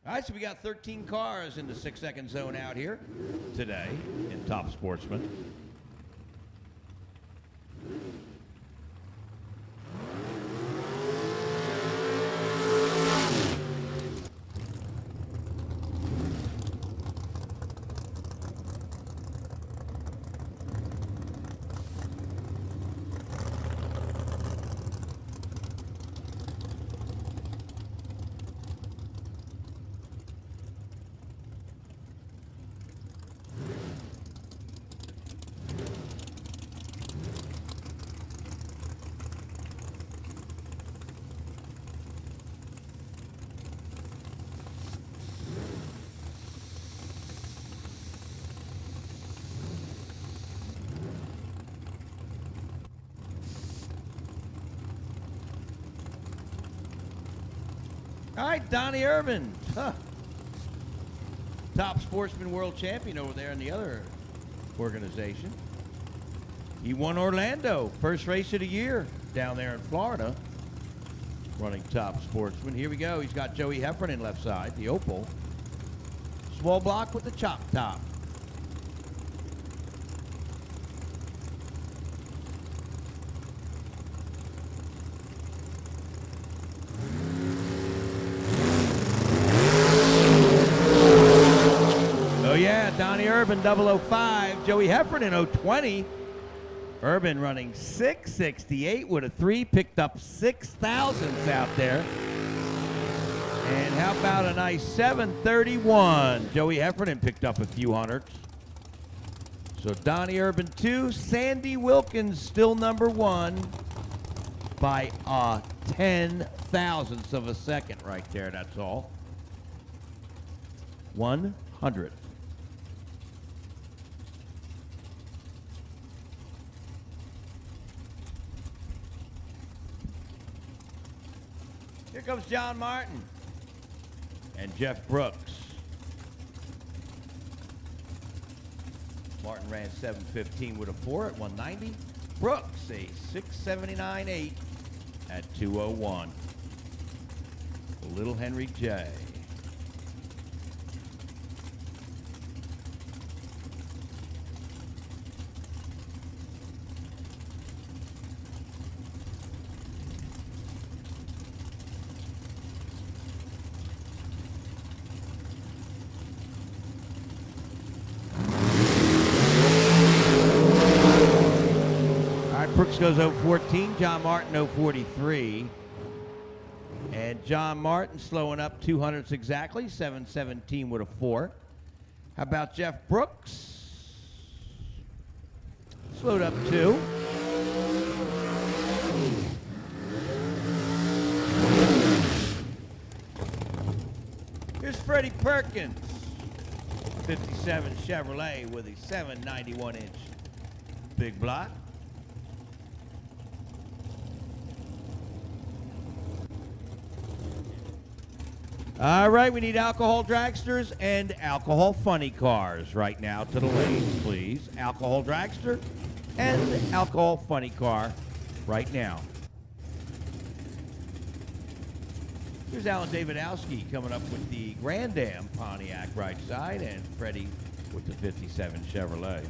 All right, so we got 13 cars in the 6-second zone out here today in Top Sportsman. All right, Donnie Irvin, Top Sportsman World Champion over there in the other organization. He won Orlando, first race of the year down there in Florida, running Top Sportsman. Here we go. He's got Joey Heffernan left side, the Opal. Small block with the chop top. Donnie Urban 005, Joey Heffernan 020. Urban running 668 with a 3, picked up 6 thousandths out there. And how about a nice 731? Joey Heffernan picked up a few hundreds. So Donnie Urban 2, Sandy Wilkins still number 1 by a 10,000th of a second right there, that's all. 100th. Here comes John Martin and Jeff Brooks. Martin ran 7:15 with a 4 at 190. Brooks a 6:79.8 at 2:01. Little Henry J. Brooks goes 0-14, John Martin 0-43. And John Martin slowing up 200ths exactly, 7:17 with a 4. How about Jeff Brooks? Slowed up 2. Here's Freddie Perkins, 57 Chevrolet with a 791-inch big block. All right, we need alcohol dragsters and alcohol funny cars right now to the lanes, please. Alcohol dragster and alcohol funny car right now. Here's Alan Davidowski coming up with the Grand Am Pontiac right side, and Freddie with the 57 Chevrolet.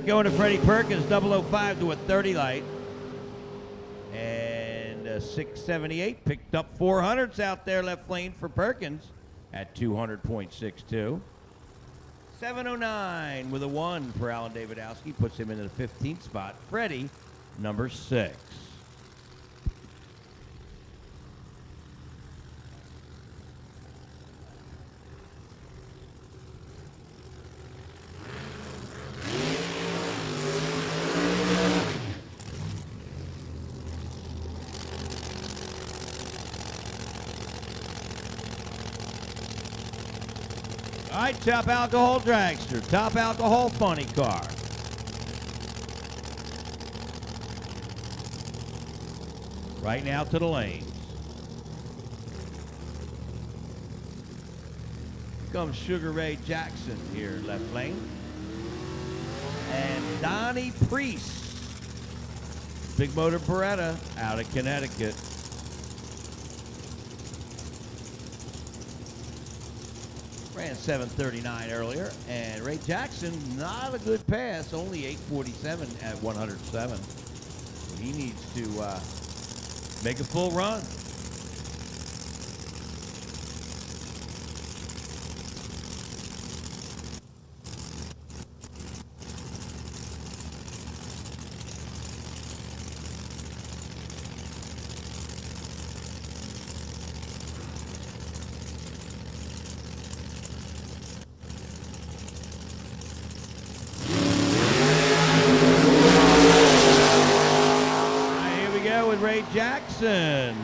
Going to Freddie Perkins, 005 to a 30 light. And a 678, picked up 400s out there left lane for Perkins at 200.62. 709 with a 1 for Alan Davidowski, puts him into the 15th spot. Freddie, number 6. All right, top alcohol dragster, top alcohol funny car. Right now to the lanes. Comes Sugar Ray Jackson here, left lane. And Donnie Priest, Big Motor Beretta out of Connecticut. Ran 7:39 earlier, and Ray Jackson, not a good pass, only 8:47 at 107. He needs to make a full run. Ray Jackson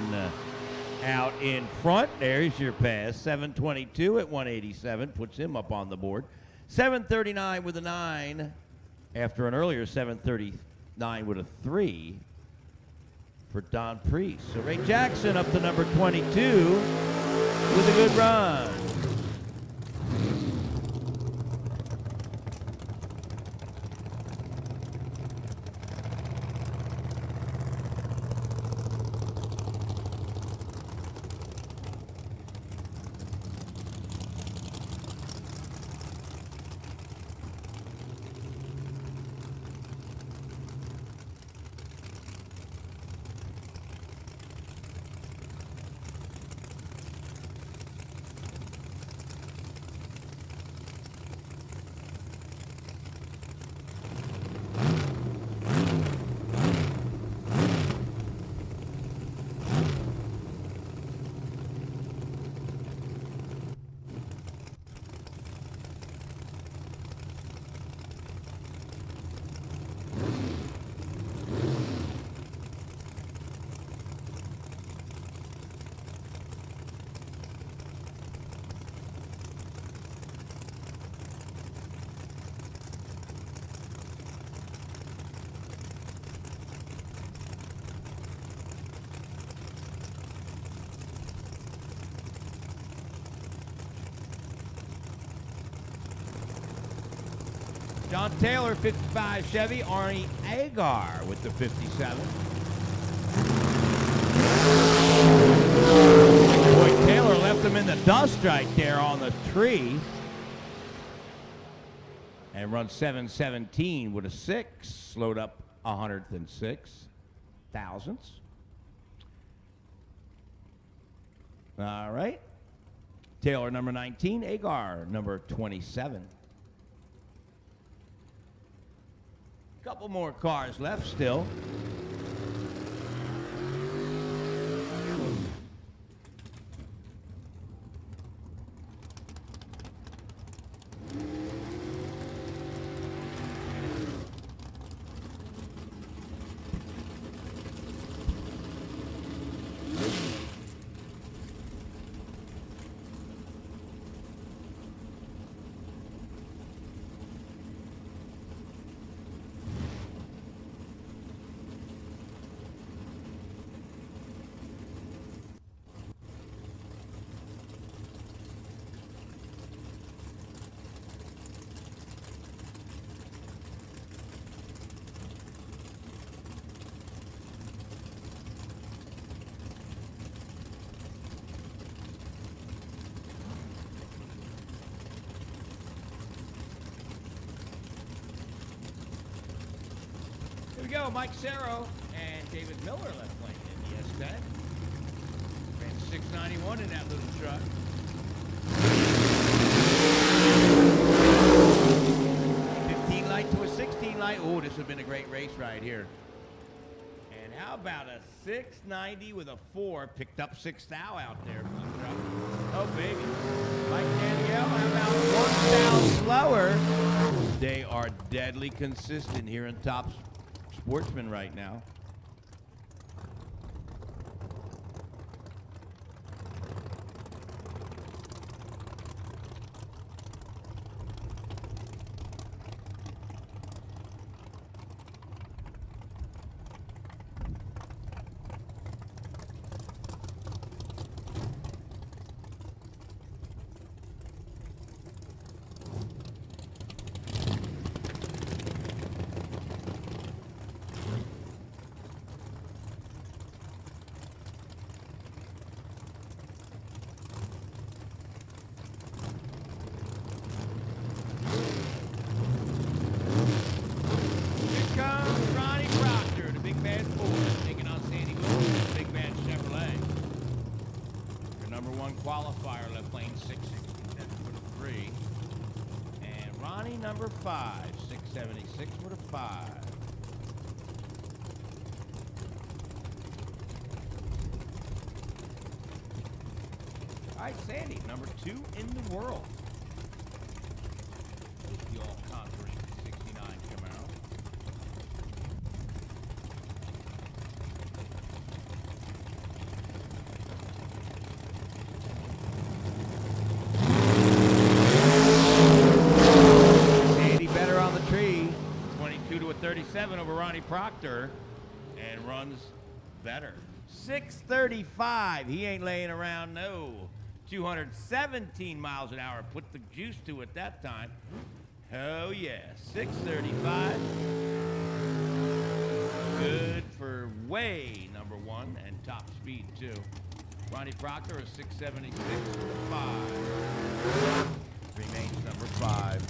out in front. There's your pass. 722 at 187 puts him up on the board. 739 with a 9 after an earlier 739 with a 3 for Don Priest. So Ray Jackson up to number 22 with a good run. John Taylor, 55 Chevy. Arnie Agar with the 57. Boy, Taylor left him in the dust right there on the tree. And run 717 with a 6. Slowed up 106 thousandths. All right. Taylor, number 19. Agar, number 27. Couple more cars left still. Here we go, Mike Cerro and David Miller left lane in the S10. Ran 691 in that little truck. 15 light to a 16 light. Oh, this would have been a great race right here. And how about a 690 with a 4? Picked up 6 thou out there for the truck. Oh, baby. Mike Danielle, how about 1 thou slower? They are deadly consistent here in Top Sportsman right now. Qualifier left lane 667 with a 3. And Ronnie number 5, 676 with a 5. All right, Sandy, number 2 in the world. The all conquering 69 Camaro. To a 37 over Ronnie Proctor and runs better. 635. He ain't laying around, no. 217 miles an hour. Put the juice to it that time. Oh, yeah. 635. Good for way number 1 and top speed, too. Ronnie Proctor is 676 with a 5. Remains number 5.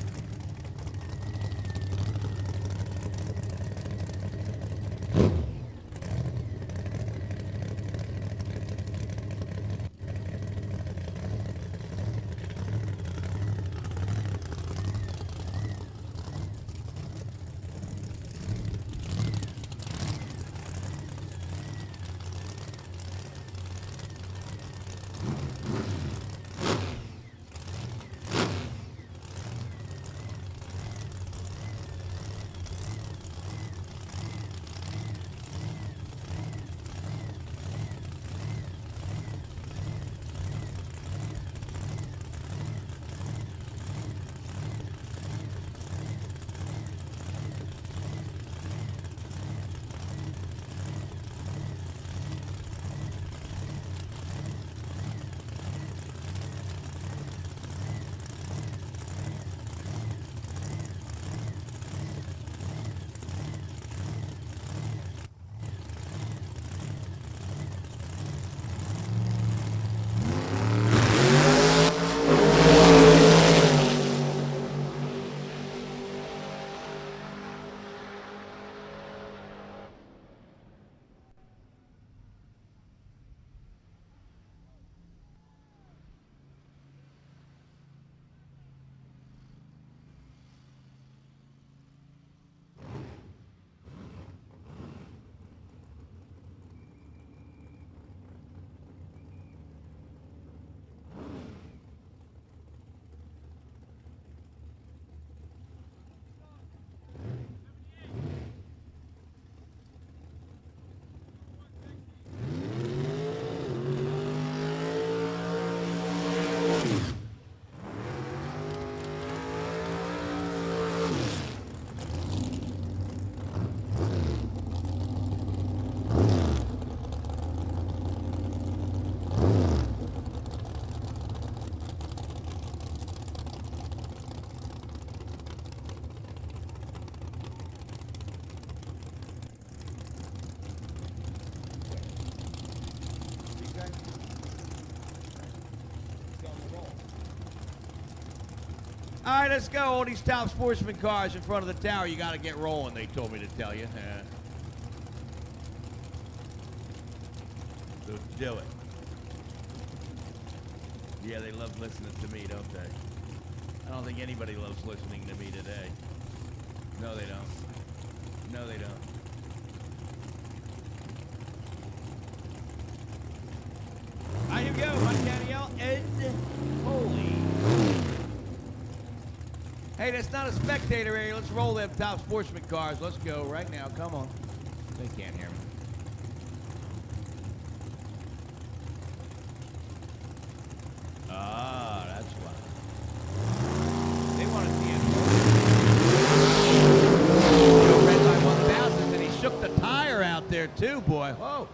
All right, let's go. All these top sportsman cars in front of the tower. You got to get rolling, they told me to tell you. Yeah. So do it. Yeah, they love listening to me, don't they? I don't think anybody loves listening to me today. No, they don't. No, they don't. All right, here we go. Mike Danielle, Ed Foley. Hey, that's not a spectator area. Let's roll them top sportsman cars. Let's go right now. Come on. They can't hear me. Ah, that's why. They want to see it. Red by 1,000, and he shook the tire out there too, boy. Oh.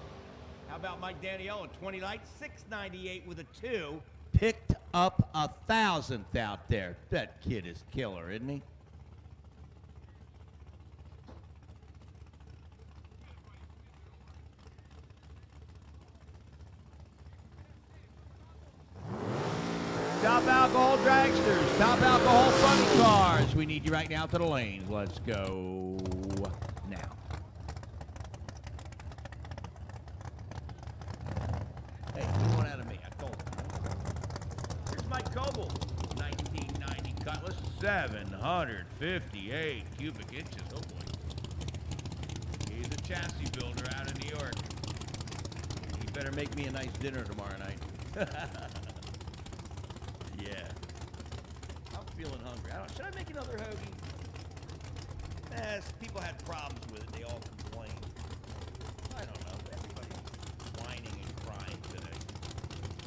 How about Mike Danielle at 20 lights, 698 with a 2. Picked up 1,000th out there. That kid is killer, isn't he? Top alcohol dragsters, top alcohol funny cars. We need you right now to the lanes. Let's go now. Hey, get one out of me. I told you. Here's Mike Coble. 1990 Cutlass, 758 cubic inches. Oh boy. He's a chassis builder out of New York. He better make me a nice dinner tomorrow night. Yeah. I'm feeling hungry. Should I make another hoagie? People had problems with it. They all complained. I don't know. Everybody's whining and crying today.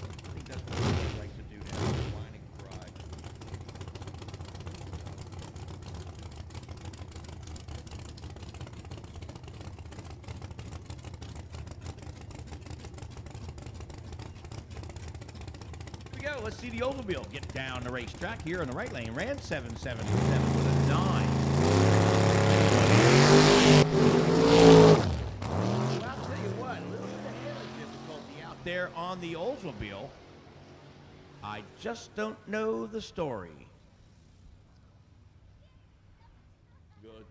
I think that's what everybody likes to do now. Whine and cry. Go. Let's see the Oldsmobile get down the racetrack here on the right lane. Ran 777 with a 9. Well, I'll tell you what, a little bit of handling difficulty out there on the Oldsmobile. I just don't know the story. Good.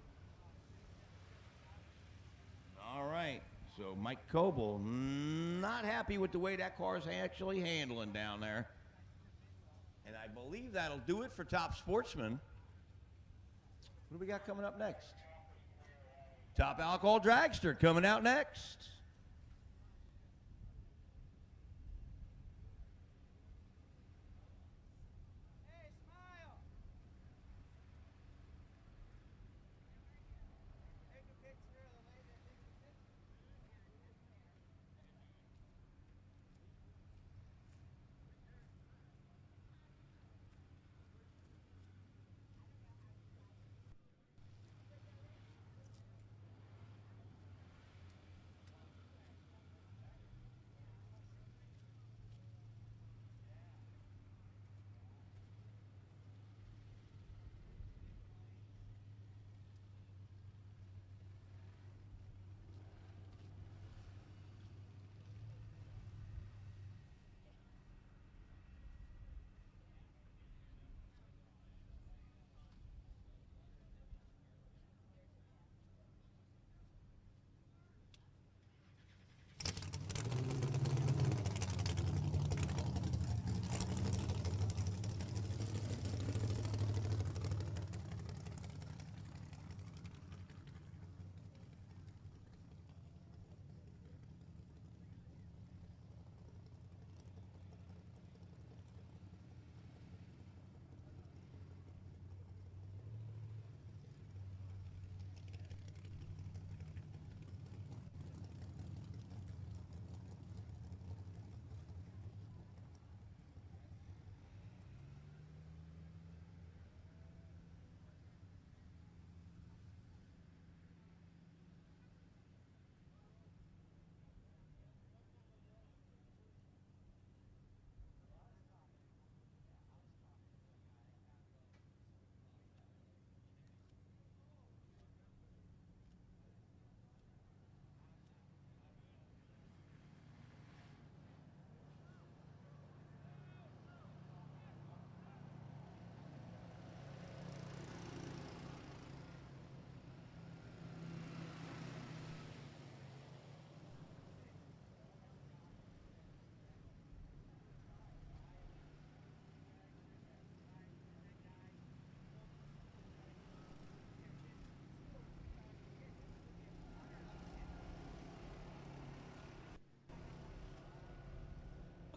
All right. So Mike Coble, not happy with the way that car's actually handling down there. And I believe that'll do it for Top Sportsman. What do we got coming up next? Top Alcohol Dragster coming out next.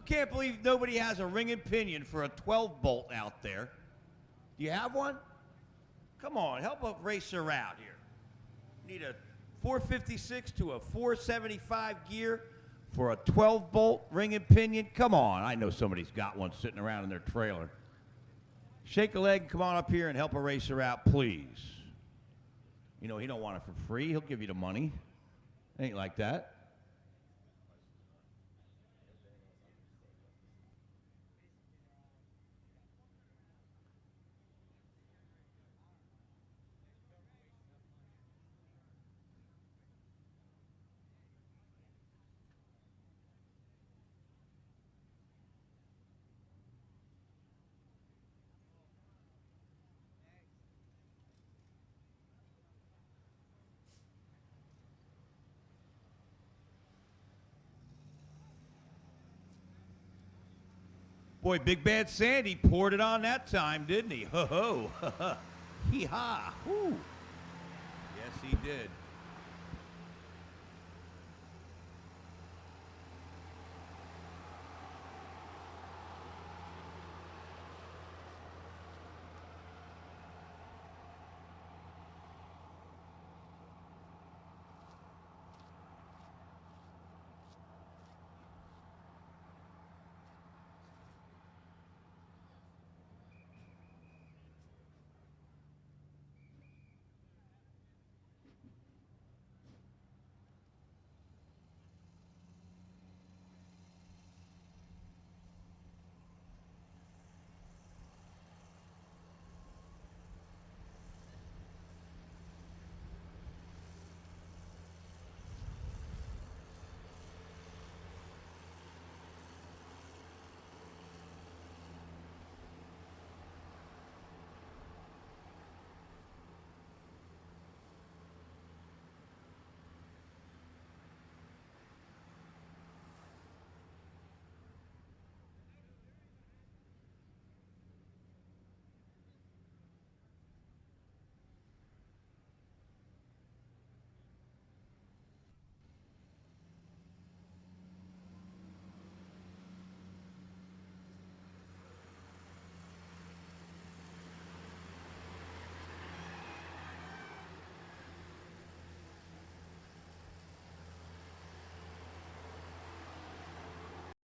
Can't believe nobody has a ring and pinion for a 12 bolt out there. Do you have one? Come on, help a racer out here. Need a 456 to a 475 gear for a 12 bolt ring and pinion. Come on, I know somebody's got one sitting around in their trailer. Shake a leg and come on up here and help a racer out, please. You know, he don't want it for free. He'll give you the money. Ain't like that. Boy, Big Bad Sandy poured it on that time, didn't he? Ho ho. Hee ha. Whoo. Yes, he did.